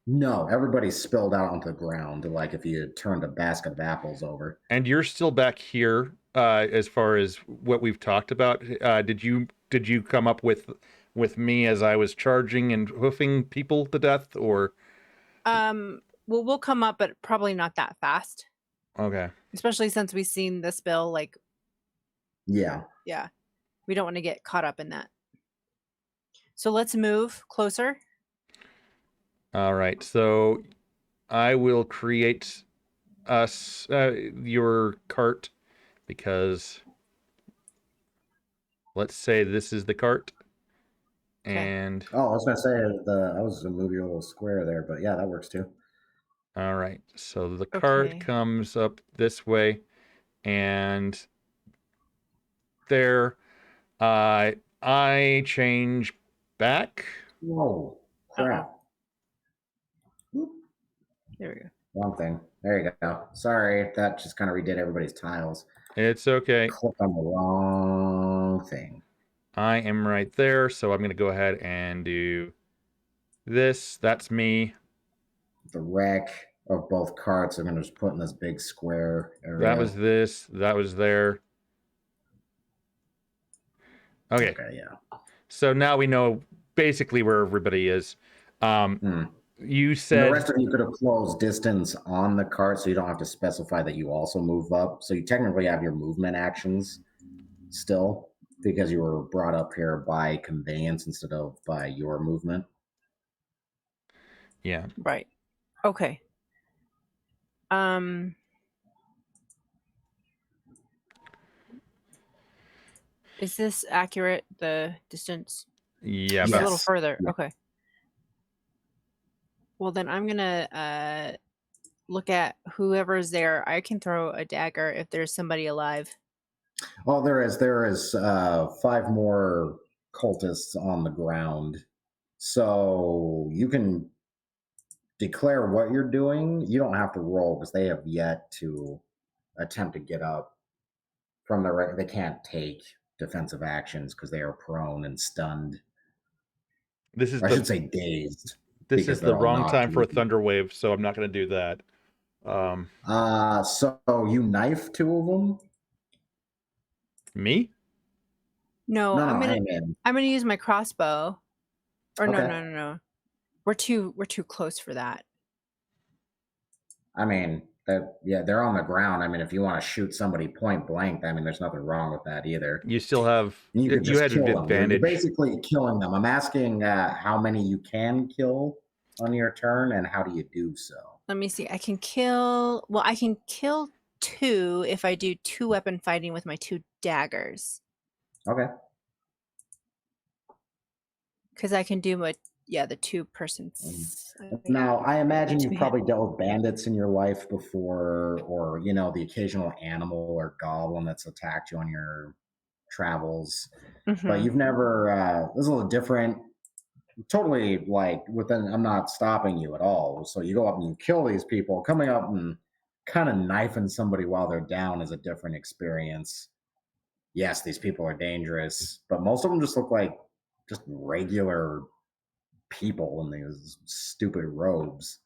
No, everybody's spilled out onto the ground, like if you turned a basket of apples over. and you're still back here as far as what we've talked about. Did you come up with me as I was charging and hoofing people to death, or? Well, we'll come up, but probably not that fast. Okay. Especially since we've seen the spill. Like, Yeah. We don't want to get caught up in that. So let's move closer. All right. So I will create us your cart, because let's say this is the cart. Okay. And I was gonna say I was gonna move your little square there, but yeah, that works too. all right. So the cart Okay. comes up this way, and there I change back. Whoa, crap. There we go. Wrong thing. There you go. Sorry, that just kind of redid everybody's tiles. It's okay. Click on the wrong thing. I am right there, so I'm going to go ahead and do this. That's me. The wreck of both carts, I'm going to just put in this big square area. That was this. That was there. Okay. Yeah. So now we know basically where everybody is. You said... And the rest of you could have closed distance on the cart, so you don't have to specify that you also move up. So you technically have your movement actions still, because you were brought up here by conveyance instead of by your movement. Yeah. Right. Okay. Is this accurate, the distance? Yeah. It's Yes. a little further. Yeah. Okay. Well, then I'm going to look at whoever's there. I can throw a dagger if there's somebody alive. Oh, there is 5 more cultists on the ground. So you can declare what you're doing. You don't have to roll because they have yet to attempt to get up from the they can't take defensive actions because they are prone and stunned. This is I should say dazed. This because is the they're all wrong knocked time for a loose. thunder wave, so I'm not going to do that. So you knife two of them? Me? No, No, I'm I mean, gonna use my crossbow. Or no, Okay. no, no, no. We're too close for that. I mean, they're on the ground. I mean, if you want to shoot somebody point blank, I mean, there's nothing wrong with that either. You still have. And you could You just had kill them. You're advantage. basically killing them. I'm asking how many you can kill on your turn, and how do you do so? Let me see. I can kill 2 if I do 2 weapon fighting with my 2 daggers. Okay. Because I can do the 2-person. Now, I imagine to you've hit. probably dealt with bandits in your life before, or the occasional animal or goblin that's attacked you on your travels. But you've never. This is a little different. Totally, like within. I'm not stopping you at all. So you go up and you kill these people. Coming up and kind of knifing somebody while they're down is a different experience. Yes, these people are dangerous, but most of them just look like just regular people in these stupid robes.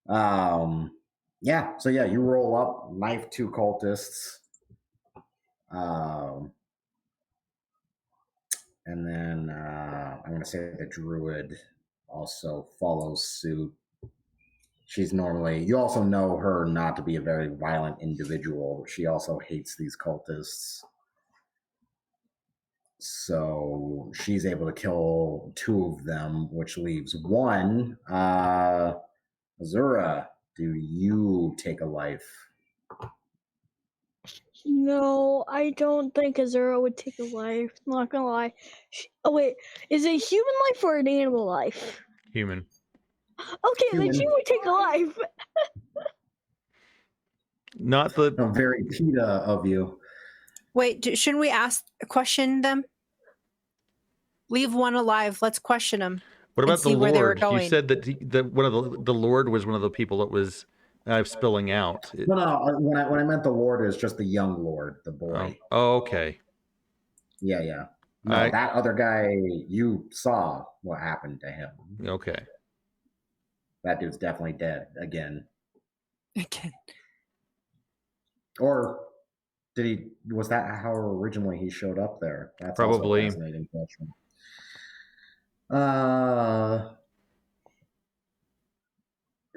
Yeah, so you roll up, knife 2 cultists. And then I'm going to say the druid also follows suit. She's normally, you also know her not to be a very violent individual. She also hates these cultists. So she's able to kill 2 of them, which leaves 1. Azura, do you take a life? No, I don't think Azura would take a life. Not gonna lie. Oh wait, is it a human life or an animal life? Human. Okay, then she would take a life. Not the. Very PETA of you. Wait, shouldn't we question them? Leave 1 alive. Let's question them. What about the see where they were Lord? You going. said that one of the Lord was one of the people that was spilling out. No. When I meant the Lord is just the young Lord, the boy. Oh, okay. Yeah. No, that other guy, you saw what happened to him. Okay. That dude's definitely dead again. Okay. Or was that how originally he showed up there? That's Probably. also a fascinating question.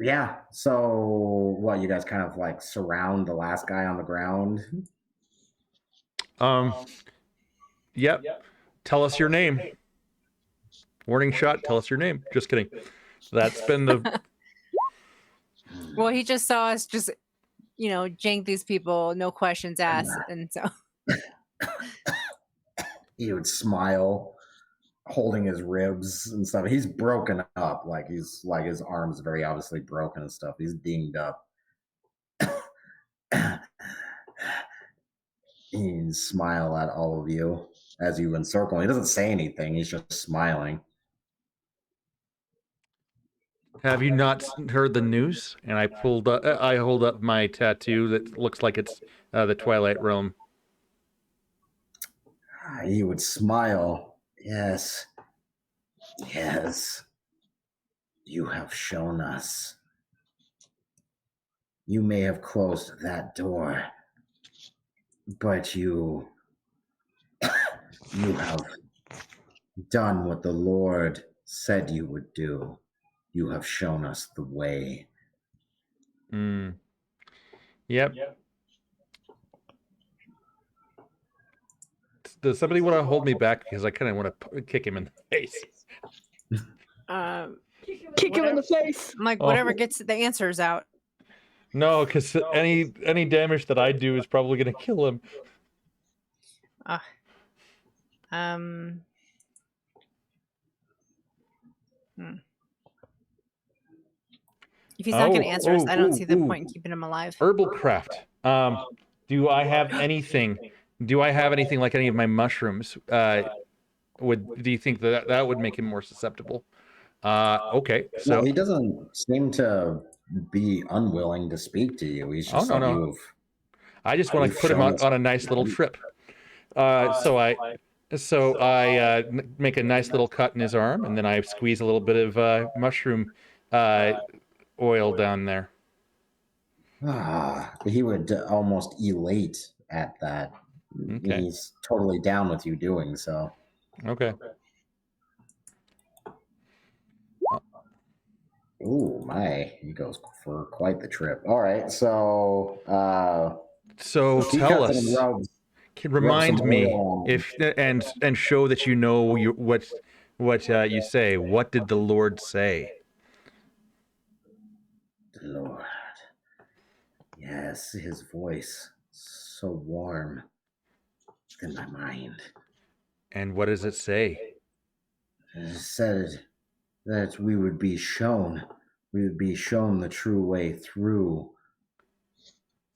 Yeah. So what, you guys kind of like surround the last guy on the ground? Yep. Tell us your name. Warning shot, tell us your name. Just kidding. That's been the. Well, he just saw us just, jank these people, no questions asked. And so. He would smile, holding his ribs and stuff. He's broken up. Like his arm's very obviously broken and stuff. He's dinged up. He smile at all of you as you encircle. He doesn't say anything. He's just smiling. Have you not heard the news? And I hold up my tattoo that looks like it's the Twilight Realm. He would smile. Yes. You have shown us. You may have closed that door, but you have done what the Lord said you would do. You have shown us the way. Yep. Does somebody want to hold me back? Because I kind of want to kick him in the face. Kick him in the face. I'm like, whatever gets the answers out. No, because any damage that I do is probably going to kill him. If he's not going to answer us, I don't see the point in keeping him alive. Herbal craft. Do I have anything? Do I have anything like any of my mushrooms? Do you think that would make him more susceptible? Okay. So no, he doesn't seem to be unwilling to speak to you. He's just no. I just want to put him on a nice little trip. So I make a nice little cut in his arm, and then I squeeze a little bit of mushroom oil down there. He would almost elate at that. Okay. He's totally down with you doing so. Okay. Ooh, my. He goes for quite the trip. All right, so So he tell cuts it and us, rubs some remind me oil on him. if and show that you know what you say. What did the Lord say? The Lord. Yes, his voice so warm in my mind. And what does it say? It said that we would be shown the true way through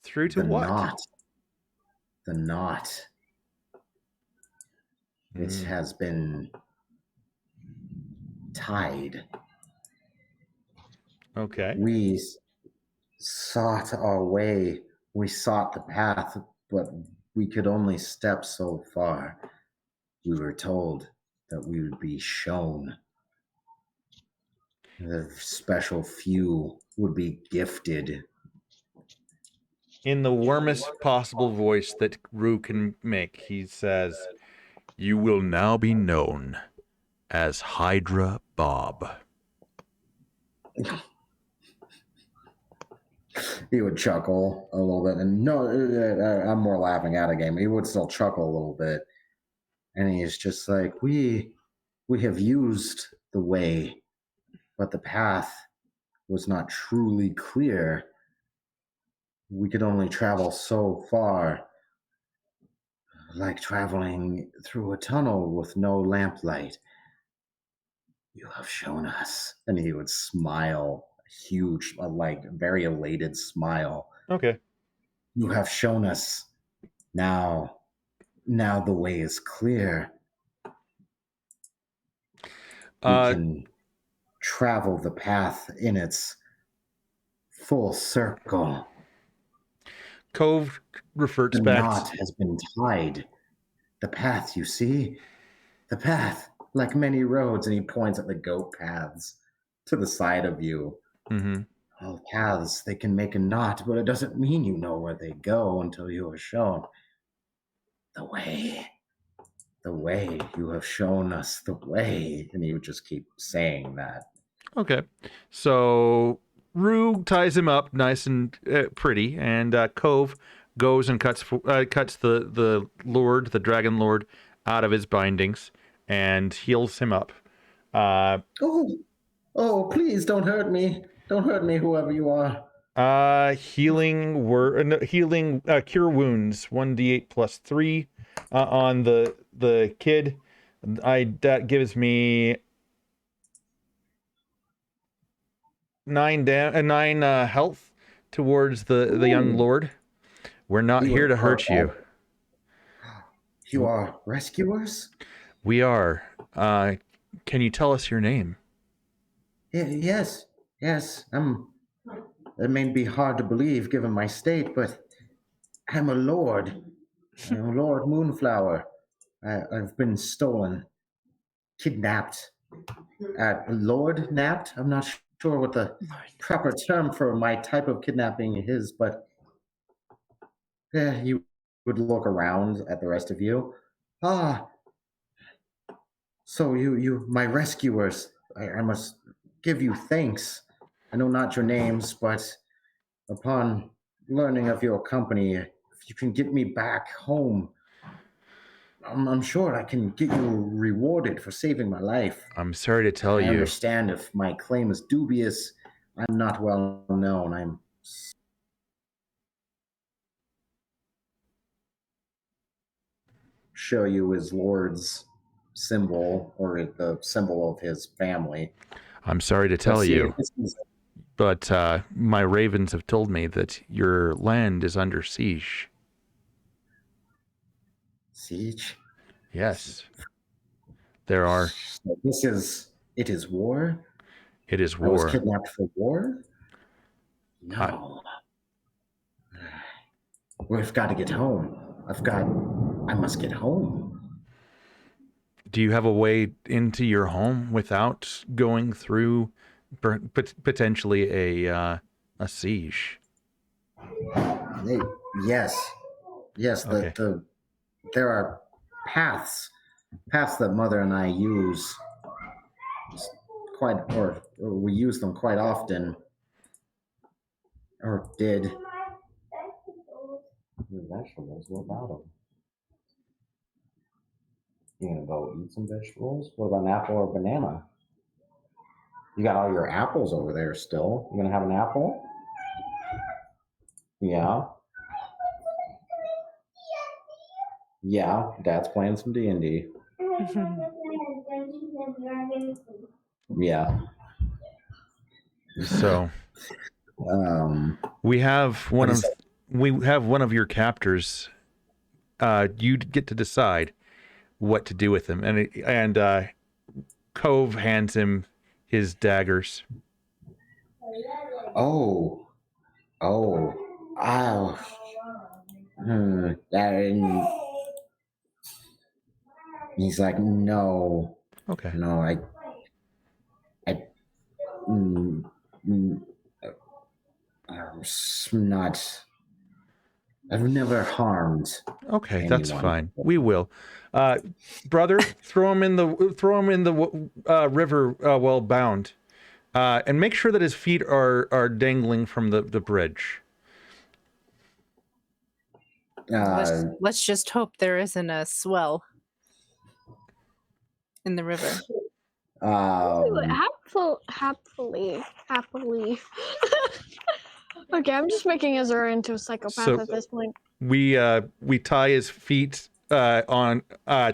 Through to the what? knot. The knot. It Mm, has been tied. okay. We sought our way, we sought the path, but we could only step so far. We were told that we would be shown. The special few would be gifted. In the warmest possible voice that Rue can make, he says, "You will now be known as Hydra Bob." He would chuckle a little bit, and no, I'm more laughing at a game. He would still chuckle a little bit, and he's just like, we have used the way, but the path was not truly clear. We could only travel so far, like traveling through a tunnel with no lamplight. You have shown us, and he would smile, a huge, like very elated smile. Okay. You have shown us. Now the way is clear. We Uh, can travel the path in its full circle. Cove reverts The back. knot has been tied. The path, you see? The path, like many roads, and he points at the goat paths to the side of you. Mm-hmm. All paths, they can make a knot, but it doesn't mean you know where they go until you are shown the way. The way. You have shown us the way. And he would just keep saying that. Okay. So Rue ties him up nice and pretty, and Cove goes and cuts the Lord, the Dragon Lord, out of his bindings and heals him up. Oh, please don't hurt me. Don't hurt me, whoever you are. Healing cure wounds 1d8 plus 3 on the kid. That gives me 9 health towards the young Ooh. lord. We're not He here would to perk hurt you. up. You are rescuers? We are. Can you tell us your name? Yes. It may be hard to believe given my state, but I'm a lord. I'm Lord Moonflower. I've been stolen, kidnapped. Lord napped? I'm not sure what the proper term for my type of kidnapping is, but you would look around at the rest of you. Ah, so you, my rescuers. I must give you thanks. I know not your names, but upon learning of your company, if you can get me back home, I'm sure I can get you rewarded for saving my life. I'm sorry to tell I you. understand if my claim is dubious. I'm not well known. I'm show you his lord's symbol or the symbol of his family. I'm sorry to But tell see, you, but my ravens have told me that your land is under siege. siege. Yes. There are. It is war. It is I was war. kidnapped for war. No. We've got to get home. I must get home. Do you have a way into your home without going through potentially a siege? Yes, yes. Okay. There are paths that Mother and I use quite, or we use them quite often, or did. Vegetables. What about them? You gonna go eat some vegetables? What about an apple or banana? You got all your apples over there still. You gonna have an apple? Yeah. Yeah. Dad's playing some D&D. Yeah. So we have one of your captors. You get to decide what to do with him, and Cove hands him his daggers. Oh. And he's like, no, Okay. no, mm, mm, I'm not. I've never harmed. Okay, that's anyone. fine. We will. Brother, throw him in the river well bound, and make sure that his feet are dangling from the bridge. Let's just hope there isn't a swell in the river. Happily. Okay, I'm just making Azura into a psychopath at this point. We tie his feet on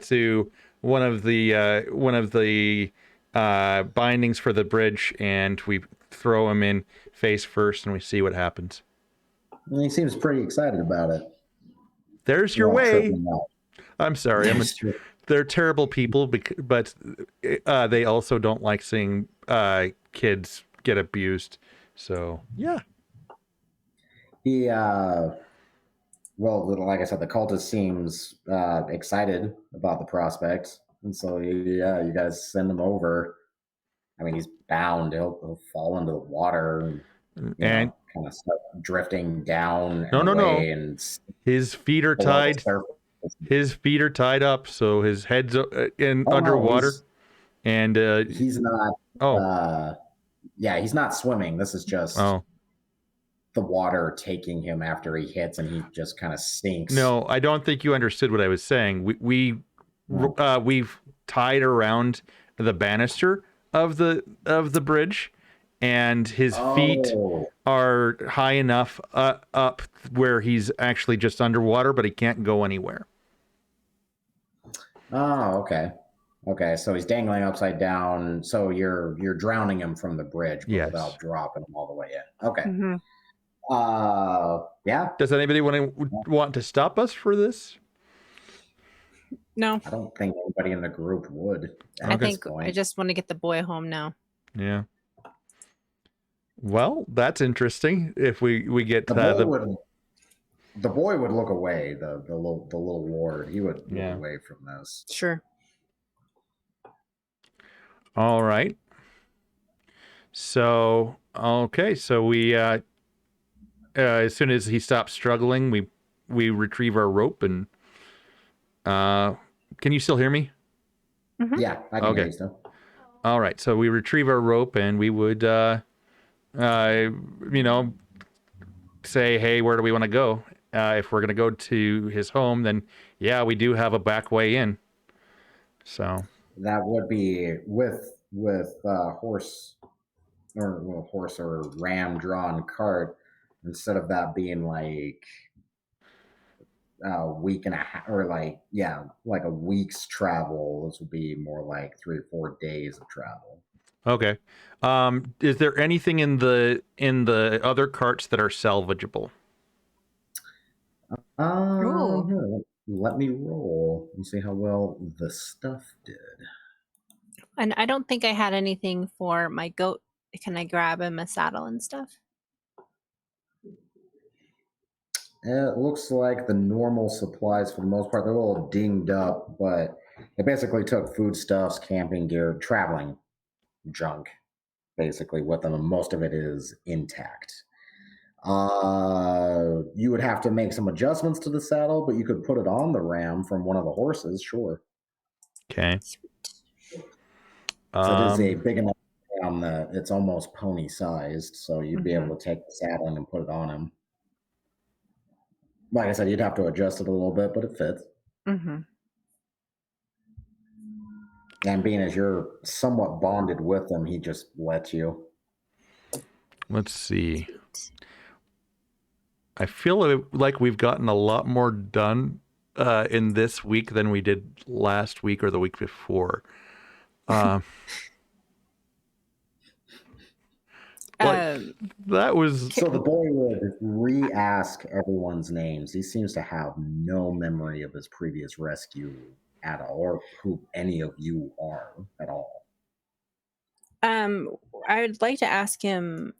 to one of the bindings for the bridge, and we throw him in face first, and we see what happens. He seems pretty excited about it. There's your way. I'm sorry. They're terrible people, but they also don't like seeing kids get abused. So yeah. Well, like I said, the cultist seems excited about the prospect, and so you guys send him over. I mean, he's bound; he'll fall into the water and kind of start drifting down. No. And his feet are tied. His feet are tied up, so his head's underwater, and he's not. He's not swimming. This is just the water taking him after he hits, and he just kind of sinks. No, I don't think you understood what I was saying. We've tied around the banister of the bridge, and his feet are high enough up where he's actually just underwater, but he can't go anywhere. Oh, okay. Okay, so he's dangling upside down. So you're drowning him from the bridge, but without dropping him all the way in. Okay. Mm-hmm. Yeah. Does anybody want to stop us for this? No. I don't think anybody in the group would. I think I just want to get the boy home now. Yeah. Well, that's interesting. If we get the boy would look away. The little ward, he would look away from this. Sure. All right. So we as soon as he stops struggling, we retrieve our rope and can you still hear me? Mm-hmm. Yeah, I can hear you still. All right, so we retrieve our rope and we would say, hey, where do we want to go? If we're going to go to his home, then yeah, we do have a back way in. So that would be with horse or ram drawn cart, instead of that being like a week and a half, or like a week's travel. This would be more like 3 or 4 days of travel. Okay. Is there anything in the other carts that are salvageable? Let me roll and see how well the stuff did. And I don't think I had anything for my goat. Can I grab him a saddle and stuff? It looks like the normal supplies, for the most part, they're a little dinged up, but it basically took foodstuffs, camping gear, traveling junk, basically with them, and most of it is intact. You would have to make some adjustments to the saddle, but you could put it on the ram from one of the horses, sure. Okay. So it is a big enough ram that it's almost pony sized, so you'd be able to take the saddling and put it on him. Like I said, you'd have to adjust it a little bit, but it fits. Mm-hmm. And being as you're somewhat bonded with him, he just lets you. Let's see. I feel like we've gotten a lot more done in this week than we did last week or the week before. That was... So the boy would re-ask everyone's names. He seems to have no memory of his previous rescue at all, or who any of you are at all. I would like to ask him,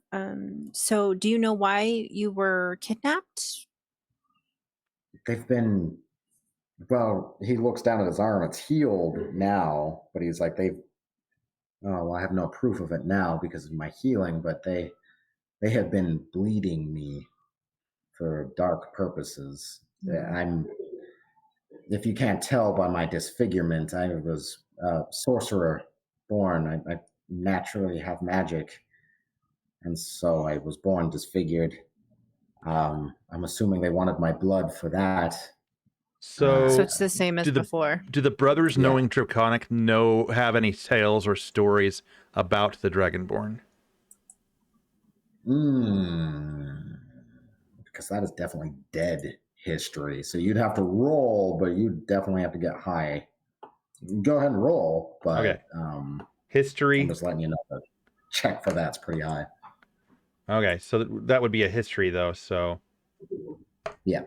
so do you know why you were kidnapped? They've been, well, he looks down at his arm. It's healed now, but he's like, oh, well, I have no proof of it now because of my healing, but they have been bleeding me for dark purposes. If you can't tell by my disfigurement, I was a sorcerer born. I naturally have magic, and so I was born disfigured. I'm assuming they wanted my blood for that. So it's the same as before. Do the brothers knowing Draconic have any tales or stories about the Dragonborn? Because that is definitely dead history. So you'd have to roll, but you'd definitely have to get high. Go ahead and roll, but okay. History. I'm just letting you know the check for that's pretty high. Okay, so that would be a history though. So yeah.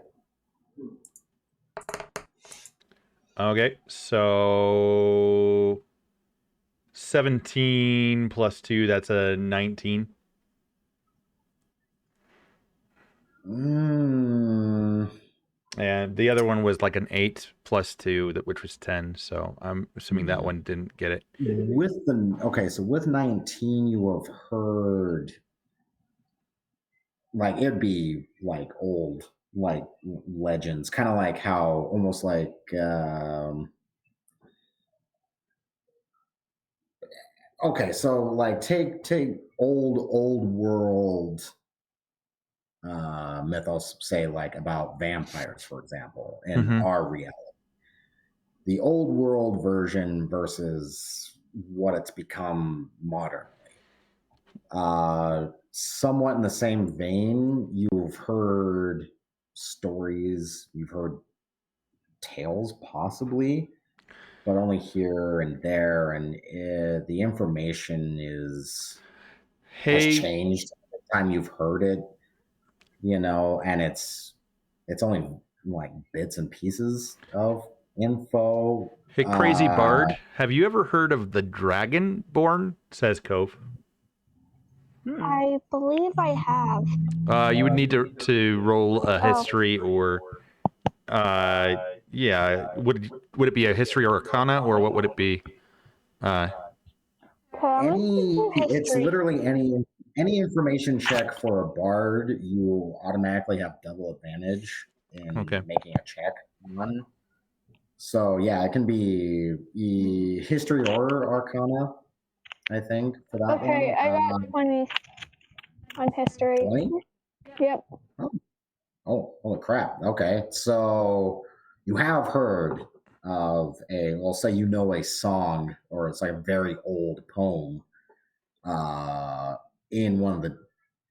Okay, so 17 plus 2, that's a 19. And the other one was like an 8 plus 2, which was 10. So I'm assuming that one didn't get it. So with 19, you have heard, like, it'd be like old, like legends, kind of like how almost like okay, so like take old world mythos, say like about vampires, for example, in our reality. The old world version versus what it's become modernly. Somewhat in the same vein, you've heard stories, you've heard tales possibly, but only here and there, and the information has changed every time you've heard it, and it's only like bits and pieces of info. Hey, Crazy Bard, have you ever heard of the Dragonborn? Says Cove. I believe I have. You would need to roll a history or would it be a history or arcana, or what would it be? It's literally any information check for a bard. You automatically have double advantage in making a check on. So yeah, it can be history or arcana, I think, for that one. Okay, I got 20 on history. 20? Yep. Oh, holy crap. Okay, so you have heard of we'll say a song, or it's like a very old poem in one of the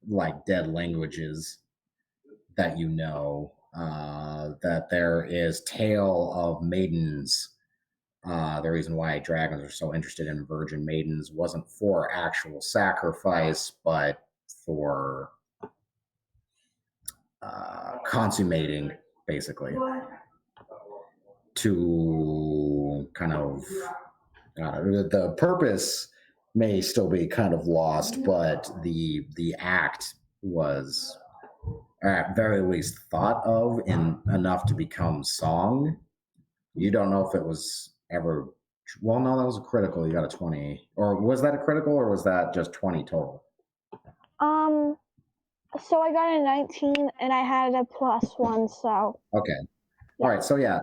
like dead languages that that there is tale of maidens. The reason why dragons are so interested in virgin maidens wasn't for actual sacrifice, but for consummating, basically, to kind of the purpose may still be kind of lost, but the act was at very least thought of in enough to become song. You don't know if it was ever. Well, no, that was a critical. You got a 20, or was that a critical, or was that just 20 total? So I got a 19 and I had a +1, so Okay. Yeah. All right. So yeah,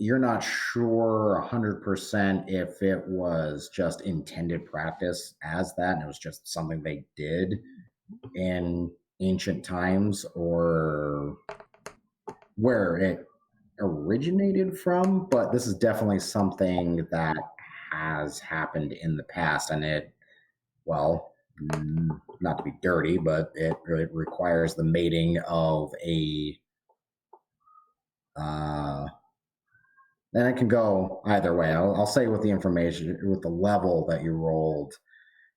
you're not sure 100% if it was just intended practice as that, and it was just something they did in ancient times, or where it originated from. But this is definitely something that has happened in the past, and it, well, not to be dirty, but it requires the mating of a and it can go either way. I'll say with the information, with the level that you rolled,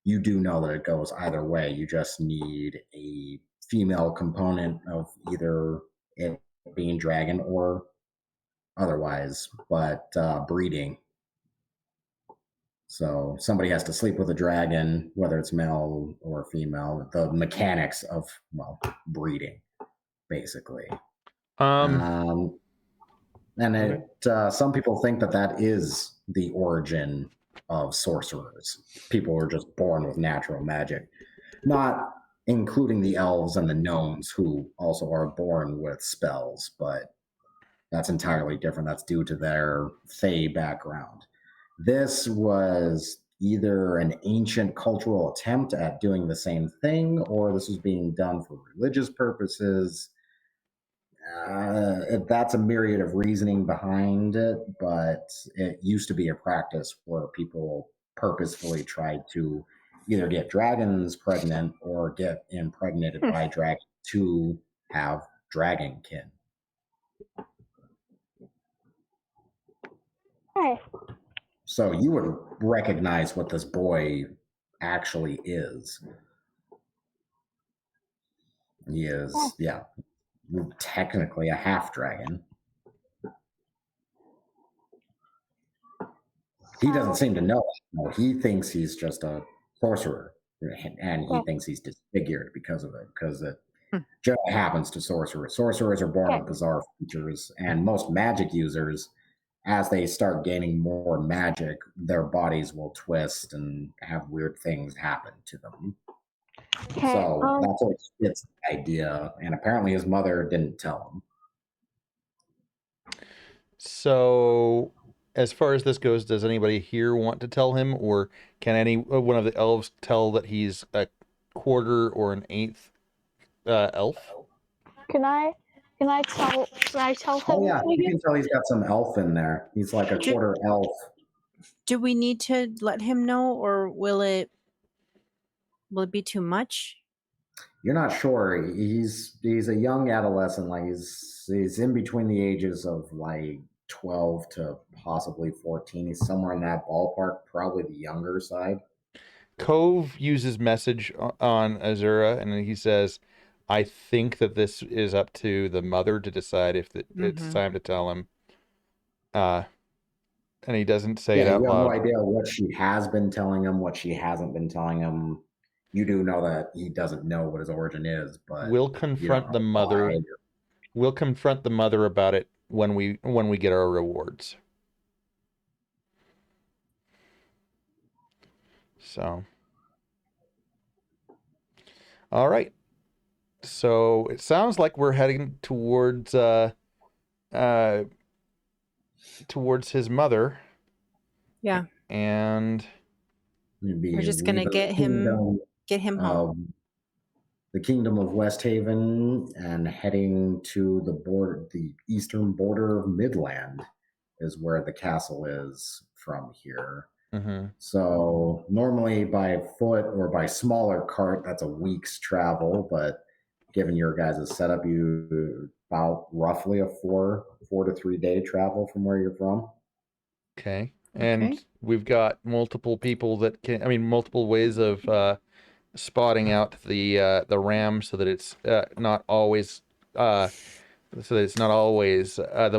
you do know that it goes either way. You just need a female component of either it being dragon or otherwise, but breeding. So somebody has to sleep with a dragon, whether it's male or female. The mechanics of, well, breeding, basically. And it, some people think that that is the origin of sorcerers. People are just born with natural magic, not including the elves and the gnomes, who also are born with spells, but that's entirely different. That's due to their Fey background. This was either an ancient cultural attempt at doing the same thing, or this was being done for religious purposes. That's a myriad of reasoning behind it, but it used to be a practice where people purposefully tried to either get dragons pregnant or get impregnated by dragons to have dragonkin. Hey. So you would recognize what this boy actually is. He is, yeah, technically a half dragon. He doesn't seem to know it. No, he thinks he's just a sorcerer, and he thinks he's disfigured because of it, because it just happens to sorcerers. Sorcerers are born with bizarre features, and most magic users, as they start gaining more magic, their bodies will twist and have weird things happen to them. So that's what fits the idea, and apparently his mother didn't tell him. So, as far as this goes, does anybody here want to tell him, or can any one of the elves tell that he's a quarter or an eighth elf? Can I tell him? Oh yeah, you can tell he's got some elf in there. He's like a quarter elf. Do we need to let him know, or will it be too much? You're not sure. He's a young adolescent. Like he's in between the ages of like 12 to possibly 14. He's somewhere in that ballpark, probably the younger side. Cove uses message on Azura, and he says, I think that this is up to the mother to decide if it's time to tell him. And he doesn't say it out loud. You have no idea what she has been telling him, what she hasn't been telling him. You do know that he doesn't know what his origin is, but we'll confront the mother. We'll confront the mother about it when we get our rewards. So, all right. So it sounds like we're heading towards his mother. Yeah. And we're just gonna get him home. The kingdom of West Haven, and heading to the border, the eastern border of Midland, is where the castle is from here. Mm-hmm. So normally by foot or by smaller cart, that's a week's travel. But given your guys' setup, you about roughly a 4 to 3 day travel from where you're from. Okay. And we've got multiple people that can, multiple ways of spotting out the ram so that it's not always the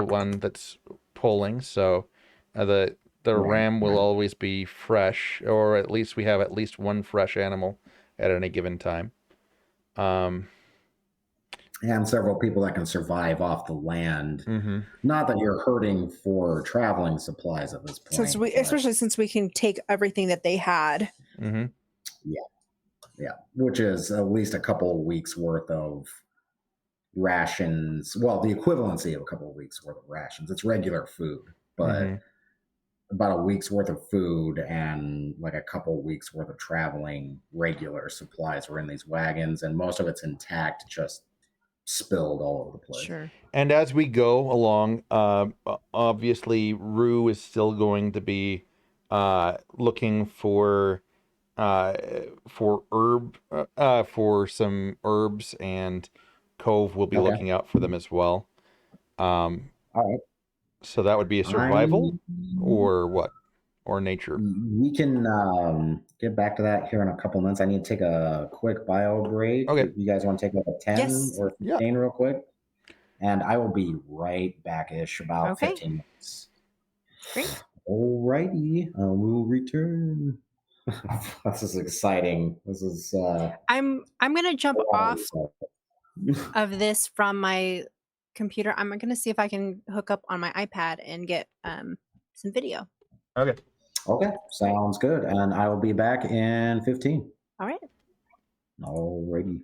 one that's pulling. So the ram will always be fresh, or at least we have at least one fresh animal at any given time. And several people that can survive off the land. Mm-hmm. Not that you're hurting for traveling supplies at this point. Especially since we can take everything that they had. Mm-hmm. Yeah, which is at least a couple of weeks worth of rations. Well, the equivalency of a couple of weeks worth of rations. It's regular food, but Mhm. about a week's worth of food and like a couple of weeks worth of traveling regular supplies were in these wagons, and most of it's intact, just spilled all over the place. Sure. And as we go along, obviously Rue is still going to be looking uh, for some herbs, and Cove will be Okay. looking out for them as well. Um, All right. so that would be a survival I'm. or what? Or nature. We can get back to that here in a couple minutes. I need to take a quick bio break. Okay. You guys want to take like a 10 Yes. or Yeah. 15 real quick? And I will be right back-ish about Okay. 15 minutes. Great. Alrighty, we will return. This is exciting. This is I'm gonna jump off of this from my computer. I'm gonna see if I can hook up on my iPad and get some video. Okay. Okay, sounds good. And I will be back in 15. All right. Alrighty.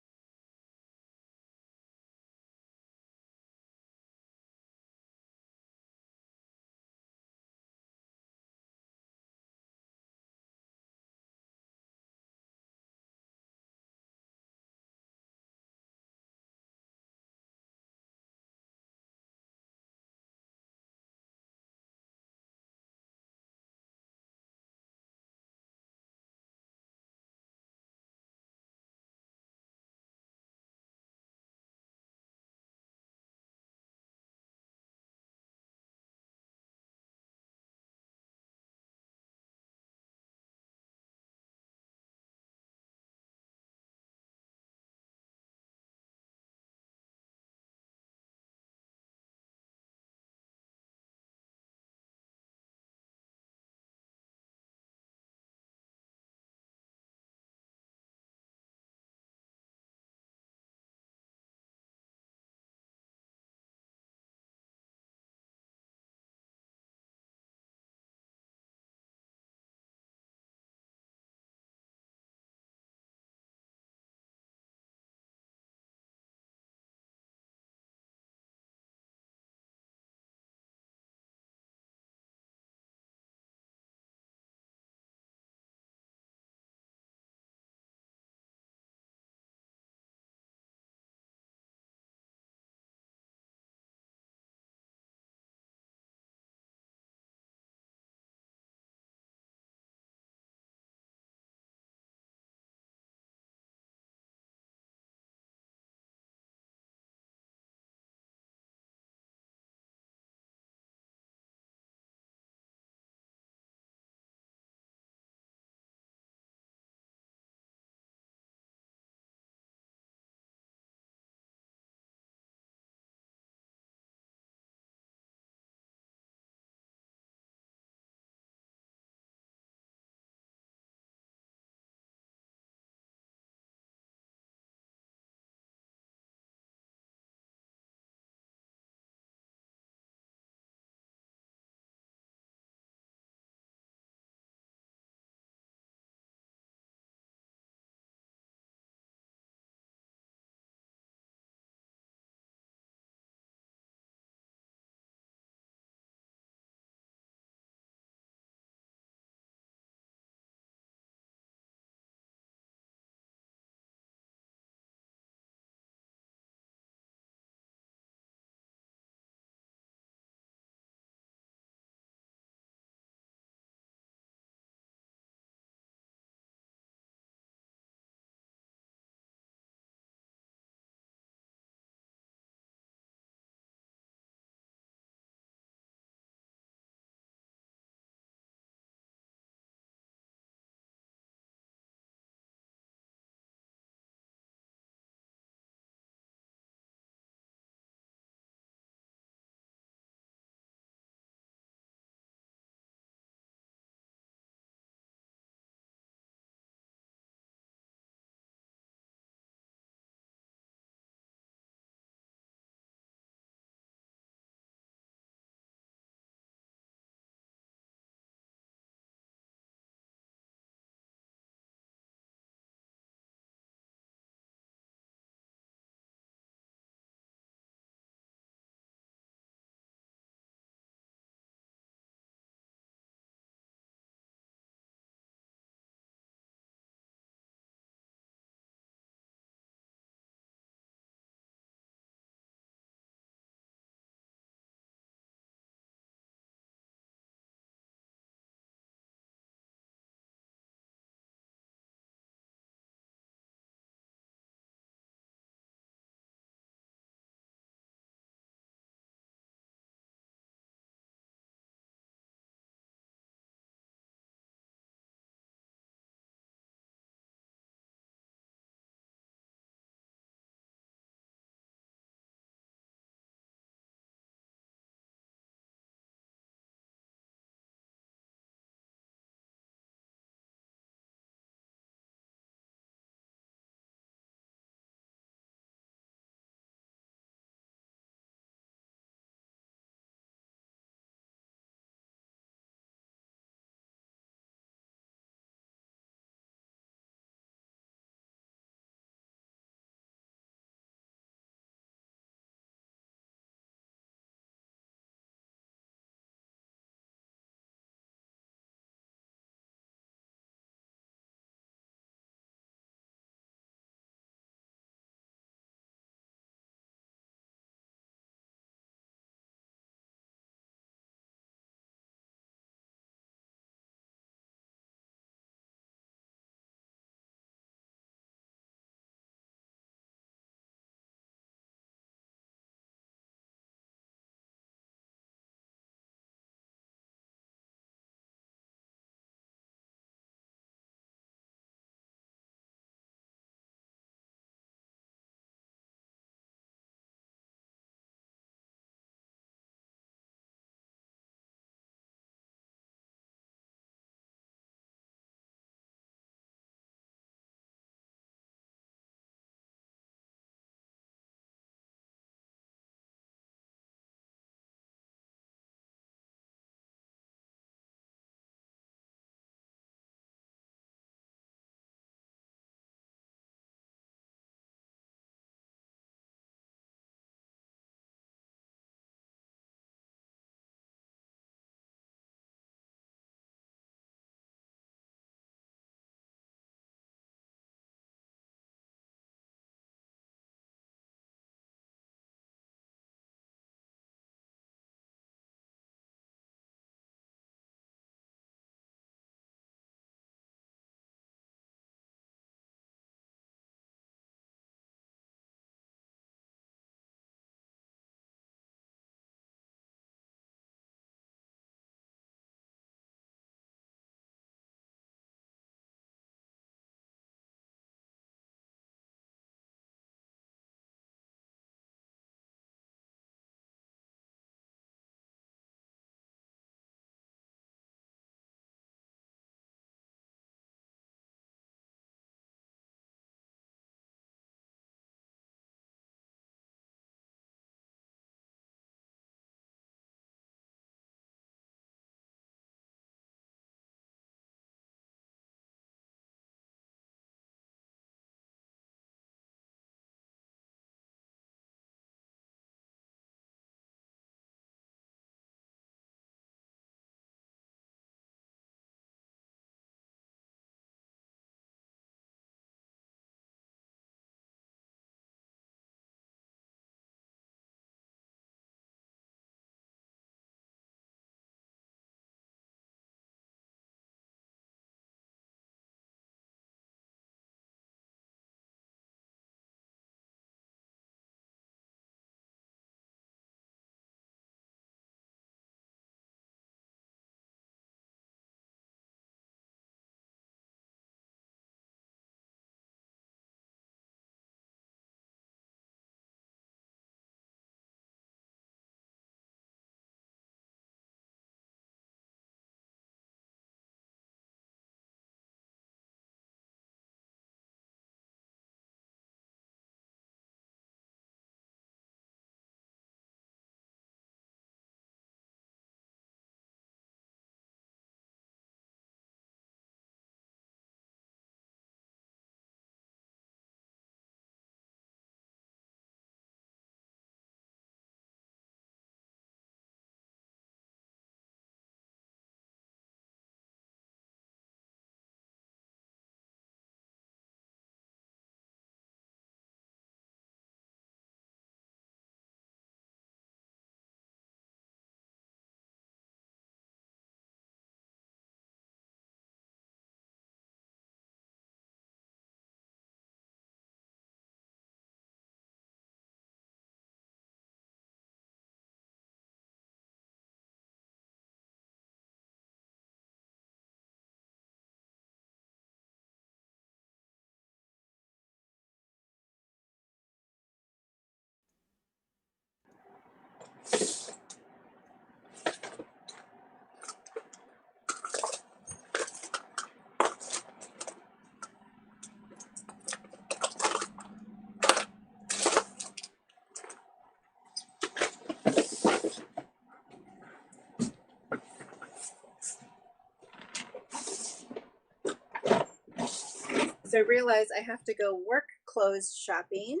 So I realized I have to go work clothes shopping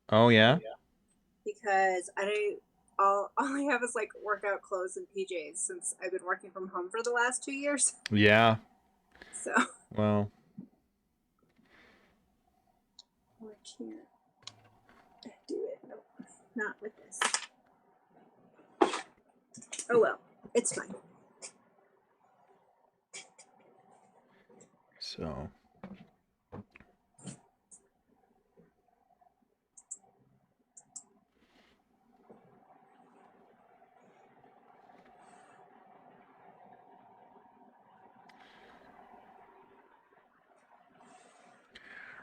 Oh yeah. because all I have is like workout clothes and PJs since I've been working from home for the last 2 years. Yeah. So Well. I can't do it. Nope, not with this. Oh well, it's fine. So.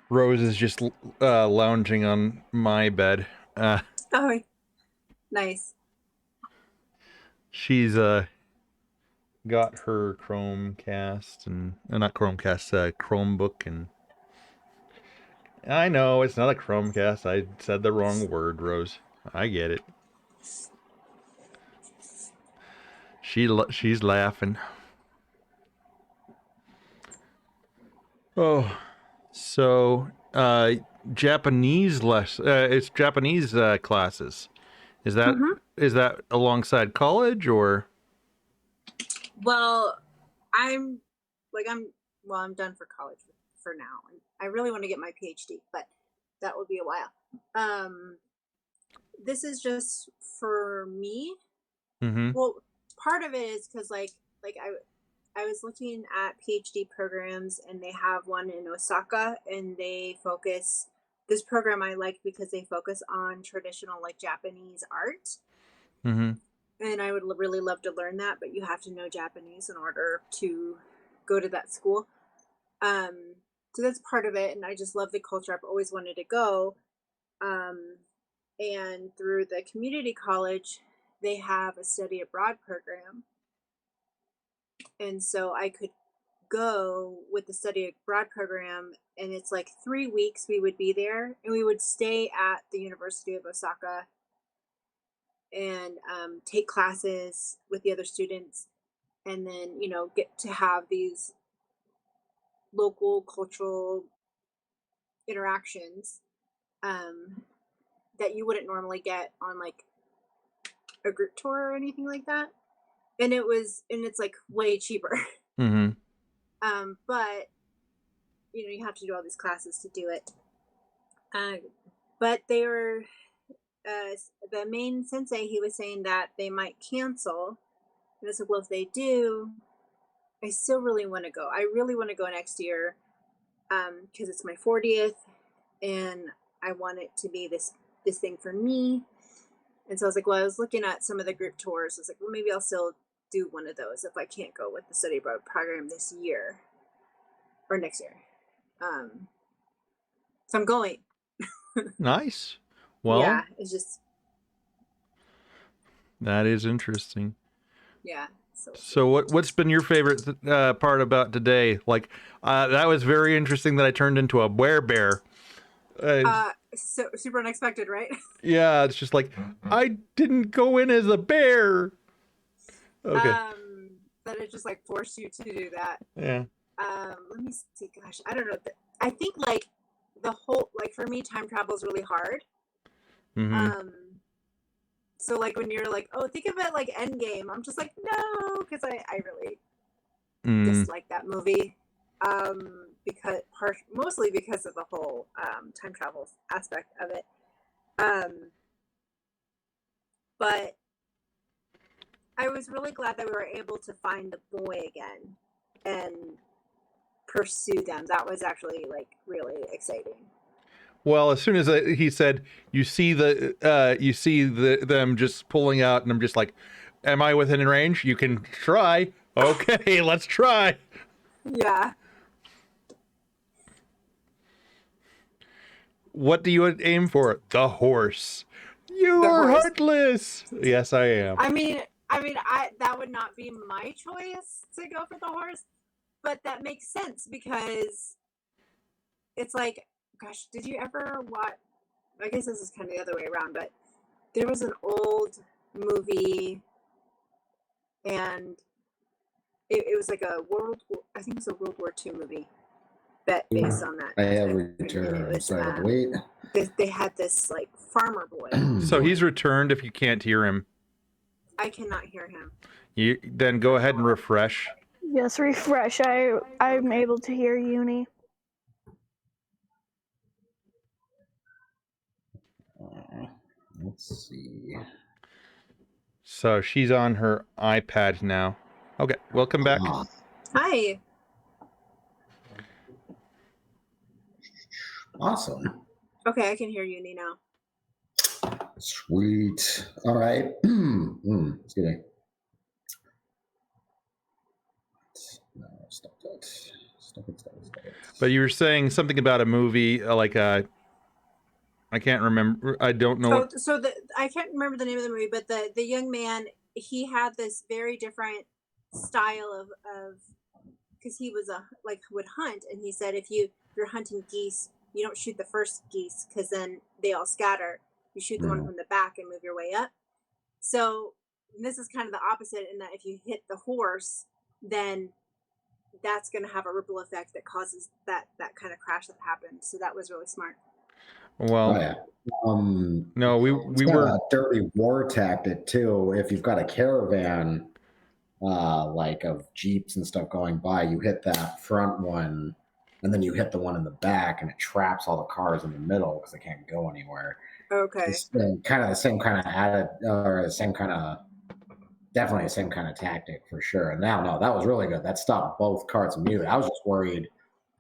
Rose is just lounging on my bed. Oh, nice. She's got her Chromecast and not Chromecast, Chromebook, and I know it's not a Chromecast. I said the wrong word, Rose. I get it. She's laughing. Oh, so Japanese it's Japanese classes. Is that is that alongside college or? Well, I'm done for college for now. I really want to get my PhD, but that will be a while. This is just for me. Mm-hmm. Well, part of it is because like I was looking at PhD programs, and they have one in Osaka, and they focus. This program I like because they focus on traditional like Japanese art. Mm-hmm. And I would really love to learn that, but you have to know Japanese in order to go to that school. So that's part of it, and I just love the culture. I've always wanted to go. And through the community college, they have a study abroad program, and so I could go with the study abroad program, and it's like 3 weeks we would be there, and we would stay at the University of Osaka and take classes with the other students, and then get to have these local cultural interactions that you wouldn't normally get on like a group tour or anything like that. And it's like way cheaper. Mm-hmm. But you have to do all these classes to do it. But they were the main sensei, he was saying that they might cancel. And I said, well, if they do, I still really want to go. I really want to go next year because it's my 40th, and I want it to be this thing for me. And so I was like, well, I was looking at some of the group tours. I was like, well, maybe I'll still do one of those if I can't go with the study abroad program this year or next year. So I'm going. Nice. Well, yeah, it's just that is interesting. yeah. So what's been your favorite part about today? Like that was very interesting that I turned into a bear. So super unexpected, right? Yeah, it's just like I didn't go in as a bear. Okay. That it just like forced you to do that. Yeah. Let me see. Gosh, I don't know. I think like the whole like for me, time travel is really hard. Mm-hmm. So like when you're like, oh, think of it like Endgame, I'm just like, no, because I really dislike that movie. Mostly because of the whole time travel aspect of it. But I was really glad that we were able to find the boy again and pursue them. That was actually like really exciting. Well, as soon as he said, you see them just pulling out, and I'm just like, am I within range? You can try. Okay, let's try. Yeah. What do you aim for? The horse. You are heartless. Yes, I am. I mean, that would not be my choice to go for the horse, but that makes sense because it's like, gosh, did you ever watch? I guess this is kind of the other way around, but there was an old movie, and it was like I think it was a World War II movie, bet based on that. I have And it returned. was, Sorry, wait. they had this like farmer boy. So he's returned if you can't hear him. I cannot hear him. You then go ahead and refresh. Yes, refresh. I'm able to hear Uni. Let's see. So she's on her iPad now. Okay, welcome back. Hi. Awesome. Okay, I can hear Uni now. Sweet. All right. Excuse me. No, stop that. Stop it. But you were saying something about a movie, I can't remember. I don't know. So I can't remember the name of the movie, but the young man, he had this very different style of because he was would hunt, and he said if you're hunting geese, you don't shoot the first geese because then they all scatter. You shoot the one from the back and move your way up. So this is kind of the opposite in that if you hit the horse, then that's going to have a ripple effect that causes that kind of crash that happened. So that was really smart. Well, Oh, yeah. no, we were a dirty war tactic too. If you've got a caravan, like of jeeps and stuff going by, you hit that front one, and then you hit the one in the back, and it traps all the cars in the middle because they can't go anywhere. Okay. It's kind of the same kind of definitely the same kind of tactic for sure. And now, no, that was really good. That stopped both carts immediately. I was just worried.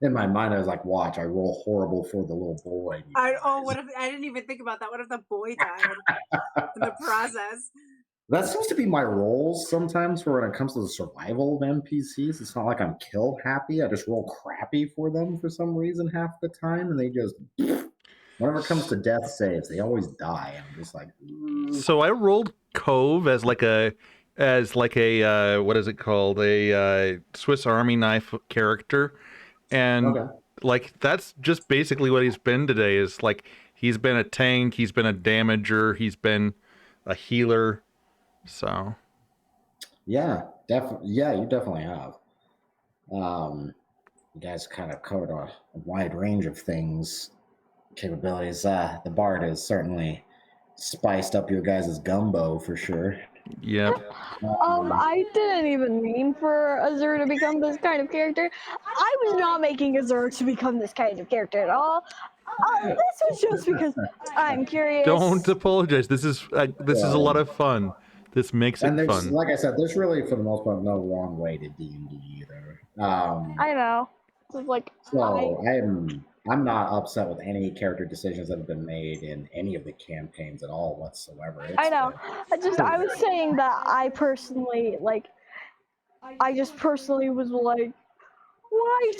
In my mind, I was like, watch, I roll horrible for the little boy. What if I didn't even think about that? What if the boy died in the process? That seems to be my roles sometimes for when it comes to the survival of NPCs. It's not like I'm kill happy. I just roll crappy for them for some reason half the time, and they just whenever it comes to death saves, they always die. I'm just like, So I rolled Cove as like a what is it called, a Swiss Army knife character, and okay. like that's just basically what he's been today. Is like he's been a tank, he's been a damager, he's been a healer. So Yeah, definitely. Yeah, you definitely have. You guys kind of covered a wide range of things, capabilities. The Bard has certainly spiced up your guys' gumbo for sure. yeah. I didn't even mean for Azur to become this kind of character. I was not making Azur to become this kind of character at all. This was just because I'm curious. Don't apologize. This is a lot of fun. This makes And it there's, fun. like I said, there's really, for the most part, no wrong way to D&D either. I know. It's like So I'm not upset with any character decisions that have been made in any of the campaigns at all whatsoever. I know. I was saying that I personally just personally was like, why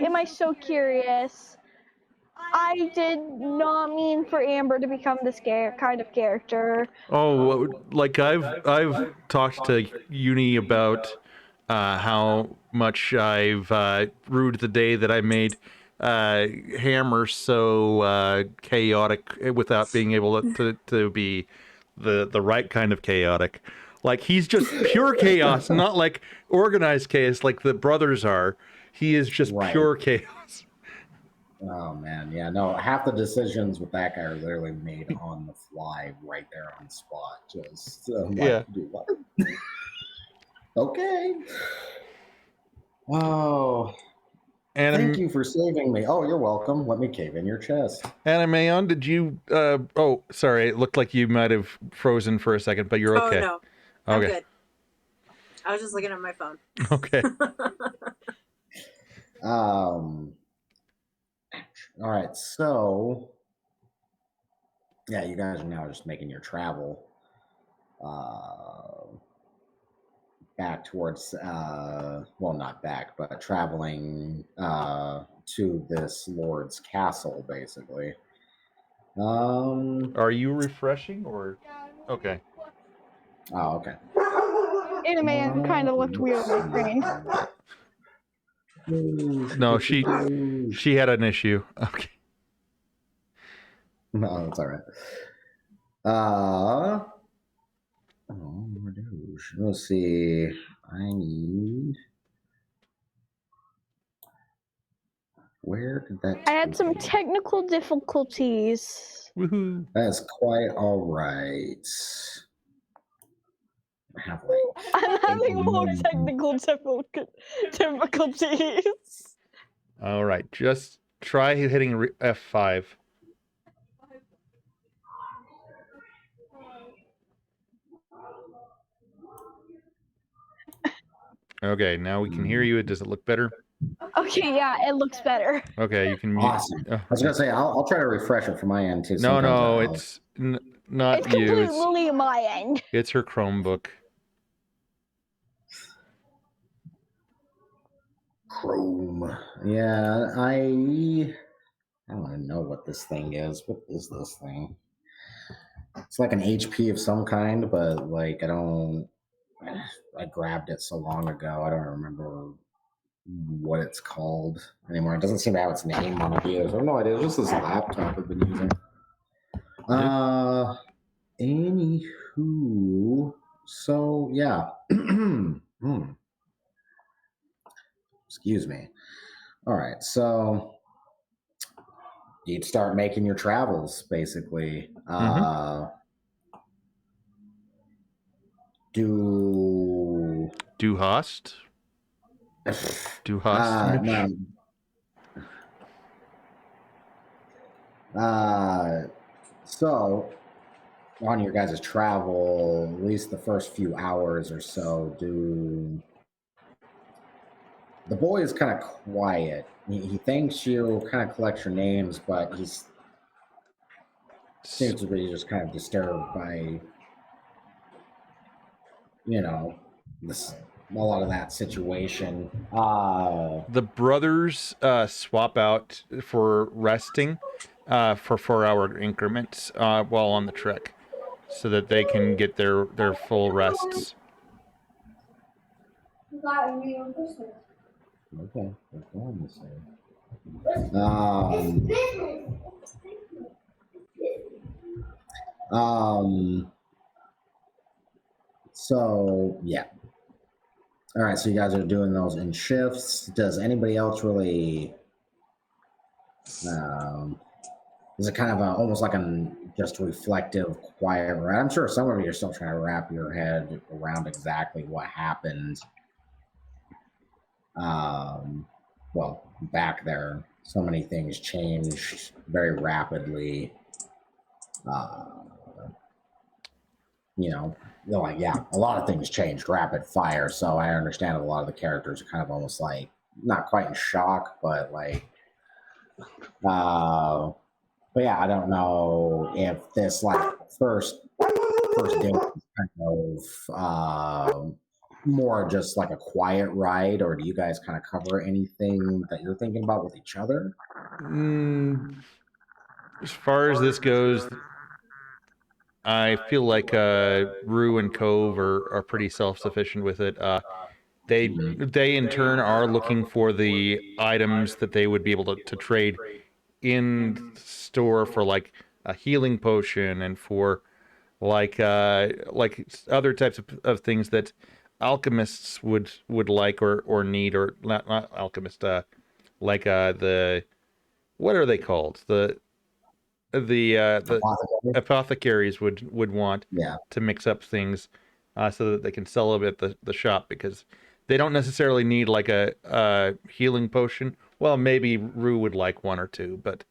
am I so curious? I did not mean for Amber to become this kind of character. Oh, like I've talked to Uni about how much I've rued the day that I made Hammer so chaotic without being able to be the right kind of chaotic. Like he's just pure chaos, not like organized chaos like the brothers are. He is just pure chaos. Oh man, yeah, no. Half the decisions with that guy are literally made on the fly, right there on the spot. Just Yeah. do what? Okay. Oh, thank you for saving me. Oh, you're welcome. Let me cave in your chest. Animeon, did you? Oh, sorry. It looked like you might have frozen for a second, but you're okay. Oh no, I'm good. I was just looking at my phone. Okay. All right, so yeah, you guys are now just making your travel back towards well, not back, but traveling to this lord's castle, basically. Are you refreshing or okay? Oh, okay. Anime kind of looked weird on the screen. No, she had an issue. Okay. No, that's all right. Let's see. I need Where did that? I had some take me? technical difficulties. Woohoo! That's quite all right. I have like I'm having more Mm. technical difficulties. All right, just try hitting F5. Okay, now we can hear you. Does it look better? Okay, yeah, it looks better. Okay, you can mute. Awesome. Oh, I was gonna say I'll try to refresh it from my end too. no, Sometimes no, I'll- it's not It's you. completely my end. It's her Chromebook. Chrome. Yeah, I don't even know what this thing is. What is this thing? It's like an HP of some kind, but like I grabbed it so long ago. I don't remember what it's called anymore. It doesn't seem to have its name on it either. So I have no idea. It's just this laptop I've been using. Anywho, so yeah. Excuse me. All right, so you'd start making your travels, basically. Do Hast? Du hast mich? So on your guys' travel, at least the first few hours or so, the boy is kind of quiet. He thanks you, kind of collects your names, but he seems to be just kind of disturbed by, this a lot of that situation. The brothers swap out for resting for 4-hour increments while on the trek, so that they can get their full rests. Okay. So yeah. All right, so you guys are doing those in shifts. Does anybody else really? Is it kind of almost like just reflective, quiet? Right? I'm sure some of you are still trying to wrap your head around exactly what happened. Well, back there, so many things changed very rapidly. Like, yeah, a lot of things changed rapid fire. So I understand a lot of the characters are kind of almost like not quite in shock, but like, but yeah, I don't know if this like first day is kind of more just like a quiet ride, or do you guys kind of cover anything that you're thinking about with each other? As far as this goes, I feel like Rue and Cove are pretty self-sufficient with it. They in turn are looking for the items that they would be able to trade in store for like a healing potion and for like other types of things that alchemists would like or need, or not alchemist like the what are they called, the apothecaries would want to mix up things so that they can sell them at the shop, because they don't necessarily need like a healing potion. Well, maybe Rue would like one or two, but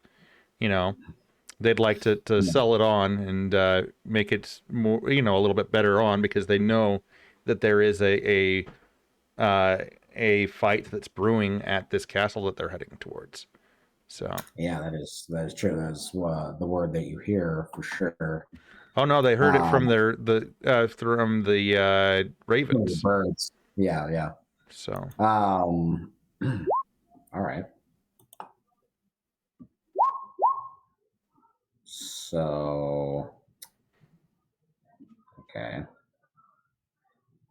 they'd like to sell it on and make it more, a little bit better on, because they know that there is a fight that's brewing at this castle that they're heading towards. So yeah, that is true. That's the word that you hear for sure. Oh no, they heard it from from the ravens. The birds. Yeah. So all right. So okay.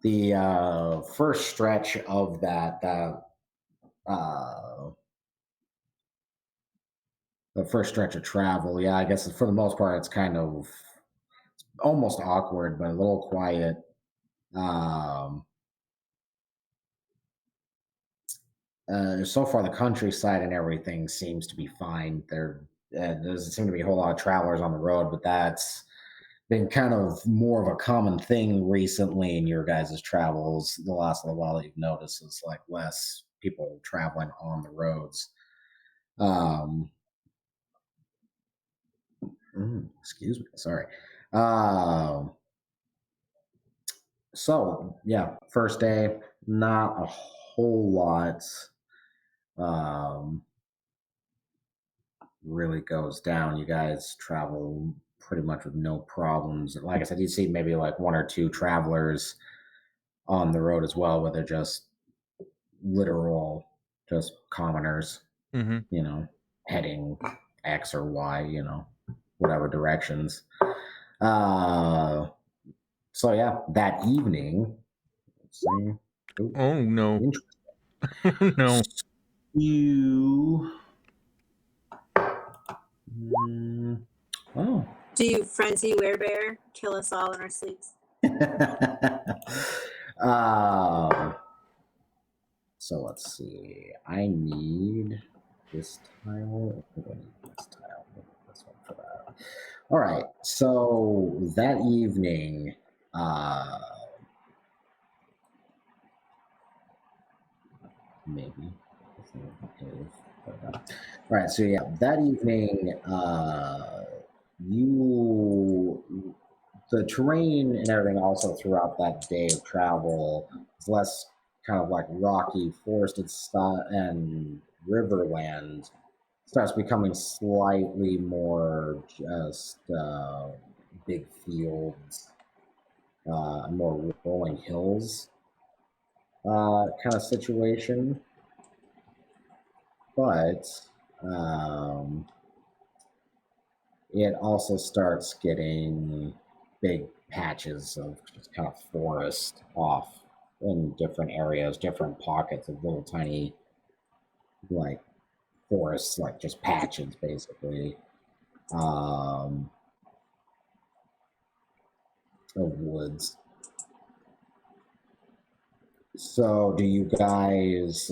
The first stretch of the first stretch of travel, yeah, I guess for the most part it's kind of almost awkward, but a little quiet. so far the countryside and everything seems to be fine. There doesn't seem to be a whole lot of travelers on the road, but that's been kind of more of a common thing recently in your guys' travels. The last little while that you've noticed is like less people traveling on the roads. Excuse me, sorry. So yeah, first day, not a whole lot really goes down. You guys travel pretty much with no problems. Like I said, you see maybe like one or two travelers on the road as well, where they're just literal, just commoners, Mm-hmm. you know, heading X or Y, you know, whatever directions. So yeah, that evening, let's see. Ooh, Oh no. interesting. No. You. Oh. Do you frenzy werebear kill us all in our sleeps? So let's see. I need this tile. I think I need this tile. Maybe this one for that. All right. So that evening, maybe. All right. So yeah, that evening, the terrain and everything also throughout that day of travel is less kind of like rocky, forested and riverland. Starts becoming slightly more just big fields, more rolling hills kind of situation. But it also starts getting big patches of just kind of forest off in different areas, different pockets of little tiny like forests, like just patches basically of woods. So do you guys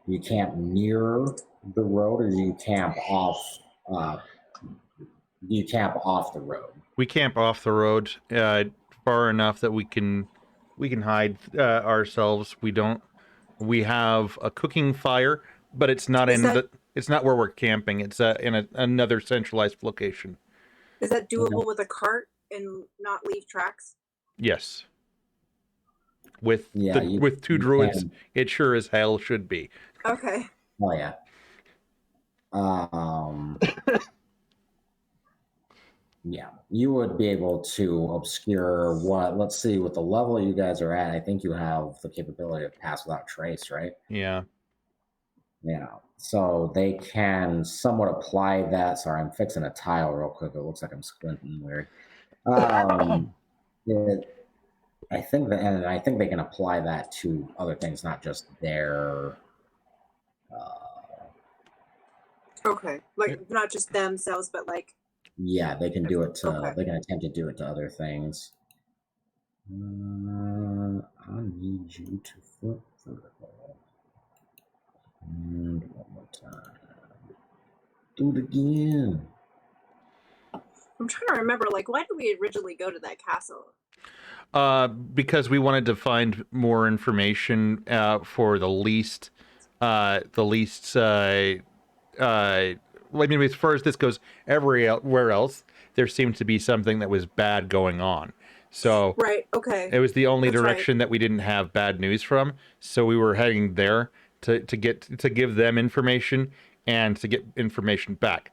you camp near the road, or do you camp off the road? We camp off the road, far enough that we can hide ourselves. We have a cooking fire, but it's not it's not where we're camping. It's in another centralized location. Is that doable with a cart and not leave tracks? Yes. With Yeah, with two druids, it sure as hell should be. Okay. Oh yeah. Yeah, you would be able to obscure what. Let's see, with the level you guys are at, I think you have the capability of pass without trace, right? Yeah. Yeah. So they can somewhat apply that. Sorry, I'm fixing a tile real quick. It looks like I'm squinting weird. I think that, and I think they can apply that to other things, not just their. Okay, like not just themselves, but like. Yeah, they can do it to. Okay. They can attempt to do it to other things. I need you to flip vertical. And one more time. Do it again. I'm trying to remember, like, why did we originally go to that castle? Because we wanted to find more information for the least. I mean, as far as this goes, everywhere else there seemed to be something that was bad going on. So right, okay, it was the only direction that we didn't have bad news from. So we were heading there to give them information and to get information back.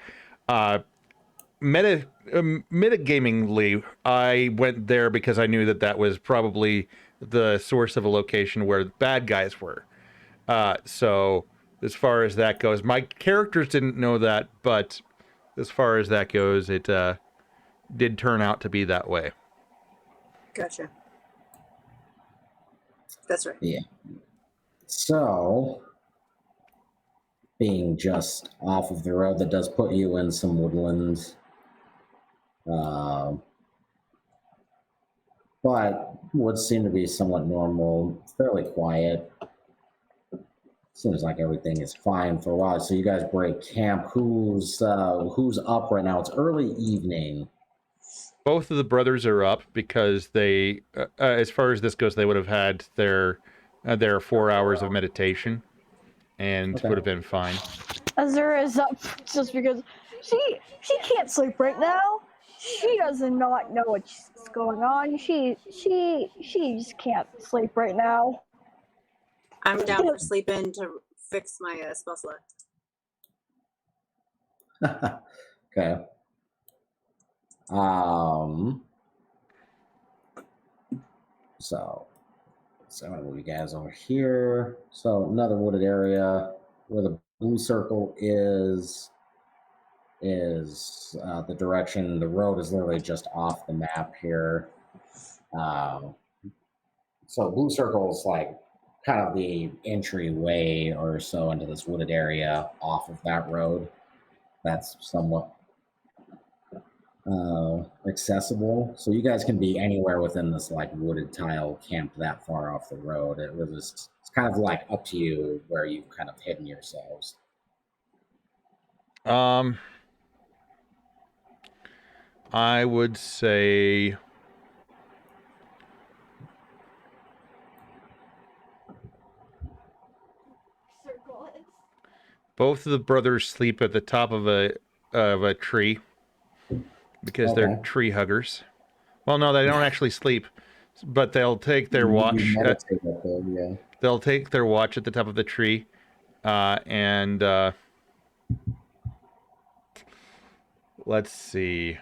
Metagamingly, I went there because I knew that was probably the source of a location where bad guys were. So as far as that goes, my characters didn't know that, but as far as that goes, it did turn out to be that way. Gotcha. That's right. Yeah. So, being just off of the road, that does put you in some woodlands. But would seem to be somewhat normal, fairly quiet. Seems like everything is fine for a while. So you guys break camp. Who's up right now? It's early evening. Both of the brothers are up because they, as far as this goes, they would have had their 4 hours of meditation and Okay. would have been fine. Azura is up just because she can't sleep right now. She does not know what's going on. She just can't sleep right now. I'm down for sleeping to fix my spell slot. Okay. So I'm gonna move you guys over here. So another wooded area where the blue circle is the direction. The road is literally just off the map here. So blue circle is like kind of the entryway or so into this wooded area off of that road. That's somewhat accessible. So you guys can be anywhere within this like wooded tile camp that far off the road. It's kind of like up to you where you've kind of hidden yourselves. I would say Circle it. both of the brothers sleep at the top of a tree because they're Okay. tree huggers. Well, no, they don't actually sleep, but they'll take their You watch. meditate up there, yeah. They'll take their watch at the top of the tree, and let's see.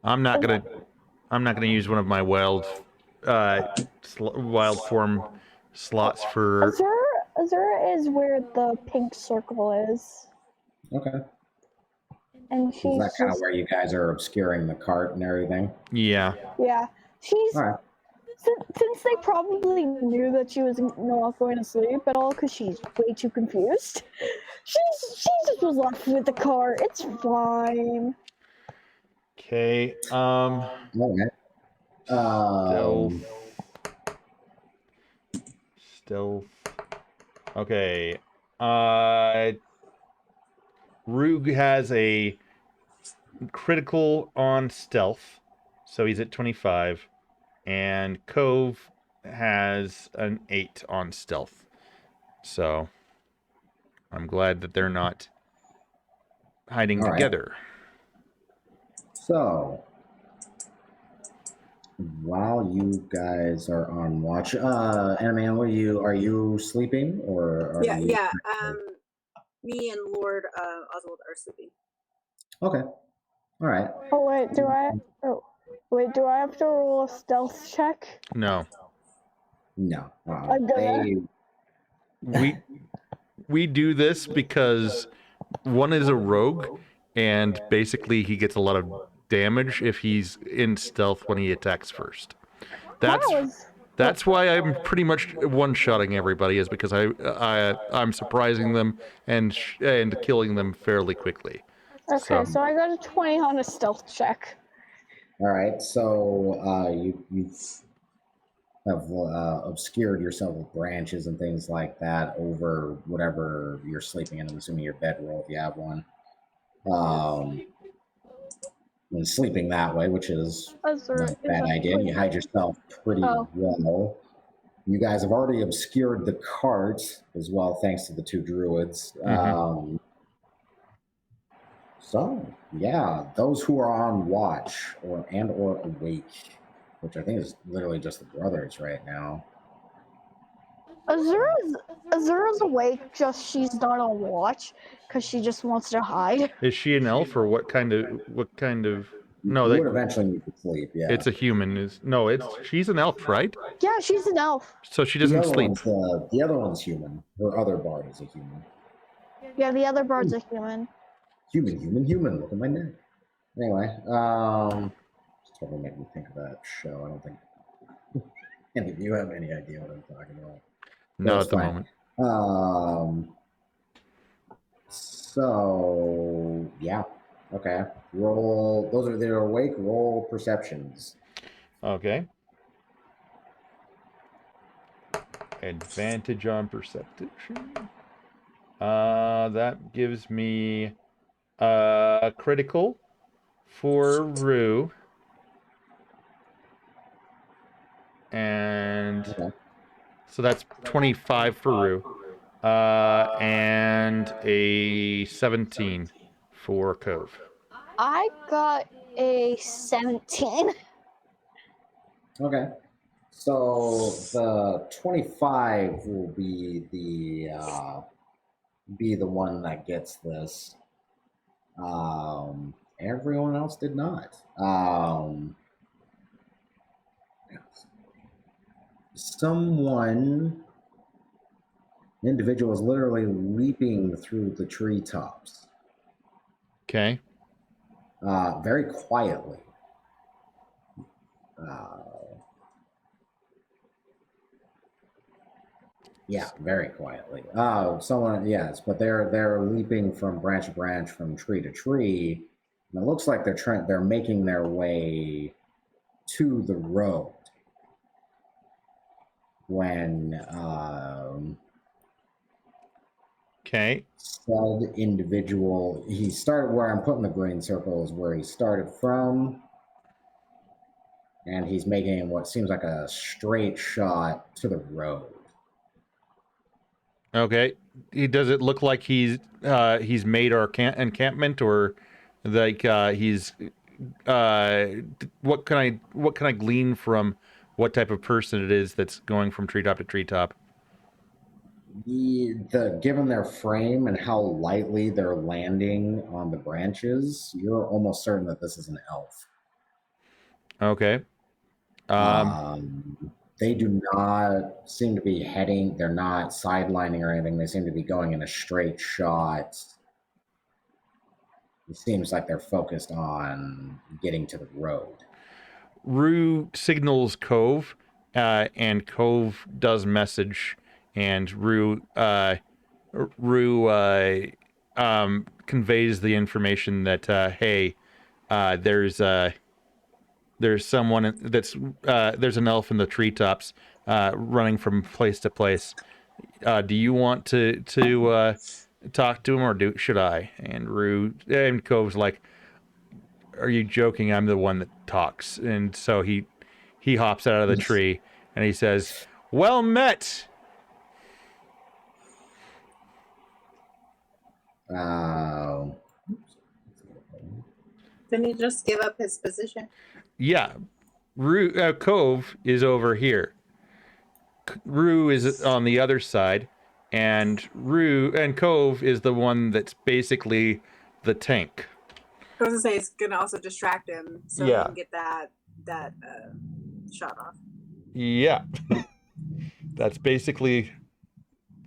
I'm not gonna use one of my wild form slots for. Azura is where the pink circle is, Okay. and Is she's that kind of just where you guys are obscuring the cart and everything? Yeah. yeah. She's All right. since they probably knew that she was not going to sleep at all because she's way too confused. She just was left with the cart. It's fine. Okay. All right. Stealth. Okay. Rug has a critical on stealth, so he's at 25, and Cove has an 8 on stealth. So I'm glad that they're not hiding All right. together. So while you guys are on watch, Anime, are you sleeping or are you? Yeah. Me and Lord Oswald are sleeping. Okay. All right. Oh wait, do I have to roll a stealth check? No. No. I'm gonna. We do this because one is a rogue, and basically he gets a lot of damage if he's in stealth when he attacks first. That's why I'm pretty much one-shotting everybody, is because I'm surprising them and killing them fairly quickly. Okay, so I got a 20 on a stealth check. All right. So you have obscured yourself with branches and things like that over whatever you're sleeping in. I'm assuming your bedroll if you have one. And sleeping that way, which is not a bad idea. You hide yourself pretty well. You guys have already obscured the cart as well, thanks to the 2 druids. Mm-hmm. So yeah, those who are on watch or awake, which I think is literally just the brothers right now. Azura's awake, just she's not on watch because she just wants to hide. Is she an elf or what kind of? No, You would eventually need to sleep. Yeah, it's a human. She's an elf, right? Yeah, she's an elf. So she doesn't sleep. The other one's human. Her other bard is a human. Yeah, the other bard's a human. Human. Look at my neck. Anyway, just totally make me think of that show. I don't think any of you have any idea what I'm talking about. Not at the moment. So yeah, okay. Roll. Those are their awake. Roll perceptions. Okay. advantage on perception. That gives me a critical for Rue. And Okay. so that's 25 for Rue. And a 17 for Cove. I got a 17. Okay. So the 25 will be the one that gets this. Everyone else did not. Individual is literally leaping through the treetops. Okay. Very quietly. Yeah, very quietly. Yes, but they're leaping from branch to branch, from tree to tree. And it looks like they're making their way to the road when Okay. said individual, he started where I'm putting the green circle is where he started from, and he's making what seems like a straight shot to the road. Okay. Does it look like he's made our encampment, or like he's what can I glean from what type of person it is that's going from treetop to treetop? Given their frame and how lightly they're landing on the branches, you're almost certain that this is an elf. Okay. They do not seem to be heading. They're not sidelining or anything. They seem to be going in a straight shot. It seems like they're focused on getting to the road. Rue signals Cove, and Cove does message, and Rue conveys the information that hey, there's someone that's there's an elf in the treetops running from place to place. Do you want to talk to him, or should I? And Cove's like, are you joking? I'm the one that talks. And so he hops out of the tree and he says, well met. Didn't he just give up his position? Yeah. Cove is over here. Rue is on the other side, and Cove is the one that's basically the tank. I was gonna say it's gonna also distract him, so he can get that shot off. Yeah. That's basically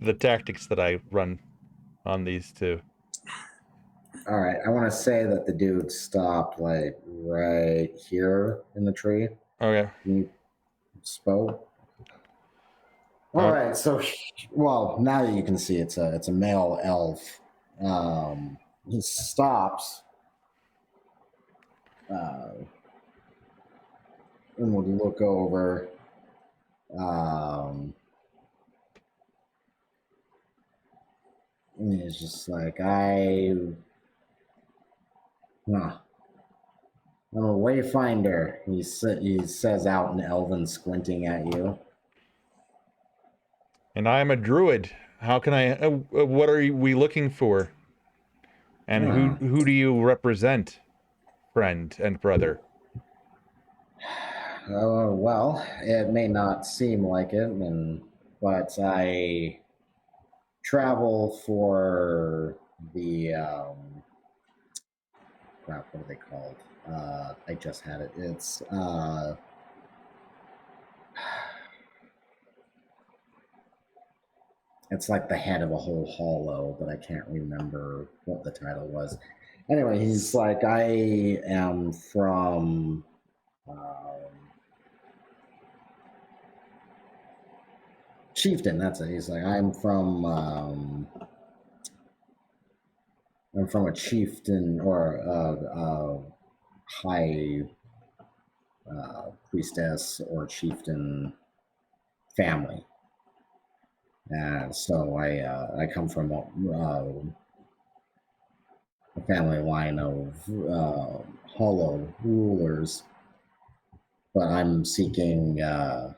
the tactics that I run on these two. All right, I want to say that the dude stopped like right here in the tree. Okay. He spoke. All right, so well, now that you can see, it's a male elf. He stops, and would look over. And he's just like, I'm a wayfinder. He says out in Elven, squinting at you. And I'm a druid. How can I? What are we looking for? And who do you represent, friend and brother? Well, it may not seem like it, but I travel for the crap. What are they called? I just had it. It's like the head of a whole hollow, but I can't remember what the title was. Anyway, he's like, I am from Chieftain. That's it. He's like, I'm from a chieftain or a high priestess or chieftain family. And so I come from a family line of hollow rulers, but I'm seeking a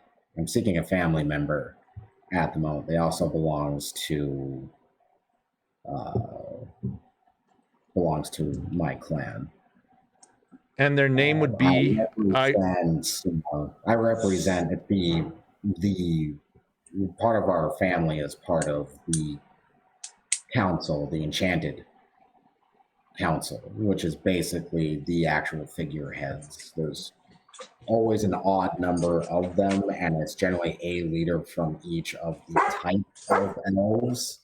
family member at the moment. They also uh, belongs to my clan. And their name would be I represent the part of our family is part of the council, the Enchanted Council, which is basically the actual figureheads. There's always an odd number of them, and it's generally a leader from each of the types of elves.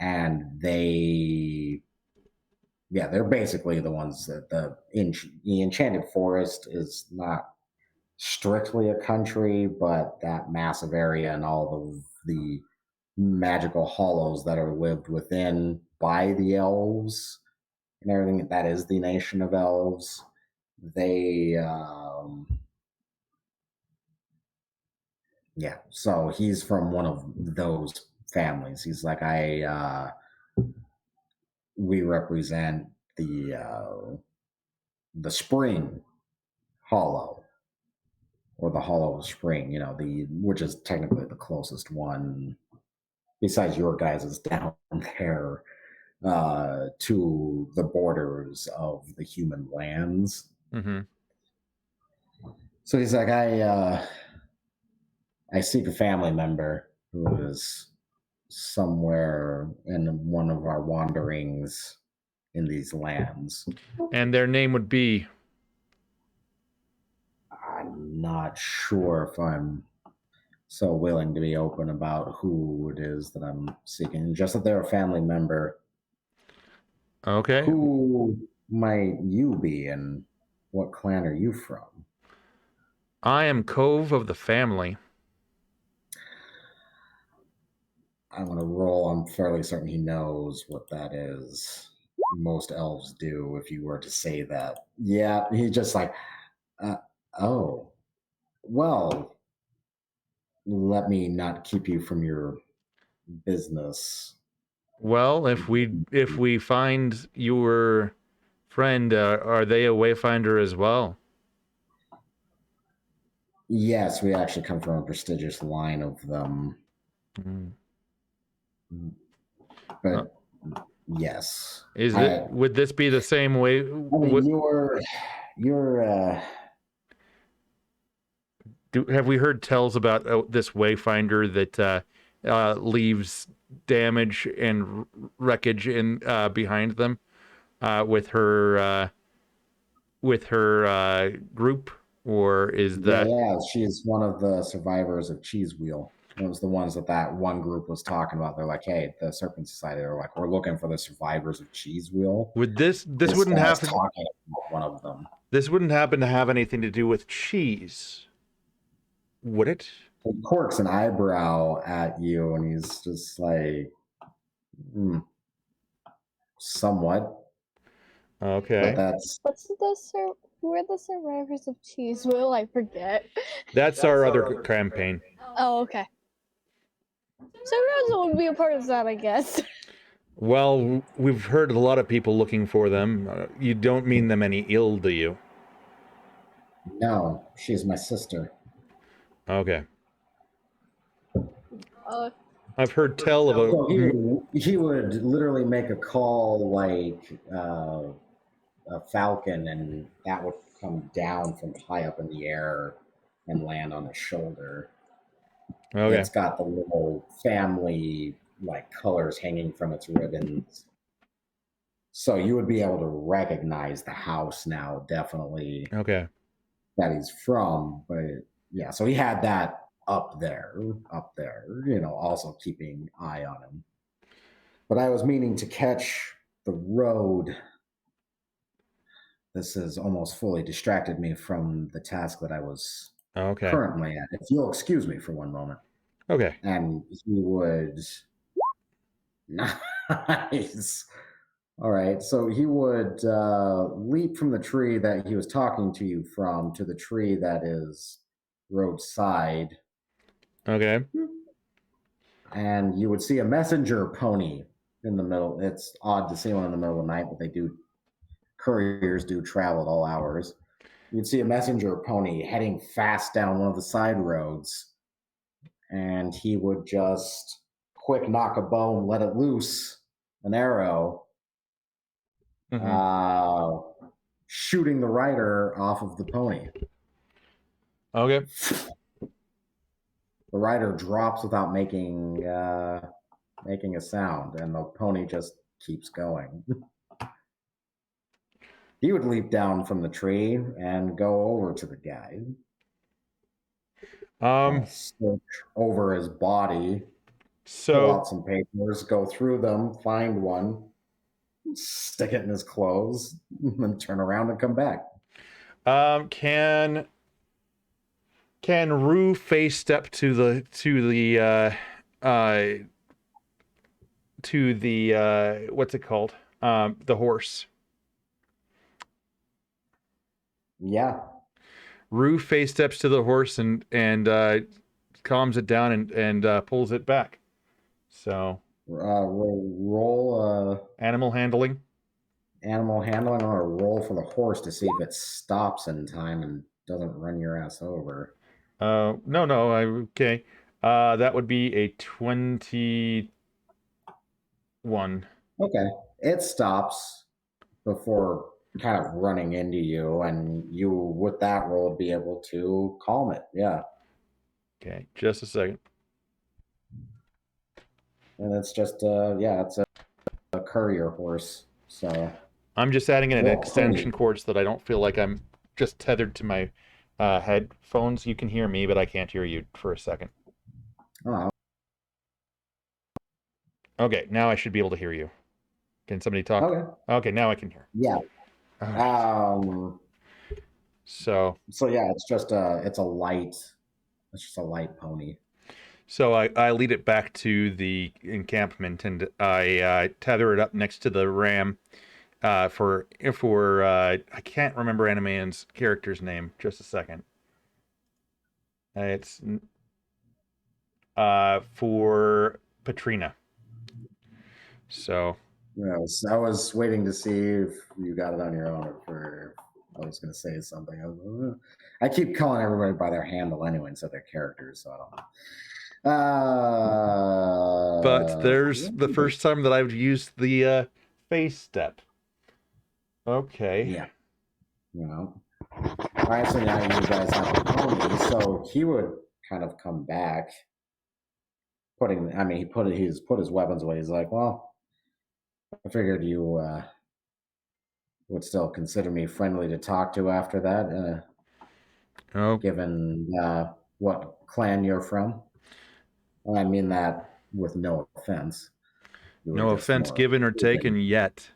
And they're basically the ones that the Enchanted Forest is not strictly a country, but that massive area and all of the magical hollows that are lived within by the elves and everything, that is the nation of elves. They so he's from one of those families. He's like, we represent the spring hollow, or the hollow of spring, which is technically the closest one besides your guys is down there to the borders of the human lands. So he's like, I seek a family member who is somewhere in one of our wanderings in these lands. And their name would be? I'm not sure if I'm so willing to be open about who it is that I'm seeking. Just that they're a family member. Okay. Who might you be, and what clan are you from? I am Cove of the Family. I'm going to roll. I'm fairly certain he knows what that is. Most elves do, if you were to say that. Yeah, he's just like, oh, well, let me not keep you from your business. Well, if we find your friend, are they a wayfinder as well? Yes, we actually come from a prestigious line of them. But yes, would this be the same way? I mean, you're. Have we heard tells about this wayfinder that leaves damage and wreckage behind them with her group, or is that? Yeah, she's one of the survivors of Cheese Wheel. It was the ones that one group was talking about. They're like, hey, the Serpent Society. They're like, we're looking for the survivors of Cheese Wheel. Would this wouldn't happen? Talking about one of them. This wouldn't happen to have anything to do with cheese, would it? He quirks an eyebrow at you, and he's just like, somewhat. Okay. But who are the survivors of Cheese Wheel? I forget. That's our other campaign. Oh, okay. So Rosa would be a part of that, I guess. Well, we've heard a lot of people looking for them. You don't mean them any ill, do you? No, she's my sister. Okay. I've heard tell of a... So he would literally make a call like a falcon, and that would come down from high up in the air and land on his shoulder. Okay. It's got the little family like colors hanging from its ribbons. So you would be able to recognize the house now, definitely. Okay. That he's from, but yeah, so he had that up there, also keeping eye on him. But I was meaning to catch the road. This has almost fully distracted me from the task that I was currently at. If you'll excuse me for one moment. Okay. And he would... Nice. All right, so he would leap from the tree that he was talking to you from to the tree that is roadside. Okay. and you would see a messenger pony in the middle. It's odd to see one in the middle of the night, but couriers do travel at all hours. You'd see a messenger pony heading fast down one of the side roads, and he would just quick knock a bone, let it loose, an arrow, shooting the rider off of the pony. Okay. The rider drops without making a sound, and the pony just keeps going. He would leap down from the tree and go over to the guy. Search over his body, pull out some papers, go through them, find one, stick it in his clothes, and then turn around and come back. Can Rue face step to the what's it called? The horse. Yeah. Rue face steps to the horse and calms it down and pulls it back. So roll animal handling. Animal handling, or a roll for the horse to see if it stops in time and doesn't run your ass over. No, okay. That would be a 21. Okay. It stops before kind of running into you, and you, with that roll, be able to calm it. Yeah. Okay, just a second. And it's just it's a courier horse. So I'm just adding in an extension cord so that I don't feel like I'm just tethered to my headphones. You can hear me, but I can't hear you for a second. Oh. Okay, now I should be able to hear you. Can somebody talk? Okay, now I can hear. Yeah. So yeah, it's just a light pony. So I lead it back to the encampment, and I tether it up next to the ram. For I can't remember Animan's character's name. Just a second. It's for Patrina. So. I was waiting to see if you got it on your own, or I was going to say something. I keep calling everybody by their handle anyway instead of their characters, so I don't know. But there's the first time that I've used the face step. Okay. Yeah. All right, so now you guys have a pony, so he would kind of come back. He put his weapons away. He's like, well, I figured you would still consider me friendly to talk to after that. Given what clan you're from. I mean that with no offense. No offense given or taken yet,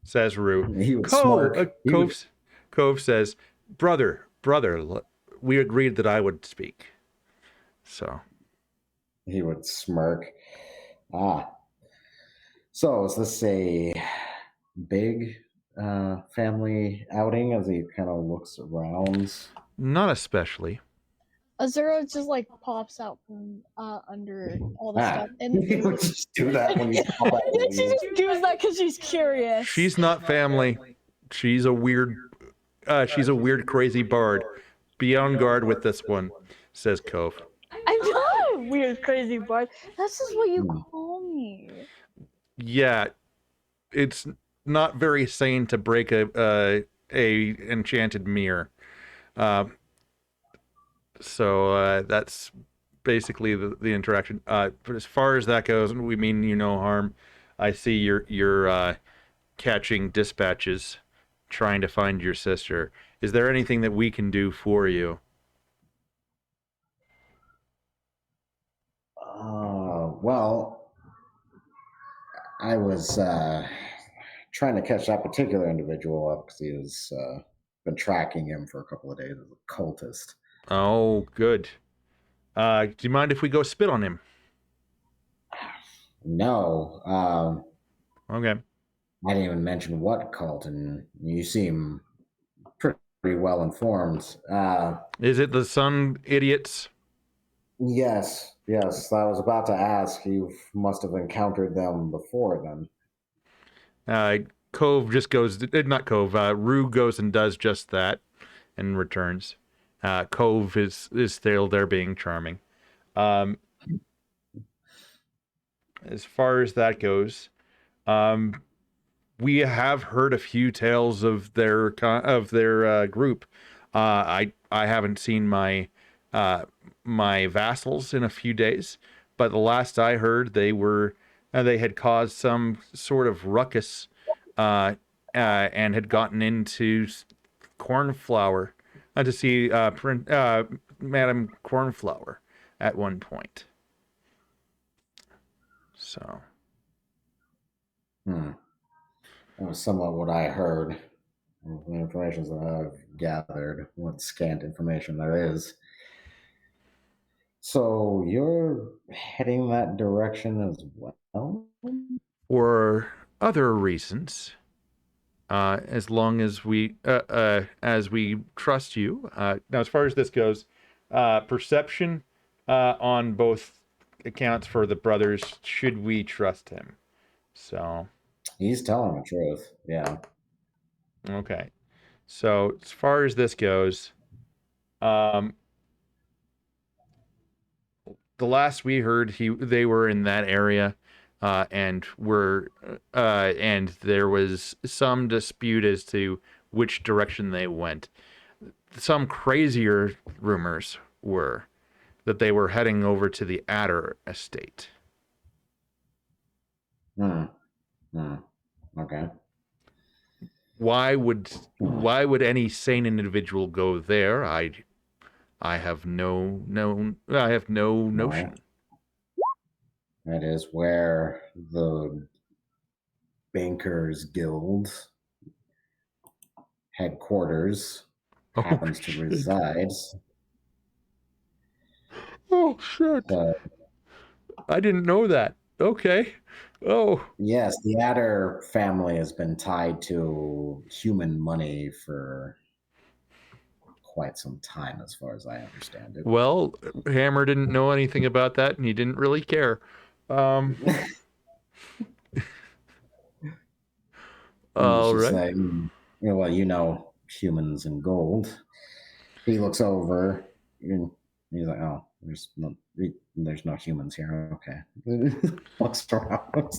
says Rue. He would smirk. Cove says, brother, we agreed that I would speak. So. He would smirk. So is this a big family outing as he kind of looks around? Not especially. Azura just like pops out from under all the stuff. And he would just do that when you pop out. She just does that because she's curious. She's not family. She's a weird crazy bard. Be on guard with this one, says Cove. I'm not a weird crazy bard. That's just what you call me. Yeah, it's not very sane to break a enchanted mirror. So that's basically the interaction. But as far as that goes, we mean you no harm. I see you're catching dispatches, trying to find your sister. Is there anything that we can do for you? Well, I was trying to catch that particular individual up because he was been tracking him for a couple of days as a cultist. Oh, good. Do you mind if we go spit on him? No. Okay. I didn't even mention what cult, and you seem pretty well informed. Is it the Sun Idiots? Yes, yes. I was about to ask. You must have encountered them before then. Cove just goes, not Cove, Rue goes and does just that and returns. Cove is still there being charming. Um, as far as that goes, we have heard a few tales of their group. I haven't seen my vassals in a few days, but the last I heard, they had caused some sort of ruckus, and had gotten into Cornflower, to see Madame Cornflower at one point. So. That was somewhat what I heard. The information that I've gathered, what scant information there is. So you're heading that direction as well? Or other reasons, as long as we trust you. Now, as far as this goes, perception on both accounts for the brothers. Should we trust him? So He's telling the truth. Yeah. okay. So as far as this goes, the last we heard, they were in that area. And there was some dispute as to which direction they went. Some crazier rumors were that they were heading over to the Adder estate. Okay. Why would any sane individual go there? I have no notion. That is where the Bankers Guild headquarters happens to reside. Oh shit! I didn't know that. Okay. Oh. Yes, the Adder family has been tied to human money for quite some time, as far as I understand it. Well, Hammer didn't know anything about that, and he didn't really care. All right. Say, well, humans and gold. He looks over, and he's like, "Oh, there's no humans here." Okay, looks around.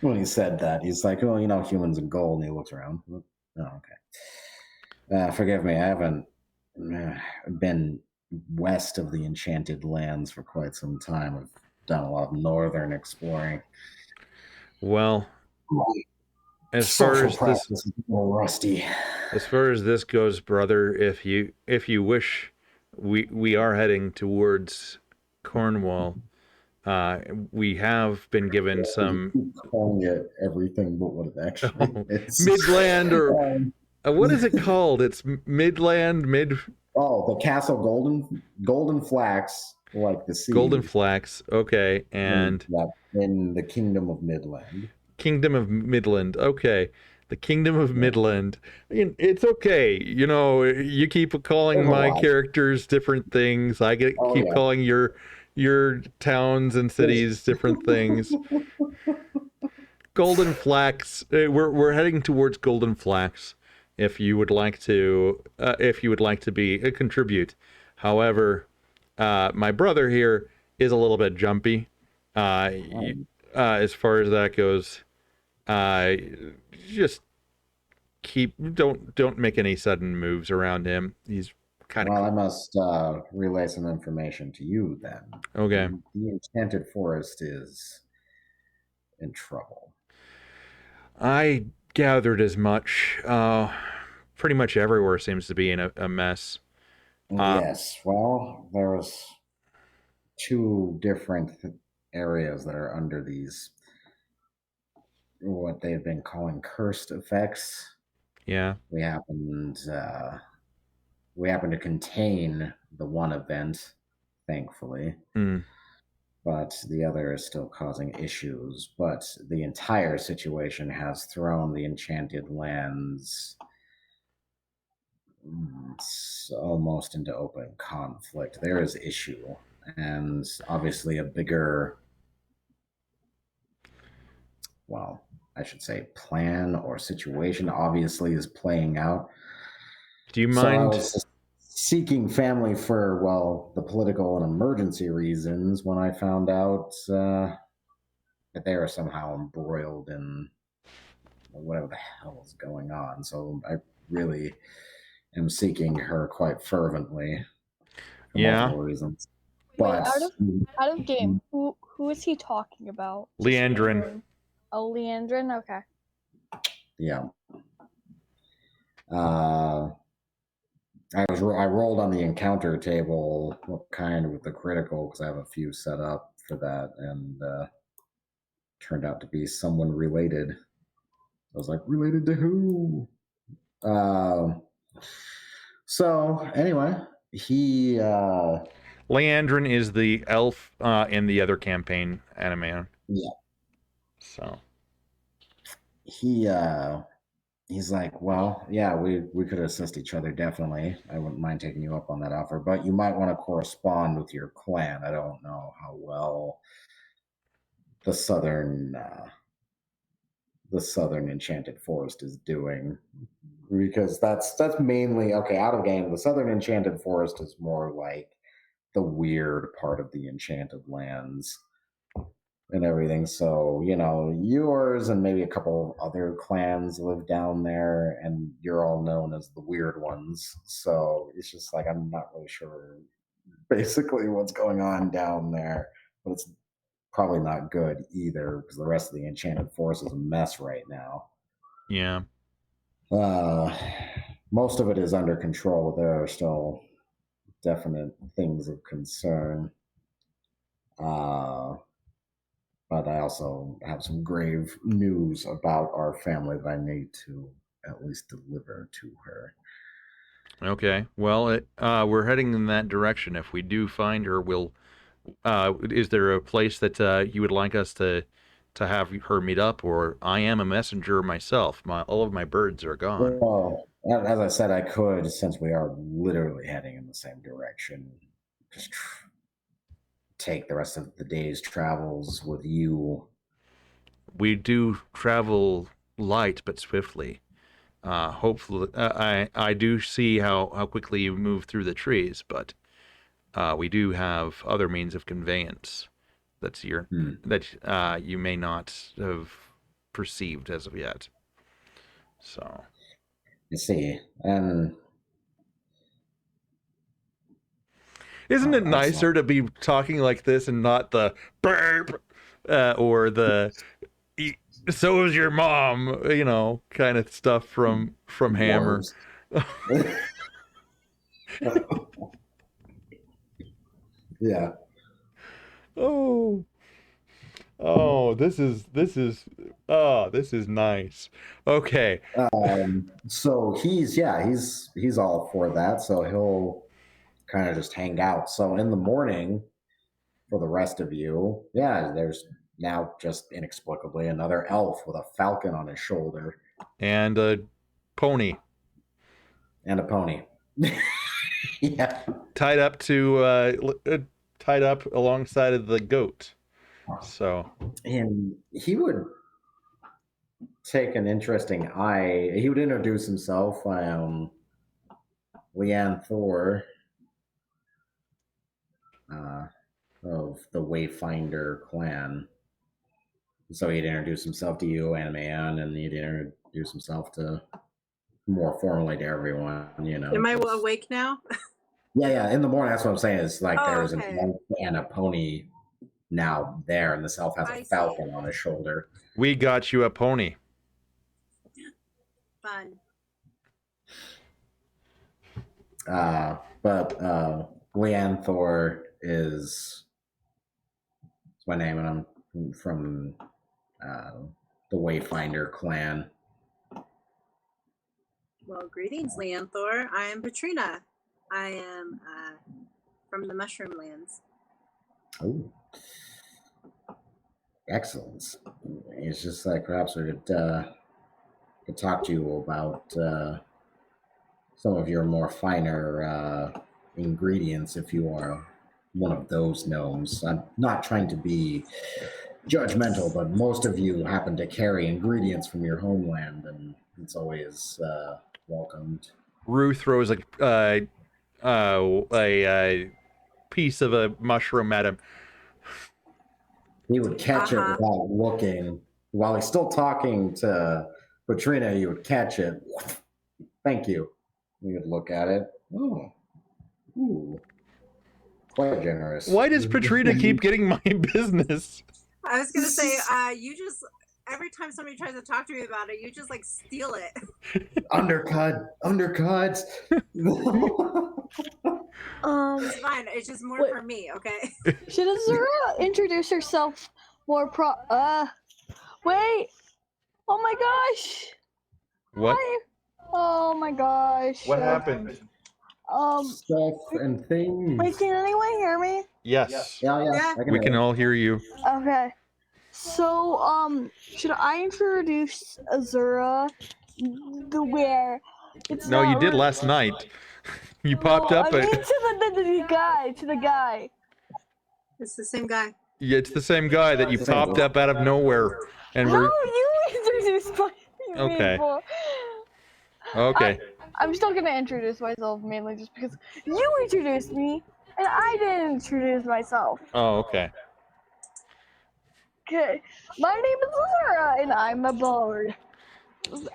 When he said that, he's like, "Oh, humans and gold." And he looks around. Oh, okay. Forgive me, I haven't been west of the Enchanted Lands for quite some time. I've done a lot of northern exploring. Well, as Social far as practice this is a little rusty. As far as this goes, brother, if you wish, we are heading towards Cornwall. We have been given some. You keep calling it everything but what it actually is. Midland, or what is it called? It's Midland, Oh, the Castle Golden Flax, like the sea. Golden Flax. Okay, and in the Kingdom of Midland. Kingdom of Midland. Okay. The Kingdom of Midland. It's okay. You keep calling my characters different things. I keep calling your towns and cities different things. Golden Flax. We're heading towards Golden Flax. If you would like to, contribute. However, my brother here is a little bit jumpy. As far as that goes. Just don't make any sudden moves around him. He's kind of. Well, I must relay some information to you then. Okay. The Enchanted Forest is in trouble. I gathered as much. Pretty much everywhere seems to be in a mess. Yes. Well, there's two different areas that are under these, what they've been calling cursed effects. Yeah. We happened to contain the one event, thankfully. But the other is still causing issues. But the entire situation has thrown the Enchanted Lands almost into open conflict. There is issue and obviously a bigger, well, I should say plan or situation obviously is playing out. Do you So I mind? was just seeking family for, well, the political and emergency reasons when I found out that they were somehow embroiled in whatever the hell is going on. So I really am seeking her quite fervently for Yeah, multiple reasons. Wait, But out of game, who is he talking about? Just Leandrin. wondering. Oh, Leandrin. Okay. yeah, I rolled on the encounter table, what kind with the critical, because I have a few set up for that, and turned out to be someone related. I was like, related to who? So anyway, he Leandrin is the elf in the other campaign, Animan. yeah, So he's like, well, yeah, we could assist each other definitely. I wouldn't mind taking you up on that offer, but you might want to correspond with your clan. I don't know how well the southern enchanted forest is doing, because that's mainly okay. Out of game, the southern enchanted forest is more like the weird part of the enchanted lands and everything. So, yours and maybe a couple of other clans live down there, and you're all known as the weird ones. So it's just like, I'm not really sure basically what's going on down there, but it's probably not good either because the rest of the enchanted forest is a mess right now. yeah. Uh, Most of it is under control. There are still definite things of concern. Uh, but I also have some grave news about our family that I need to at least deliver to her. Okay. Well, we're heading in that direction. If we do find her, we'll. Is there a place that you would like us to have her meet up? Or I am a messenger myself. All of my birds are gone. Well, as I said, I could, since we are literally heading in the same direction, just take the rest of the day's travels with you. We do travel light but swiftly. Hopefully, I do see how quickly you move through the trees, but we do have other means of conveyance that you may not have perceived as of yet. So, You see, and isn't it excellent. nicer to be talking like this and not the burp or the so is your mom, kind of stuff from Hammer. Yeah. Oh, this is nice. Okay. So he's all for that. So he'll kind of just hang out. So in the morning, for the rest of you, yeah, there's now just inexplicably another elf with a falcon on his shoulder And a pony and a pony. Yeah. tied up alongside of the goat. So, And he would take an interesting eye. He would introduce himself. I am Leanne Thor of the Wayfinder clan. So he'd introduce himself to you, Anime, and he'd introduce himself to more formally to everyone. Am I awake now? Yeah. In the morning, that's what I'm saying. Is like there's okay. an elf and a pony now there, and this elf has a falcon on his shoulder. we got you a pony. Fun. But Leanne Thor is my name, and I'm from the Wayfinder clan. Well, greetings, Leanthor. I am Petrina. I am from the Mushroom Lands. Oh, excellent. It's just like perhaps we could talk to you about some of your more finer ingredients, if you are one of those gnomes. I'm not trying to be judgmental, but most of you happen to carry ingredients from your homeland, and it's always welcomed. Rue throws a piece of a mushroom at him. He would catch it without looking. While he's still talking to Katrina, he would catch it. Thank you. He would look at it. Oh, ooh, quite generous. Why does Patrina keep getting my business? I was gonna say, you just every time somebody tries to talk to me about it, you just like steal it. Undercuts. It's fine. It's just more for me, okay? Should Azura introduce herself more wait. Oh my gosh. What? Hi. Oh my gosh. What happened? Stuff and things. Wait, can anyone hear me? Yes. Yeah. We can all hear you. Okay. So, should I introduce Azura where it's No, you not did re- last night. You popped up. I mean, to the guy. It's the same guy. Yeah, it's the same guy that you popped up out of nowhere, and No, we're you introduced me. Okay. before. okay. I'm still gonna introduce myself mainly just because you introduced me and I didn't introduce myself. Oh, okay. Okay, my name is Azura and I'm a bard, and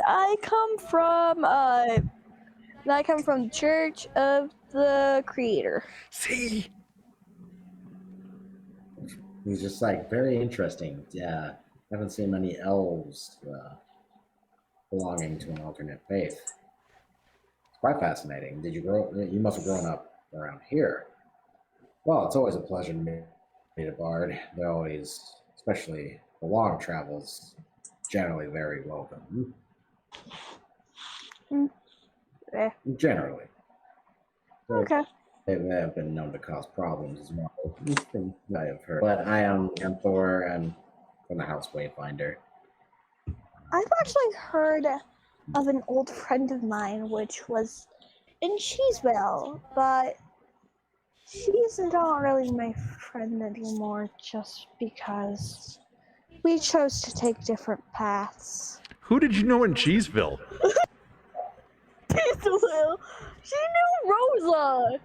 I come from the Church of the Creator. See. He's just like very interesting. Yeah, haven't seen many elves belonging to an alternate faith. It's quite fascinating. You must have grown up around here. Well, it's always a pleasure to meet a bard. They're always, especially the long travels, generally very welcome. Eh. Generally. Okay. They have been known to cause problems as well. Things I have heard. But I am Thor and from the House Wayfinder. I've actually heard of an old friend of mine, which was in Cheeseville, but she's not really my friend anymore just because we chose to take different paths. Who did you know in Cheeseville? Cheeseville? She knew Rosa!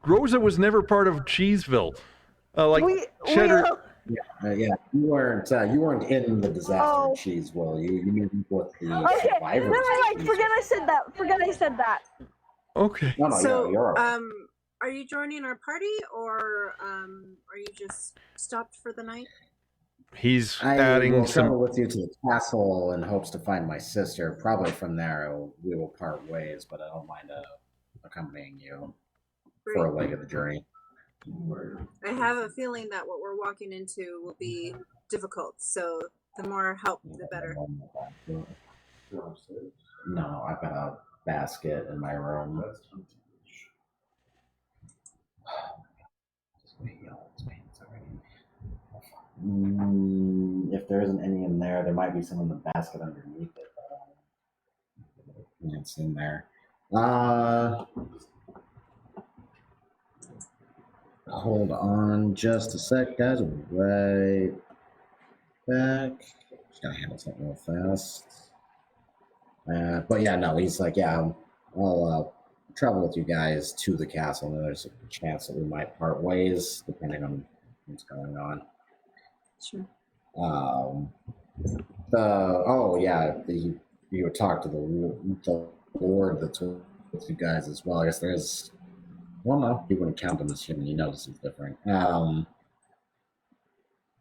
Rosa was never part of Cheeseville. Cheddar. Yeah, you weren't in the disaster of Cheeseville. You knew what the survivors. No, forget I said that. Okay. No, So, you're all right. are you joining our party, or are you just stopped for the night? He's I adding will some. travel with you to the castle in hopes to find my sister. Probably from there we will part ways, but I don't mind accompanying you for a leg of the journey. I have a feeling that what we're walking into will be difficult, so the more help, the better. No, I've got a basket in my room. If there isn't any in there might be some in the basket underneath it. It's in there. Hold on just a sec, guys. We'll be right back. Just gotta handle something real fast. But yeah, no, he's like, yeah, I'll travel with you guys to the castle, and there's a chance that we might part ways depending on what's going on. Sure. You would talk to the Lord that's with you guys as well. I guess there's. Well, no, you wouldn't count him as human. You know this is different.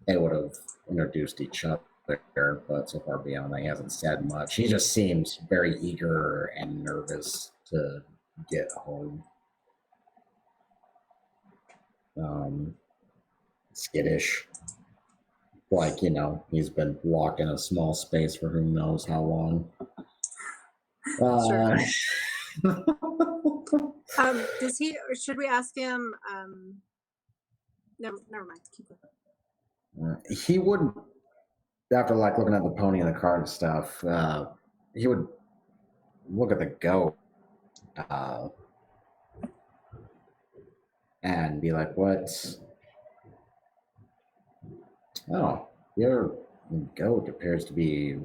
They would have introduced each other, but so far beyond that, he hasn't said much. He just seems very eager and nervous to get home. Skittish. Like, he's been locked in a small space for who knows how long. Sure. Does he, or should we ask him? Never mind. Keep going. He wouldn't, after looking at the pony and the card and stuff, he would look at the goat. and be like, "What? Oh, your goat appears to be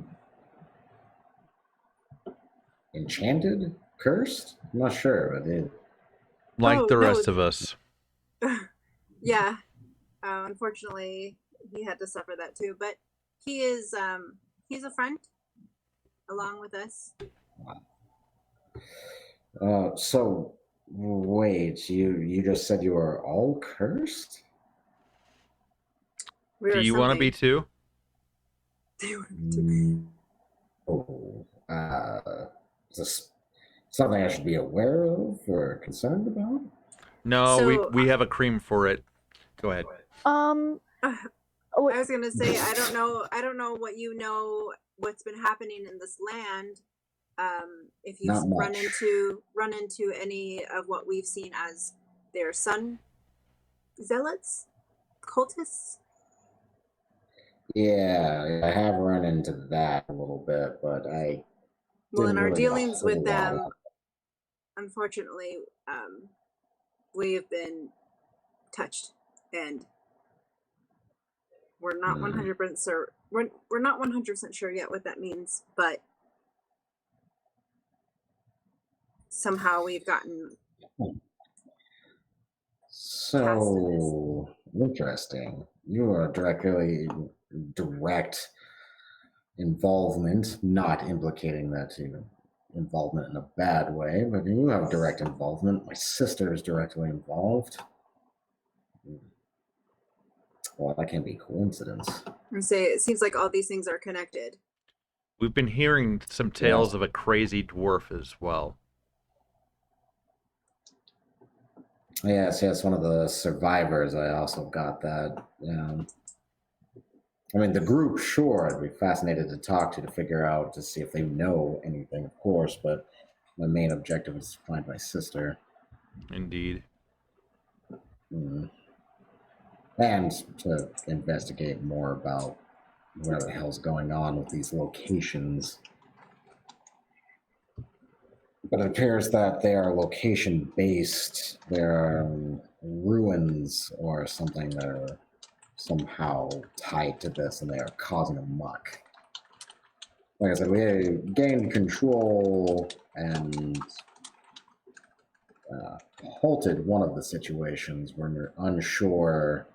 enchanted, cursed. I'm not sure, but Like Oh, the no. rest of us. Yeah. Unfortunately, he had to suffer that too. But he's a friend along with us. So wait, you just said you were all cursed? We Do were you want to be something. too? Oh, is this something I should be aware of or concerned about? No, So we have a cream for it. Go ahead. Um. I Wait, was gonna say I don't know what you know what's been happening in this land. If you've Not run much. into any of what we've seen as their sun zealots, cultists. Yeah, I have run into that a little bit, but I Well, in didn't our really get a dealings with whole lot them, out. unfortunately, we have been touched, and we're not 100% sure. We're not 100% sure yet what that means, but somehow we've gotten So interesting. You are direct involvement, not implicating that involvement in a bad way, but you have direct involvement. My sister is directly involved. Well, that can't be coincidence. and say it seems like all these things are connected. We've been hearing some tales of a crazy dwarf as well. Yes, one of the survivors. I also got that. I mean, the group, sure, I'd be fascinated to talk to figure out, to see if they know anything, of course, but my main objective is to find my sister. Indeed. And to investigate more about whatever the hell's going on with these locations. But it appears that they are location based. There are ruins or something that are somehow tied to this, and they are causing a muck. Like I said, we gained control and halted one of the situations. We're unsure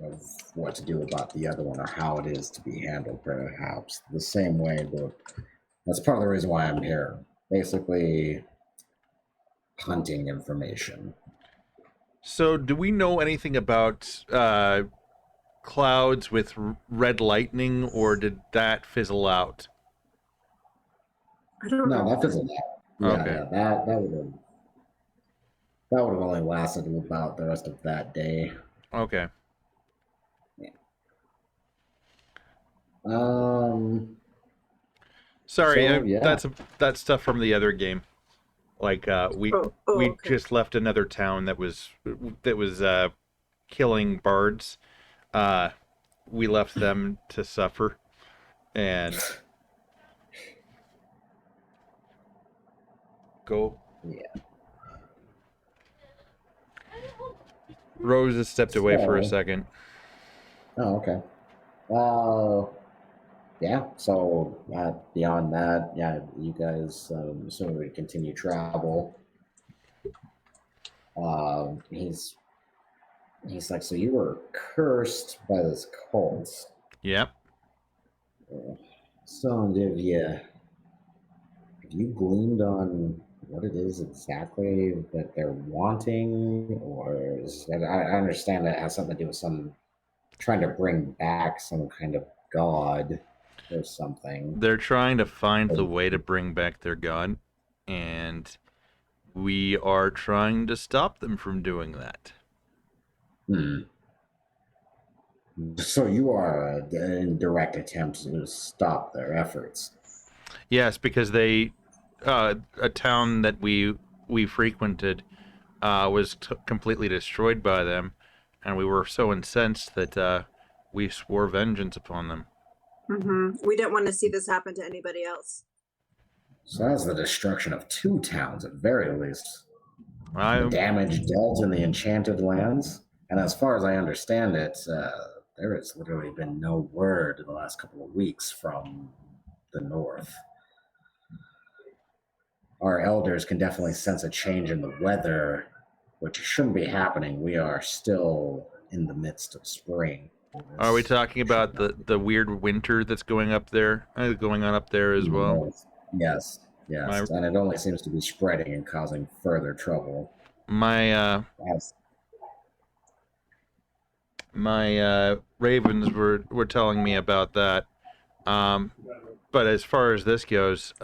of what to do about the other one or how it is to be handled, perhaps the same way. But that's part of the reason why I'm here. Basically, hunting information. So, do we know anything about clouds with red lightning, or did that fizzle out? I don't know. No, that fizzled out. Yeah, Okay. that would have only lasted about the rest of that day. Okay. Sorry, So, yeah. that's stuff from the other game. Like we okay. just left another town that was killing bards. We left them to suffer, and go. Yeah. Rose has stepped away for a second. Oh, okay. Yeah. So beyond that, yeah, you guys assuming we continue travel. He's like, so you were cursed by this cult. Yep. So have you gleaned on what it is exactly that they're wanting, or I understand that it has something to do with some trying to bring back some kind of god or something. They're trying to find the way to bring back their god, and we are trying to stop them from doing that. So you are in direct attempt to stop their efforts. Yes, because they, a town that we frequented, was completely destroyed by them, and we were so incensed that we swore vengeance upon them. Mm-hmm. We didn't want to see this happen to anybody else. So that's the destruction of 2 towns at very least. the damage dealt in the enchanted lands. And as far as I understand it, there has literally been no word in the last couple of weeks from the north. Our elders can definitely sense a change in the weather, which shouldn't be happening. We are still in the midst of spring. Are we talking about the weird winter that's going on up there as well? North. Yes, yes. And it only seems to be spreading and causing further trouble. My Yes. my ravens were telling me about that. But as far as this goes,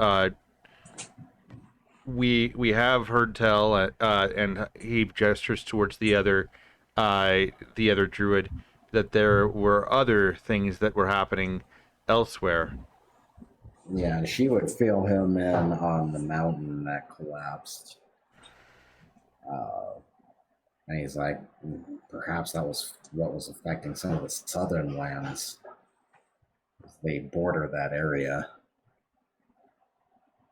we have heard tell, and he gestures towards the other druid, that there were other things that were happening elsewhere. Yeah, and she would fill him in on the mountain that collapsed. And he's like, perhaps that was what was affecting some of the southern lands. They border that area.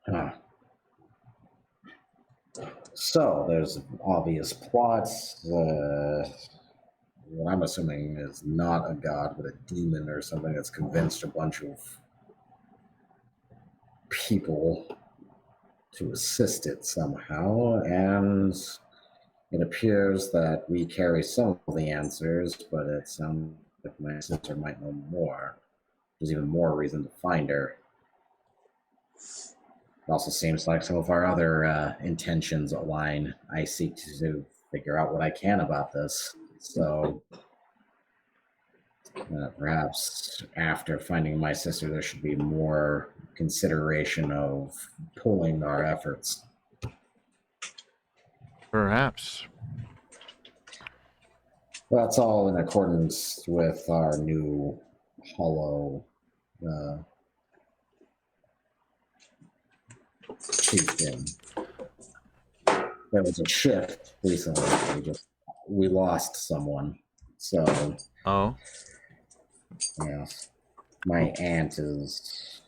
Huh. So there's obvious plots. What I'm assuming is not a god, but a demon or something that's convinced a bunch of people to assist it somehow. And it appears that we carry some of the answers, but it sounds like my sister might know more. There's even more reason to find her. It also seems like some of our other intentions align. I seek to figure out what I can about this. So perhaps after finding my sister, there should be more consideration of pulling our efforts. Perhaps. That's all in accordance with our new hollow chieftain. There was a shift recently. We lost someone. So Oh. yeah. My aunt is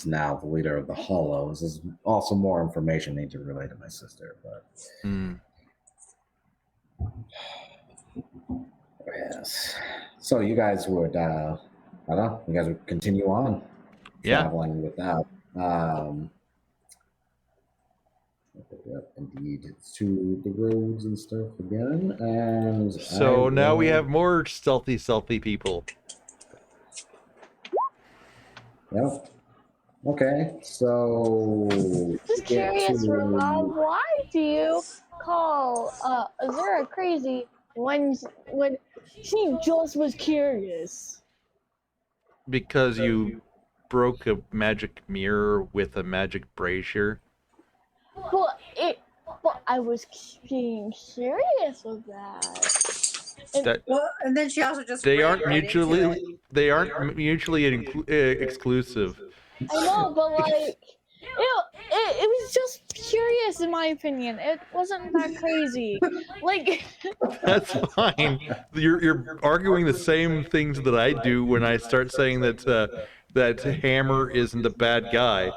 now the leader of the Hollows. There's also more information I need to relay to my sister, but yes. So you guys would I don't know, you guys would continue on traveling with that. Indeed, to the roads and stuff again. And so now we have more stealthy people. Yep. Okay, so Just curious, Rob, why do you call Azura crazy when she just was curious? Because you broke a magic mirror with a magic brazier. But I was being curious with that. And then she also just they aren't mutually exclusive. I know, but like it was just curious in my opinion. It wasn't that crazy. Like That's fine. You're arguing the same things that I do when I start saying that Hammer isn't a bad guy.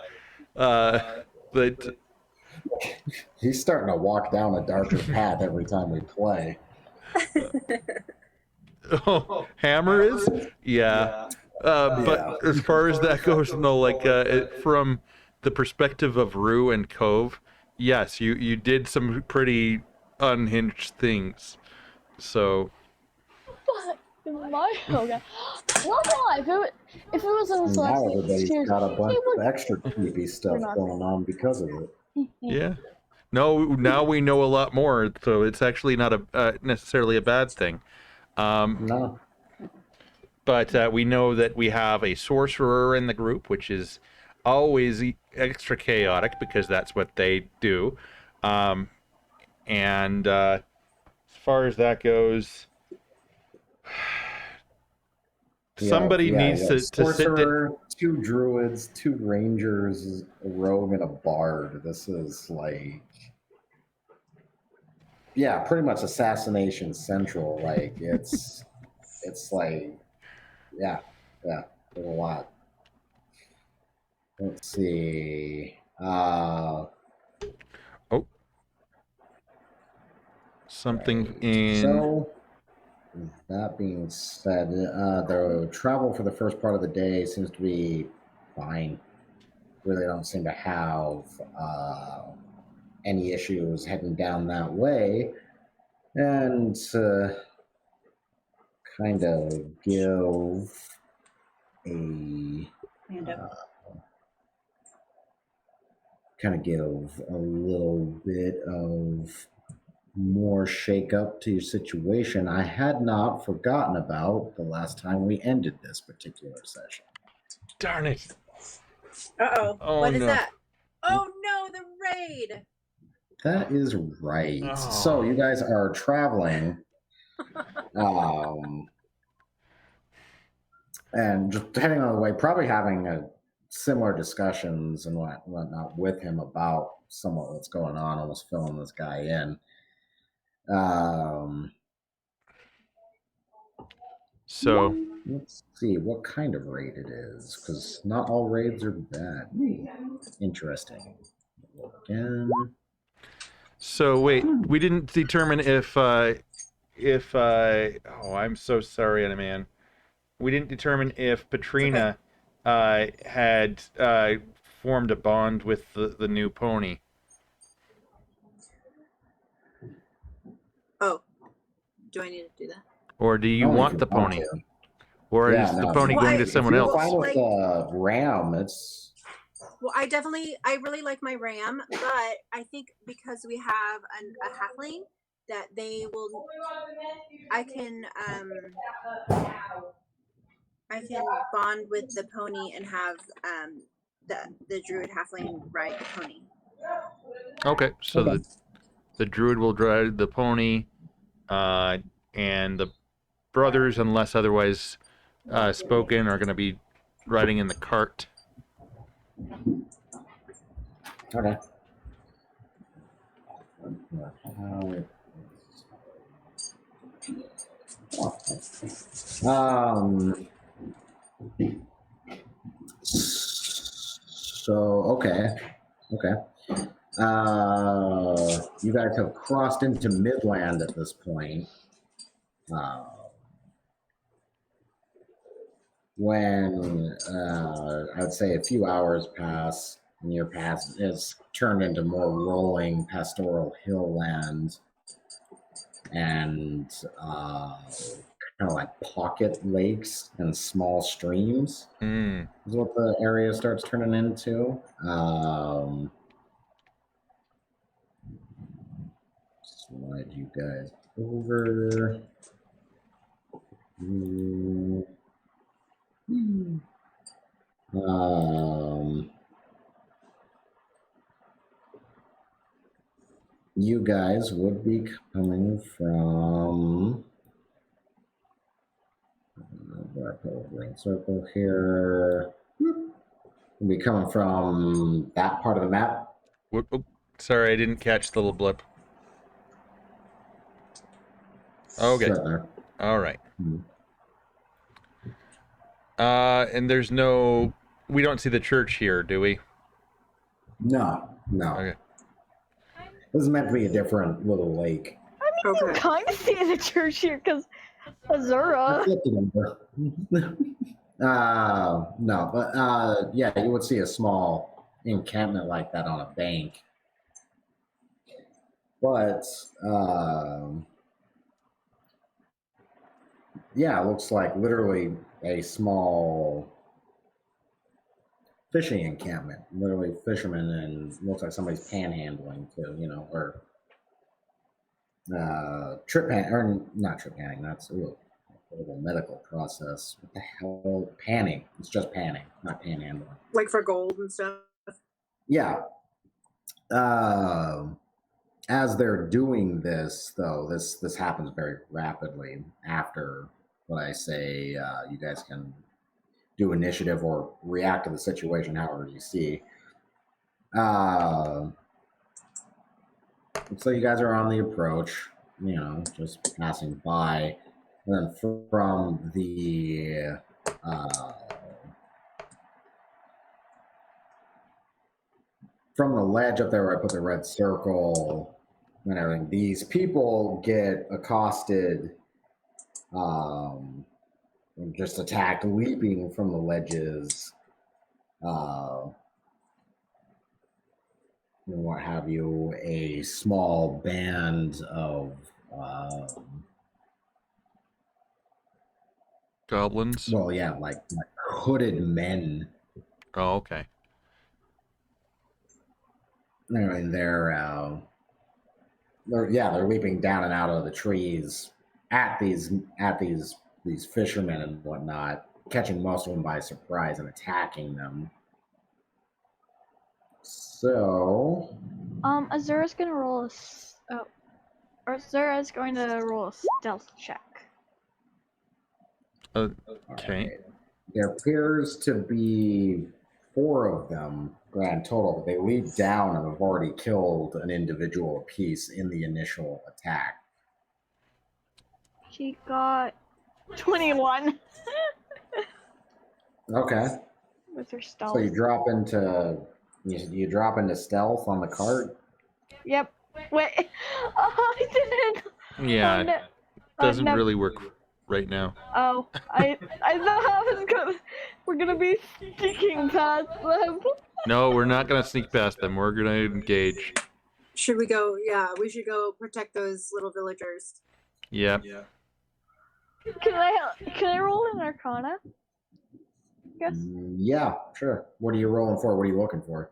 But he's starting to walk down a darker path every time we play. Oh, Hammer is? Yeah. But as far as that goes, no, like from the perspective of Rue and Cove, yes, you did some pretty unhinged things. So. But in my not gonna lie, if it was in now everybody's got a bunch of extra creepy stuff going on because of it. Yeah. No, now we know a lot more, so it's actually not necessarily a bad thing. No. But we know that we have a sorcerer in the group, which is always extra chaotic because that's what they do. And as far as that goes, somebody needs to sit down. 2 druids, 2 rangers, a rogue, and a bard. This is like, pretty much assassination central. Like it's like, there's a lot. Let's see. something in. So, that being said, the travel for the first part of the day seems to be fine. Really don't seem to have any issues heading down that way. And kind of give a little bit of more shake up to your situation. I had not forgotten about the last time we ended this particular session. Darn it! Uh-oh. Oh, What is no. that? Oh no, the raid! That is right. Oh. So you guys are traveling, and just heading on the way, probably having similar discussions and whatnot with him about somewhat what's going on, almost filling this guy in. So Let's see what kind of raid it is, because not all raids are bad. Interesting. Again. So wait, we didn't determine if oh, I'm so sorry, Anna-man. We didn't determine if Patrina had formed a bond with the new pony. Oh. Do I need to do that? Or do you want the pony? Or is the pony Well, going to someone else? If you're fine with the ram, it's... Well, I really like my ram, but I think because we have a halfling, that they will, I can bond with the pony and have the druid halfling ride the pony. Okay, so the druid will drive the pony, and the brothers, unless otherwise spoken, are going to be riding in the cart. Okay. So okay. You guys have crossed into Midland at this point. When I'd say a few hours pass, and your path is turned into more rolling pastoral hill land and kind of like pocket lakes and small streams is what the area starts turning into. Slide you guys over. You guys would be coming from ring circle here. We'll be coming from that part of the map. Oh, sorry, I didn't catch the little blip. Okay. Sure. All right. And there's no... We don't see the church here, do we? No. Okay. This is meant to be a different little lake. I mean, you kind of see the church here because Azura. No, but yeah, you would see a small encampment like that on a bank. But yeah, it looks like literally a small fishing encampment. Literally fishermen, and looks like somebody's panhandling too, or not trip panning. That's a medical process. What the hell? Panning. It's just panning, not panhandling. Like for gold and stuff. Yeah. As they're doing this, though, this happens very rapidly after what I say. You guys can do initiative or react to the situation however you see. So you guys are on the approach, just passing by. And then from the ledge up there where I put the red circle, and everything. These people get accosted, just attacked, leaping from the ledges, and what have you. A small band of Goblins. well, yeah, like hooded men. Oh, okay. And they're leaping down and out of the trees at these fishermen and whatnot, catching most of them by surprise and attacking them. So, Azura's gonna roll Azura's going to roll a stealth check. Okay. right. There appears to be 4 of them grand total. They leap down and have already killed an individual apiece in the initial attack. She got 21 Okay. with her stealth. So you drop into stealth on the cart. Yep. Wait. Oh, I didn't. Yeah, Oh, no. doesn't no. really work right now. Oh, I thought I was we're gonna be sneaking past them. No, we're not gonna sneak past them. We're gonna engage. Should we go? Yeah, we should go protect those little villagers. Yep. Can I roll an Arcana? Yes. Yeah, sure. What are you rolling for? What are you looking for?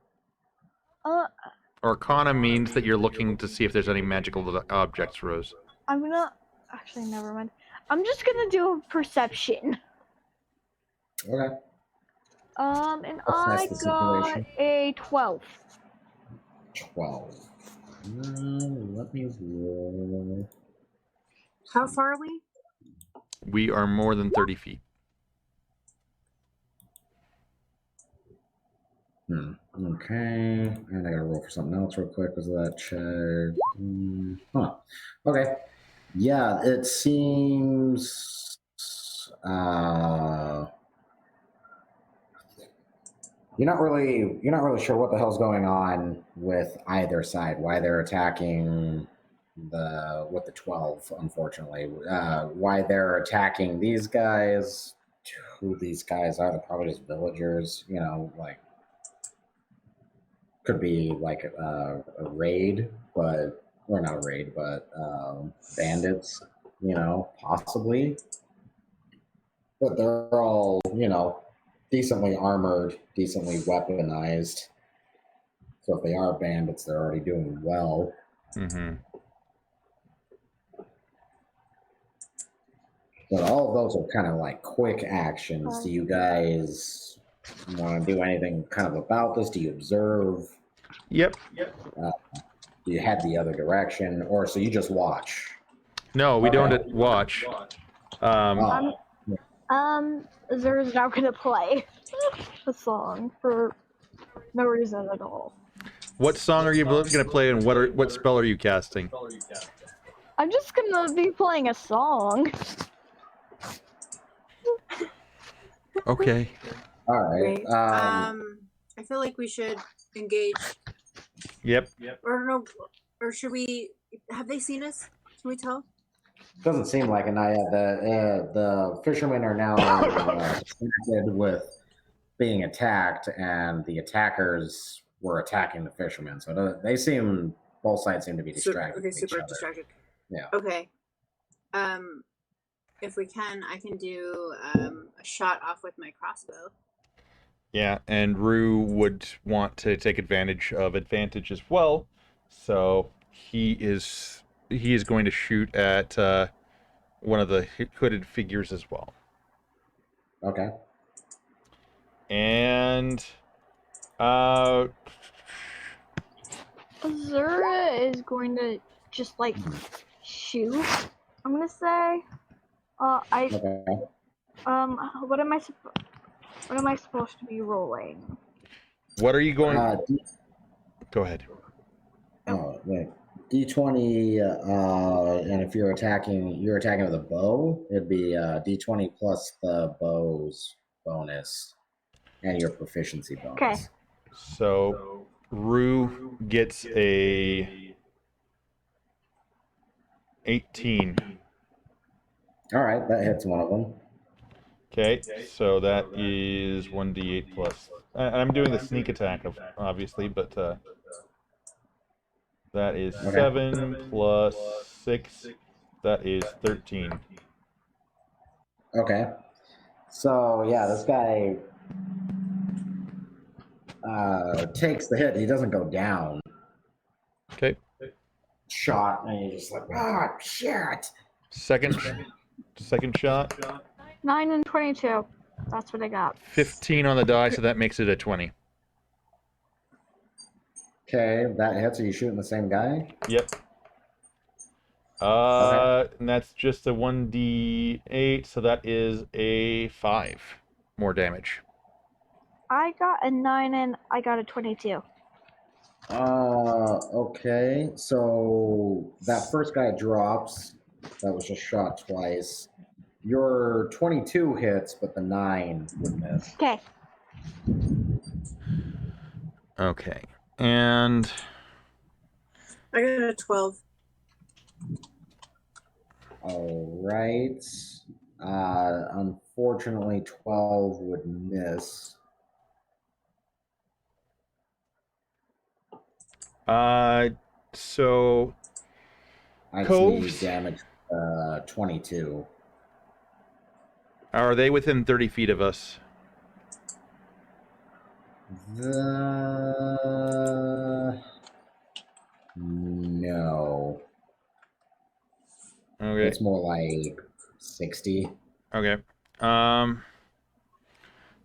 Arcana means that you're looking to see if there's any magical objects, Rose. I'm gonna actually never mind. I'm just gonna do a perception. Okay. And Assess I the got situation. a 12. 12. Let me roll. How far are we? We are more than 30 feet. Okay. And I gotta roll for something else real quick because of that check. Okay. Yeah, it seems. You're not really sure what the hell's going on with either side. Why they're attacking with the 12, unfortunately. Why they're attacking these guys. Who these guys are? They're probably just villagers. Like could be like a raid, or not a raid, but bandits. Possibly. But they're all decently armored, decently weaponized. So if they are bandits, they're already doing well. Mm-hmm. But all of those are kind of like quick actions. Do you guys want to do anything kind of about this? Do you observe? Yep. Do you head the other direction? Or so you just watch? No, we don't watch. Azura's now gonna play a song for no reason at all. What song are you going to play, and what spell are you casting? I'm just gonna be playing a song. Okay. All right. I feel like we should engage. Yep. Or no, or should we? Have they seen us? Can we tell? Doesn't seem like it. The fishermen are now distracted with being attacked, and the attackers were attacking the fishermen. So both sides seem to be distracted. Okay, from each super other. distracted. Yeah. Okay. If we can, I can do a shot off with my crossbow. Yeah, and Rue would want to take advantage as well, so he is going to shoot at one of the hooded figures as well. Okay. And Azura is going to just like shoot. I'm gonna say, Okay. what am I supposed to be rolling? what are you going? Go ahead. Wait. D20, and if you're attacking with a bow, it'd be D20 plus the bow's bonus and your proficiency bonus. Okay. So Rue gets a 18. All right, that hits one of them. Okay, so that is 1d8 plus. I'm doing the sneak attack, obviously, but that is Okay. 7 plus 6. That is 13. Okay. So yeah, this guy takes the hit. He doesn't go down. Okay. Shot, and you're just like, ah, shit. Second shot. 9 and 22. That's what I got. 15 on the die, so that makes it a 20. Okay, that hits. Are you shooting the same guy? Yep. And that's just a 1d8, so that is a 5 more damage. I got a 9 and I got a 22. Okay. So that first guy drops. That was just shot twice. Your 22 hits, but the 9 would miss. Okay. Okay. And I got a 12. All right. Unfortunately, 12 would miss. so I Coves? see damage 22. are they within 30 feet of us? No. Okay. It's more like 60. Okay.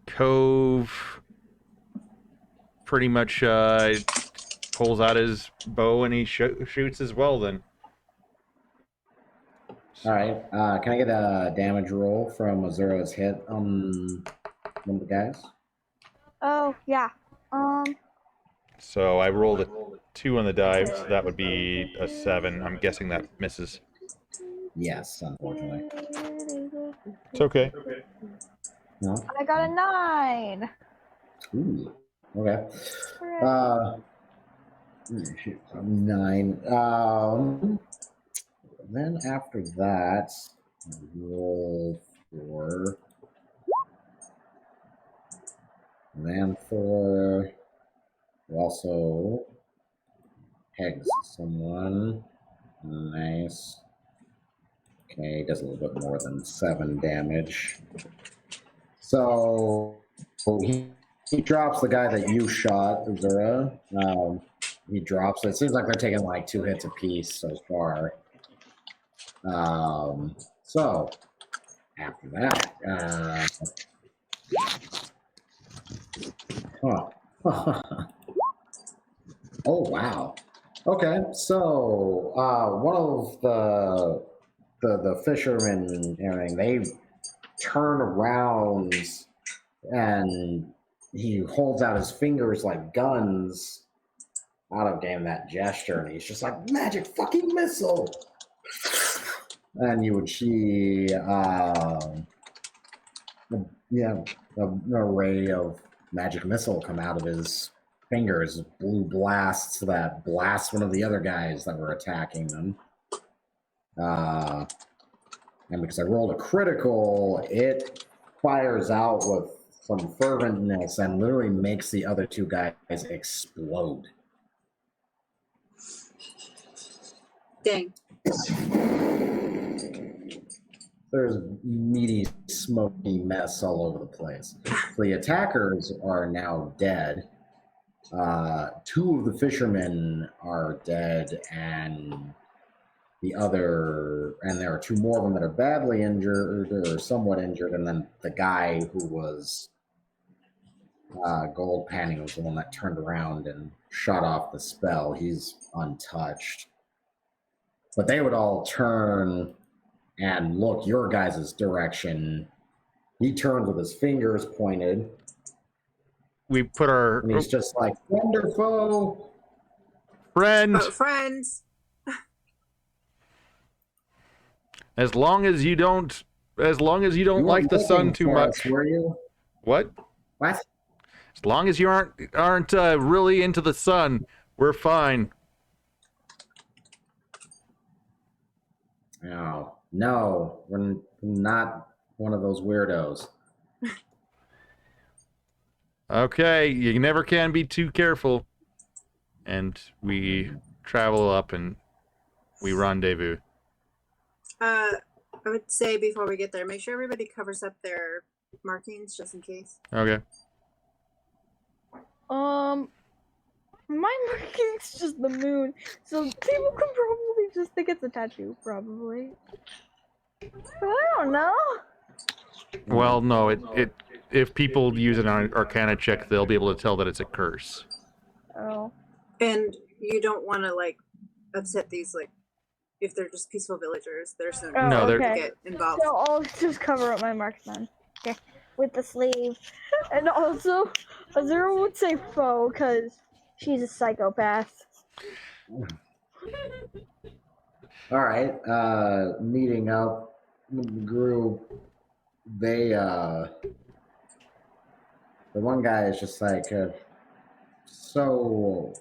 Cove pretty much pulls out his bow and he shoots as well then. All right. Can I get a damage roll from Azuro's hit on one of the guys? Oh, yeah. So I rolled a 2 on the die, so that would be a 7. I'm guessing that misses. Yes, unfortunately. It's okay. No? I got a 9. Ooh. Okay. Shoot, 9. Then after that, roll for Manthor. Also pegs someone. Nice. Okay, does a little bit more than 7 damage. So he drops the guy that you shot, Azura. He drops. It seems like they're taking like 2 hits apiece so far. So after that, oh wow. Okay, so one of the fishermen and everything, they turn around and he holds out his fingers like guns out of game that gesture, and he's just like, magic fucking missile. And you would see an array of magic missile come out of his fingers, blue blasts that blast one of the other guys that were attacking them. And because I rolled a critical, it fires out with some ferventness and literally makes the other 2 guys explode. Dang. There's meaty, smoky mess all over the place. The attackers are now dead. 2 of the fishermen are dead, and there are 2 more of them that are badly injured or somewhat injured, and then the guy who was gold panning was the one that turned around and shot off the spell. He's untouched. But they would all turn and look your guys' direction. He turns with his fingers pointed. We put our And he's just like, wonderful. friend. Friends. As long as you don't like the sun too much. Were you? What? What? As long as you aren't really into the sun, we're fine. No, we're not one of those weirdos. Okay, you never can be too careful. And we travel up and we rendezvous. I would say before we get there, make sure everybody covers up their markings just in case. Okay. My marking's just the moon, so people can probably just think it's a tattoo, probably. But I don't know. Well, no, it if people use an Arcana check, they'll be able to tell that it's a curse. Oh. And you don't want to like upset these like if they're just peaceful villagers. There's no Oh, No, they're- to okay. get involved. So I'll just cover up my marks then. Okay. With the sleeve. And also, Azura would say foe, because she's a psychopath. All right. Meeting up, the group. They the one guy is just like, so,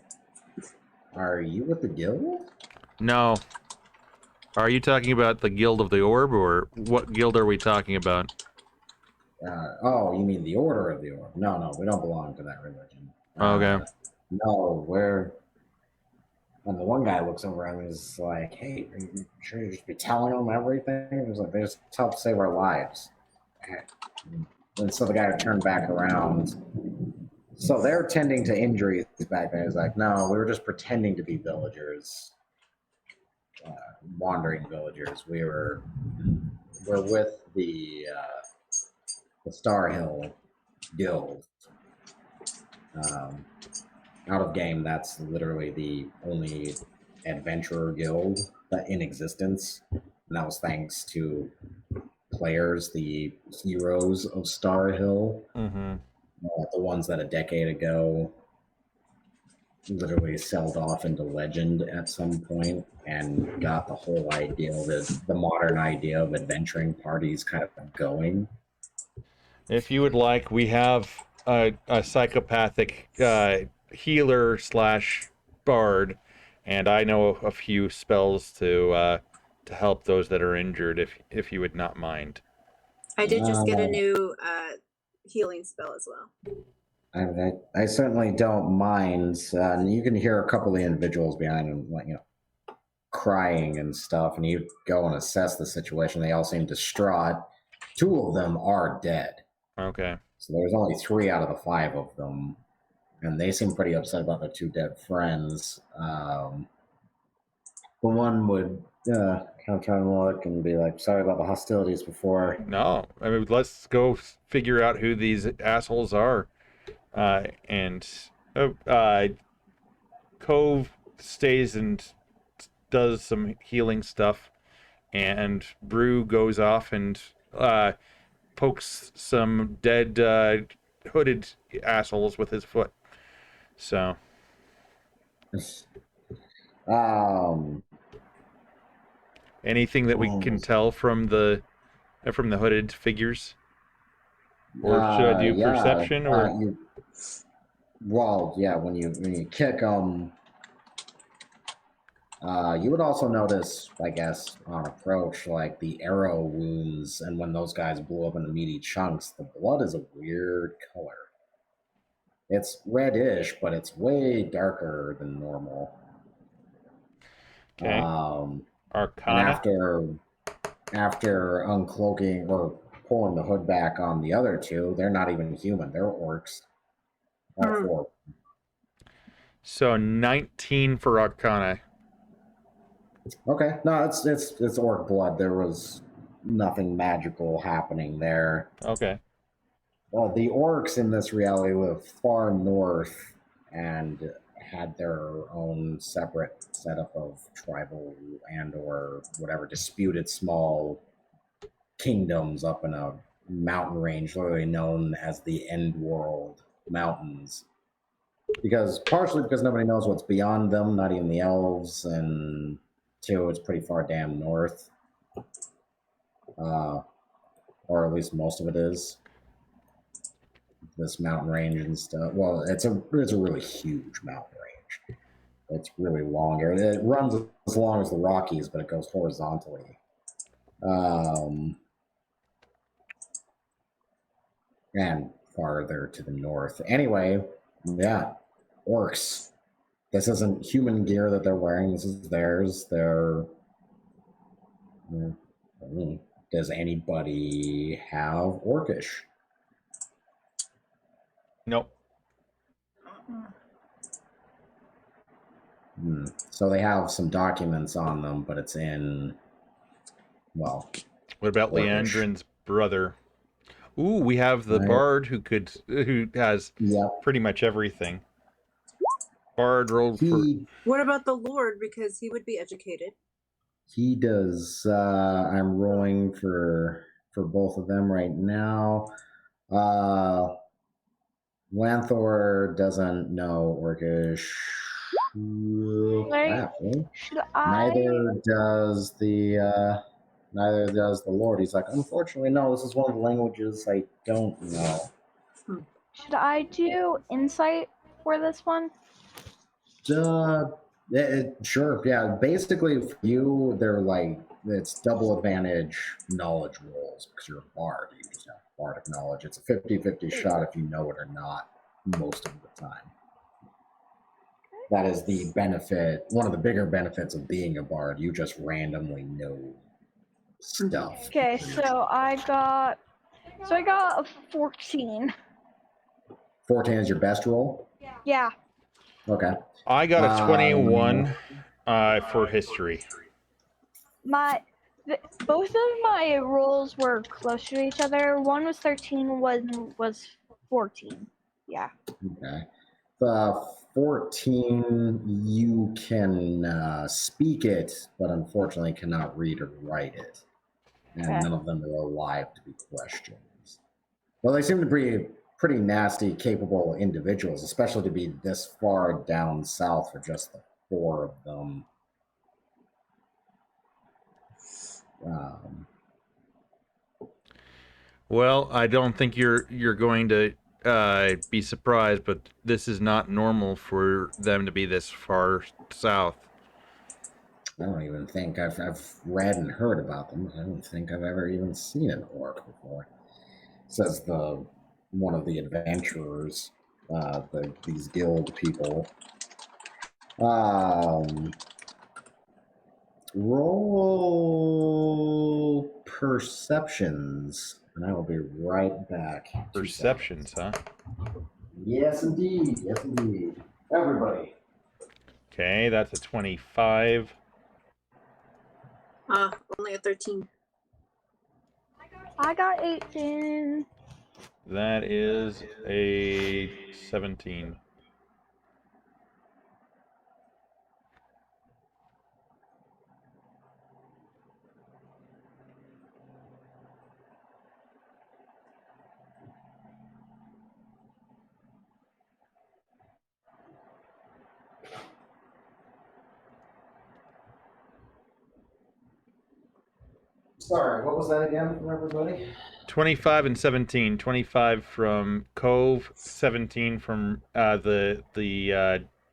are you with the guild? No. Are you talking about the Guild of the Orb, or what guild are we talking about? Oh, you mean the Order of the Orb? No, we don't belong to that religion. Okay. No, we're. And the one guy looks over at me and is like, hey, are you sure you just be telling them everything? He's like, they just help save our lives. And so the guy turned back around. So they're tending to injuries back there. He's like, no, we were just pretending to be villagers, wandering villagers. We're with the Star Hill Guild. Out of game, that's literally the only adventurer guild that in existence, and that was thanks to players, the heroes of Star Hill, Mm-hmm. the ones that a decade ago literally sailed off into legend at some point and got the whole idea, the modern idea of adventuring parties kind of going. If you would like, we have a psychopathic healer / bard, and I know a few spells to help those that are injured. If you would not mind. I did just get a new healing spell as well. I certainly don't mind. And you can hear a couple of the individuals behind him, like, crying and stuff. And you go and assess the situation. They all seem distraught. 2 of them are dead. Okay. So there's only 3 out of the 5 of them, and they seem pretty upset about their 2 dead friends. The one would kind of try and look and be like, "Sorry about the hostilities before." No, I mean, let's go figure out who these assholes are. And Cove stays and does some healing stuff, and Brew goes off and pokes some dead hooded assholes with his foot. So anything that we can tell from the hooded figures, or should I do perception or? When you kick them, you would also notice, I guess, on approach, like the arrow wounds, and when those guys blew up into meaty chunks, the blood is a weird color. It's reddish, but it's way darker than normal. Okay. Arcana. And after uncloaking or pulling the hood back on the other 2, they're not even human; they're orcs. All 4. So 19 for Arcana. Okay, no, it's orc blood. There was nothing magical happening there. Okay. Well, the orcs in this reality live far north and had their own separate setup of tribal and or whatever disputed small kingdoms up in a mountain range literally known as the End World Mountains. Partially because nobody knows what's beyond them, not even the elves, and 2, it's pretty far damn north. Or at least most of it is. This mountain range and stuff. Well, it's a really huge mountain range. It's really long. It runs as long as the Rockies, but it goes horizontally And farther to the north. Anyway, yeah, orcs. This isn't human gear that they're wearing. This is theirs. Does anybody have orcish? Nope. So they have some documents on them, but it's in, well, What about Orcish. Leandrin's brother? Ooh, we have the Right. bard who has yep. pretty much everything. Bard rolled for. What about the Lord? Because he would be educated. He does. I'm rolling for both of them right now. Lanthor doesn't know Orcish. Like, Actually, should I? neither does the Lord. He's like, unfortunately, no. This is one of the languages I don't know. Should I do insight for this one? Sure. Yeah. Basically, for you, they're like it's double advantage knowledge rolls because you're a bard. You just have bardic knowledge. It's a 50-50 shot if you know it or not most of the time. That is the benefit, one of the bigger benefits of being a bard. You just randomly know stuff. Okay, so I got a 14. 14 is your best roll? Yeah. Okay. I got a 21 for history. Both of my rolls were close to each other. One was 13, one was 14. Yeah. Okay. 14, you can speak it, but unfortunately cannot read or write it. And Okay. none of them are alive to be questions. Well, they seem to be pretty nasty, capable individuals, especially to be this far down south for just the 4 of them. Well, I don't think you're going to be surprised, but this is not normal for them to be this far south. I don't even think I've read and heard about them. I don't think I've ever even seen an orc before. Says one of the adventurers, these guild people. Roll perceptions, and I will be right back. Perceptions, huh? Yes, indeed. Yes, indeed. Everybody. Okay, that's a 25. Only a 13. I got 18. That is a 17. Sorry, what was that again from everybody? 25 and 17. 25 from Cove, 17 from the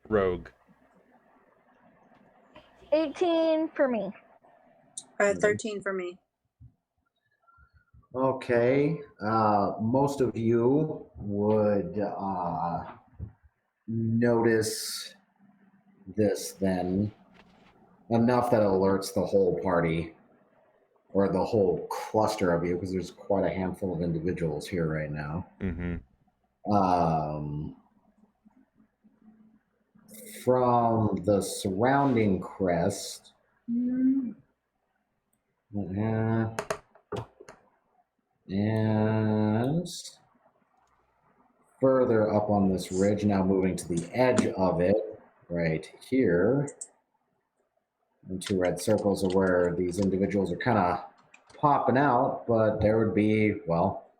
rogue. 18 for me. 13 for me. Okay. Most of you would notice this then enough that it alerts the whole party or the whole cluster of you, because there's quite a handful of individuals here right now. Mm-hmm. From the surrounding crest, and further up on this ridge, now moving to the edge of it, right here. And 2 red circles are where these individuals are kind of popping out, but there would be, well,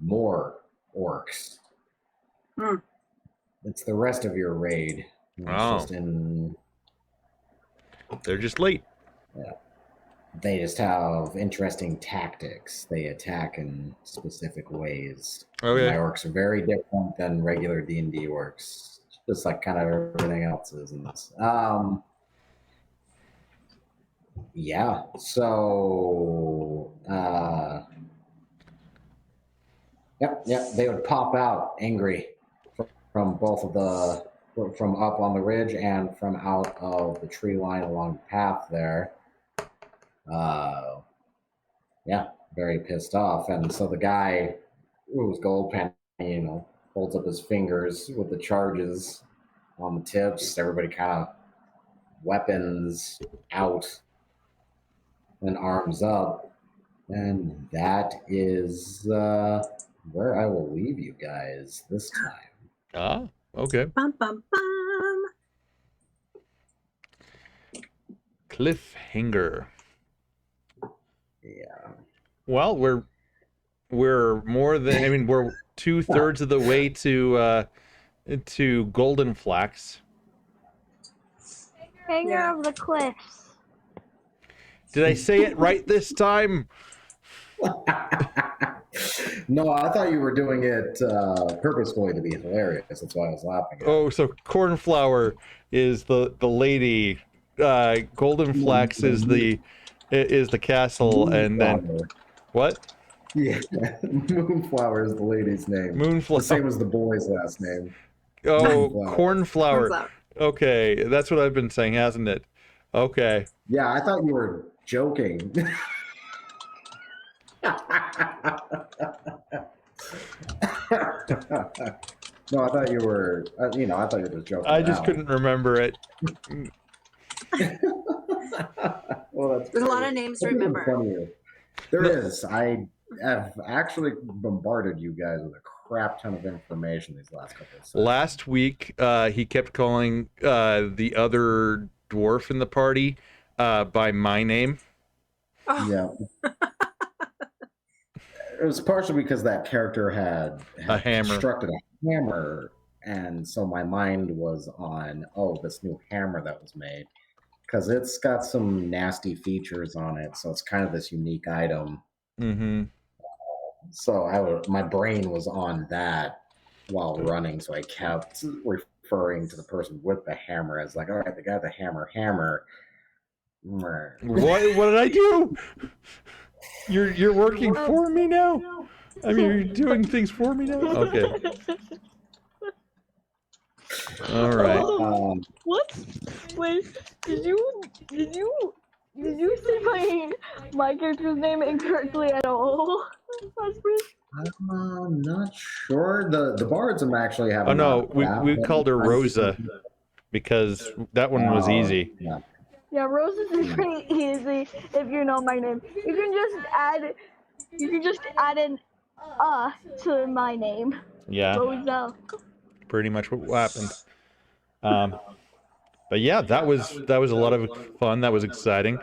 more orcs. It's the rest of your raid. It's just They're just late. Yeah. They just have interesting tactics. They attack in specific ways. Okay. My orcs are very different than regular D&D orcs. Just like kind of everything else is in this. Yeah. So, yep. They would pop out angry from both of from up on the ridge and from out of the tree line along the path there. Uh, yeah, very pissed off. And so the guy who was gold penny, holds up his fingers with the charges on the tips. Everybody kind of weapons out and arms up. And that is where I will leave you guys this time. Ah, okay. Bum bum bum. Cliffhanger. Yeah. Well, we're more than, I mean, we're 2/3 of the way to Golden Flax. Hanger Yeah. of the cliffs. Did I say it right this time? No, I thought you were doing it purposefully to be hilarious. That's why I was laughing. At Oh, so Cornflower is the lady. Golden Flax is the castle, and then Moonflower. what? Yeah, Moonflower is the lady's name. The Moonflower. same as the boy's last name. Oh, Moonflower. Cornflower. Cornflower. Okay, that's what I've been saying, hasn't it? Okay. Yeah, I thought you were joking. No, I thought you were. I thought you were just joking. I just around. couldn't remember it. Well, that's There's a lot great. of names to That's even remember. funnier. There No. is. I have actually bombarded you guys with a crap ton of information these last couple of sessions. Last week, he kept calling the other dwarf in the party by my name. Oh, Yeah. It was partially because that character had A hammer. constructed a hammer, and so my mind was on, this new hammer that was made, because it's got some nasty features on it, so it's kind of this unique item. Mm-hmm. So my brain was on that while running, so I kept referring to the person with the hammer as like, all right, the guy with the hammer. What did I do? You're working for me now? I mean, you're doing things for me now? Okay. All right. What? Wait, did you say my character's name incorrectly at all? I'm not sure. The bards actually have. Oh no, we called her Rosa because that one was easy. Yeah. Yeah, Roses is pretty easy if you know my name. You can just add an to my name. Yeah, Rosa. pretty much what happened. But yeah, that was a lot of fun. That was exciting.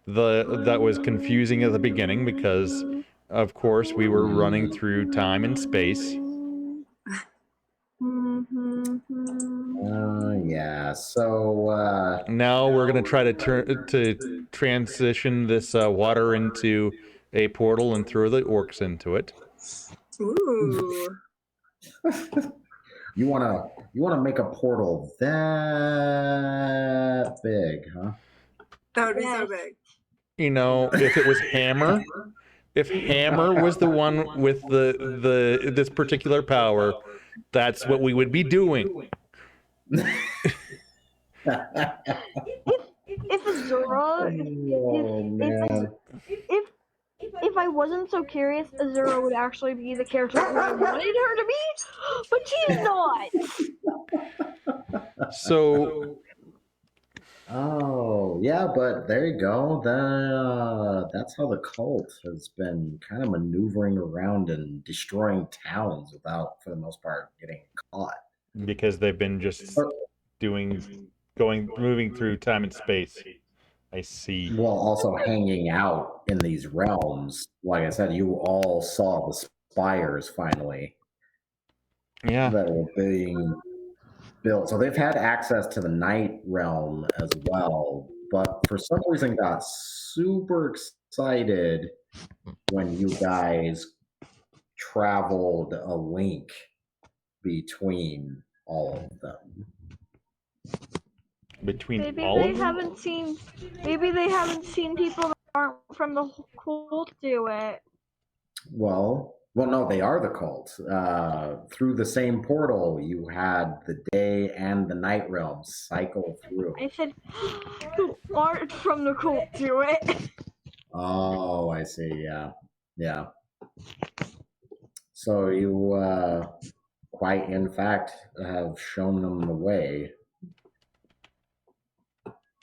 That was confusing at the beginning because, of course, we were running through time and space. Yeah. So Now we're gonna try to transition this water into a portal and throw the orcs into it. ooh. you wanna make a portal that big, huh? That would be so Yes. big. You know, if it was Hammer, if Hammer was the one with the this particular power, that's what we would be doing. If Azura, Oh man. if I wasn't so curious, Azura would actually be the character I wanted her to be, but she's not. So Oh yeah, but there you go. That's how the cult has been kind of maneuvering around and destroying towns without, for the most part, getting caught. because they've been just moving through time and space. I see. Well, also hanging out in these realms. Like I said, you all saw the spires finally Yeah. that were being built. So they've had access to the night realm as well, but for some reason got super excited when you guys traveled a link between all of them. between Maybe all they of them. haven't seen. Maybe they haven't seen people that aren't from the cult do it. Well, no, they are the cult. Through the same portal, you had the day and the night realms cycle through. I said, who aren't from the cult do it. Oh, I see. Yeah, yeah. So you, quite in fact, have shown them the way,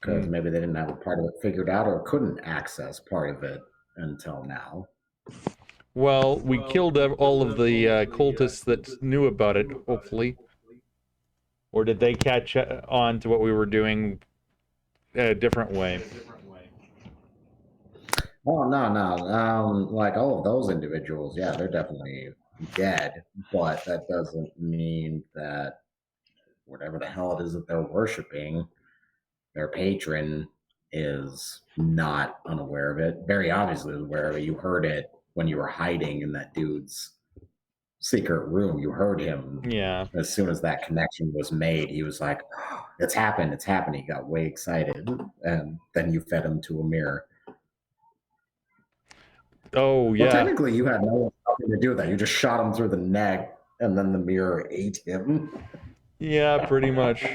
because maybe they didn't have a part of it figured out or couldn't access part of it until now. Well, we killed all of the cultists that knew about it, hopefully. Or did they catch on to what we were doing a different way? Oh, no. Like all of those individuals, yeah, they're definitely dead, but that doesn't mean that whatever the hell it is that they're worshiping, their patron is not unaware of it. Very obviously aware of it. You heard it when you were hiding in that dude's secret room. You heard him. Yeah. As soon as that connection was made, he was like, oh, it's happened. He got way excited. And then you fed him to a mirror. Oh, yeah. Well, technically, you had nothing to do with that. You just shot him through the neck, and then the mirror ate him. Yeah, pretty much.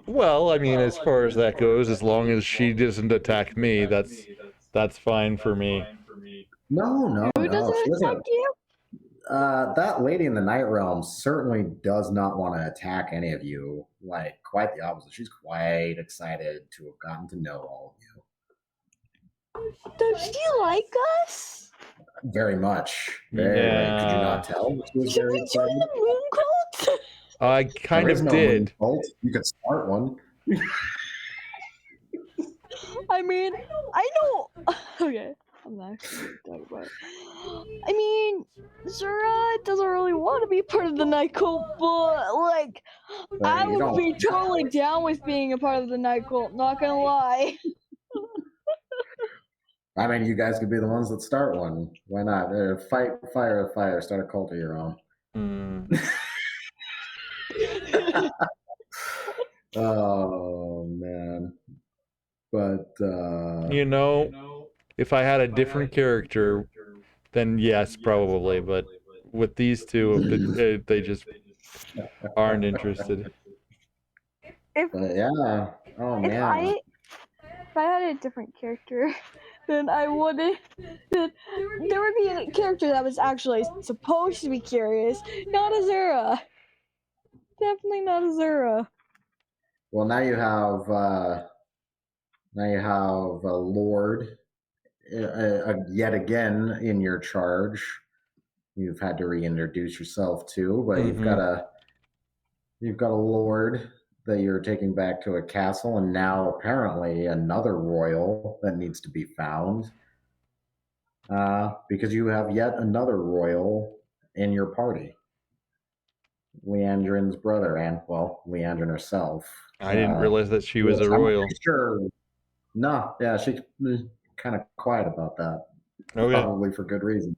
Well, I mean, as far as that goes, as long as she doesn't attack me, that's fine for me. No. Who doesn't She doesn't. attack you? That lady in the night realm certainly does not want to attack any of you. Like, quite the opposite. She's quite excited to have gotten to know all of you. Does she like us? Very much. Very. Yeah. Could you not tell? She was Should very we join excited. the moon cult? I kind There of is no did. moon cult. You could start one. I mean, I know. Okay, I'm not actually talking about it. I mean, Zura doesn't really want to be part of the night cult, but like, I You would don't- be totally down with being a part of the night cult. Not gonna lie. I mean, you guys could be the ones that start one. Why not? Fight fire with fire. Start a cult of your own. Oh man. But You know, if I had a different character, then yes, probably. But with these two, they just aren't interested. but yeah. Oh If man. I had a different character, then I wouldn't. Then there would be a character that was actually supposed to be curious, not Azura. Definitely not Azura. Well, now you have a lord yet again in your charge. You've had to reintroduce yourself to, but you've got a lord that you're taking back to a castle, and now apparently another royal that needs to be found. Because you have yet another royal in your party. Leandrin's brother, and well, Leandrin herself. I didn't realize that she was a I'm royal. pretty sure. No, yeah, she's kind of quiet about that. Okay. Probably for good reason.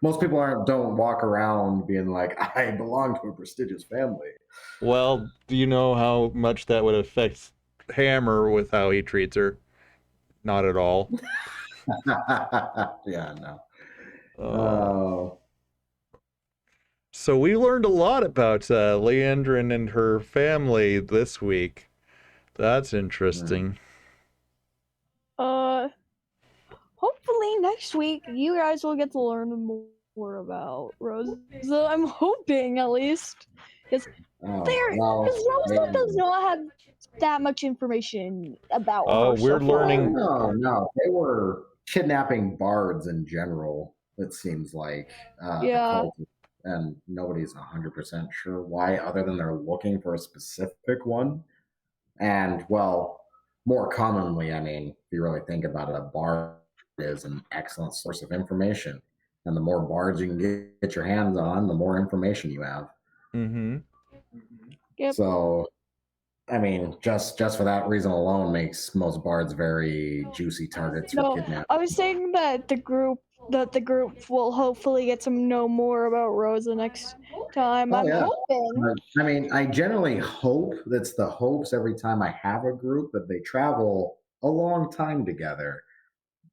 Most people don't walk around being like, I belong to a prestigious family. Well, do you know how much that would affect Hammer with how he treats her? Not at all. Yeah, no. Oh. So we learned a lot about Leandrin and her family this week. That's interesting. Hopefully next week you guys will get to learn more about Rosa. I'm hoping at least, because Rosa does not have that much information about her. Oh, we're so far. learning. No, they were kidnapping bards in general. It seems like the cult, and nobody's 100% sure why, other than they're looking for a specific one. And well, more commonly, I mean, if you really think about it, a bard is an excellent source of information, and the more bards you can get your hands on, the more information you have. Mm-hmm. Yep. So, I mean, just for that reason alone makes most bards very juicy targets for kidnapping. I was saying that the group that the group will hopefully get to know more about Rosa next time. Oh, I'm yeah. hoping. I mean, I generally hope that's the hopes every time I have a group that they travel a long time together.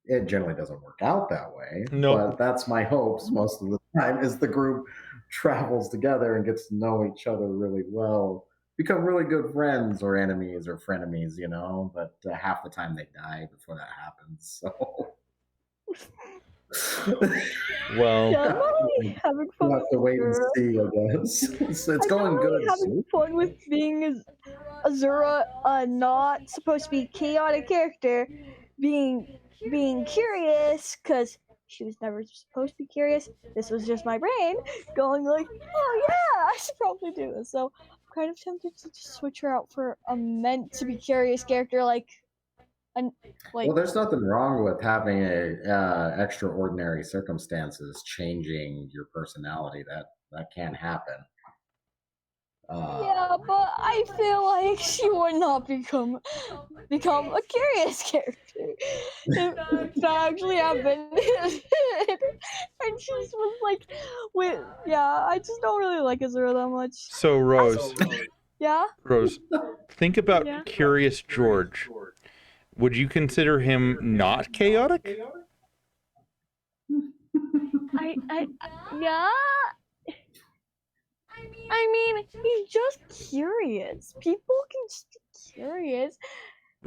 It generally doesn't work out that way, Nope. but that's my hopes most of the time is the group travels together and gets to know each other really well, become really good friends or enemies or frenemies, you know, but half the time they die before that happens. So Well, Yeah, I'm not really having fun we'll have with to wait and Azura. see, I guess. It's I'm going not really good. having fun with being Azura, not supposed to be a chaotic character, being curious because she was never supposed to be curious. This was just my brain going like, oh yeah, I should probably do this. So I'm kind of tempted to just switch her out for a meant to be curious character like Well, there's nothing wrong with having extraordinary circumstances changing your personality. That can happen. yeah, but I feel like she would not become a curious character if that actually happened. And she was like, "Wait, yeah, I just don't really like Azura that much." so Rose, Yeah, Rose, think about Yeah. Curious George. Would you consider him not chaotic? yeah. I mean, he's just curious. People can just be curious.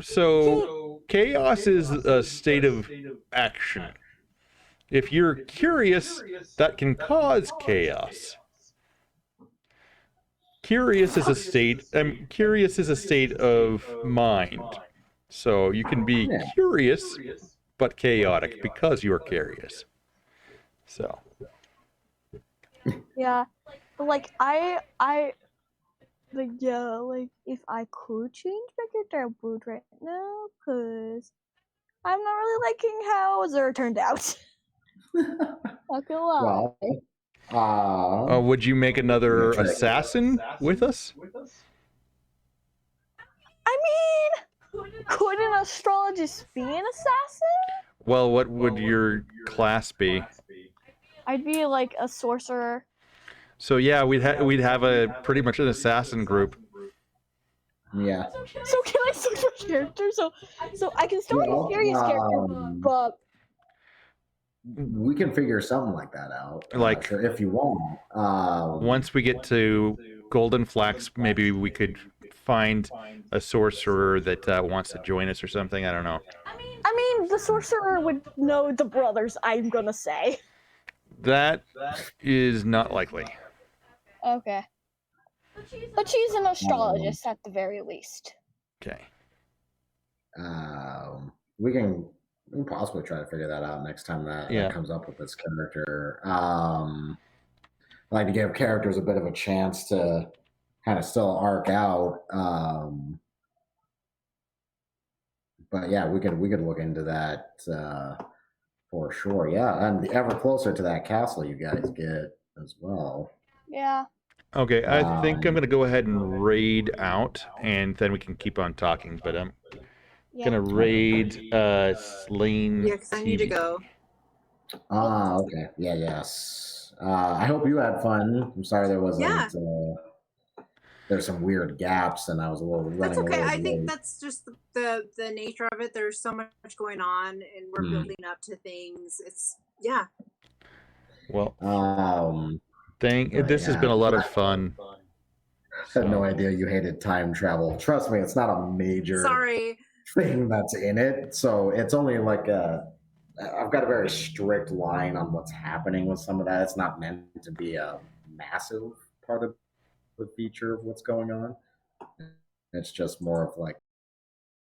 So, chaos is a state of action. If you're curious, that can cause chaos. Curious is a state of mind. So you can be Yeah. curious but chaotic because you are curious. So, Yeah, but like like if I could change my character, I would right now, cause I'm not really liking how Azura turned out. Not gonna lie. Well, would you make another Trick. assassin with us? I mean, could an astrologist be an assassin? Well, what would your class be? I'd be like a sorcerer. So yeah, we'd have a pretty much an assassin group. yeah. So can I switch my character? So I can still be a Well, curious character, but we can figure something like that out. Like- sure, if you want. Once we get to Golden Flax, maybe we could find a sorcerer that wants to join us or something. I don't know. I mean, the sorcerer would know the brothers. I'm gonna say. That is not likely. Okay. But she's an astrologist at the very least. Okay. We can possibly try to figure that out next time that comes up with this character. I like to give characters a bit of a chance to kind of still arc out. But yeah, we could look into that for sure. Yeah, and ever closer to that castle you guys get as well. Yeah. Okay, I think I'm gonna go ahead and raid out, and then we can keep on talking. But I'm gonna raid Slain. Yeah, because I need to TV. go. Okay. Yeah, yes. I hope you had fun. I'm sorry there wasn't. Yeah. There's some weird gaps, and I was a little running. That's okay. A little I think late. that's just the nature of it. There's so much going on, and we're building up to things. It's Well, But this has yeah. been a lot of fun. I had no idea you hated time travel. Trust me, it's not a major sorry. thing that's in it. So it's only like I've got a very strict line on what's happening with some of that. It's not meant to be a massive part of the feature of what's going on. It's just more of like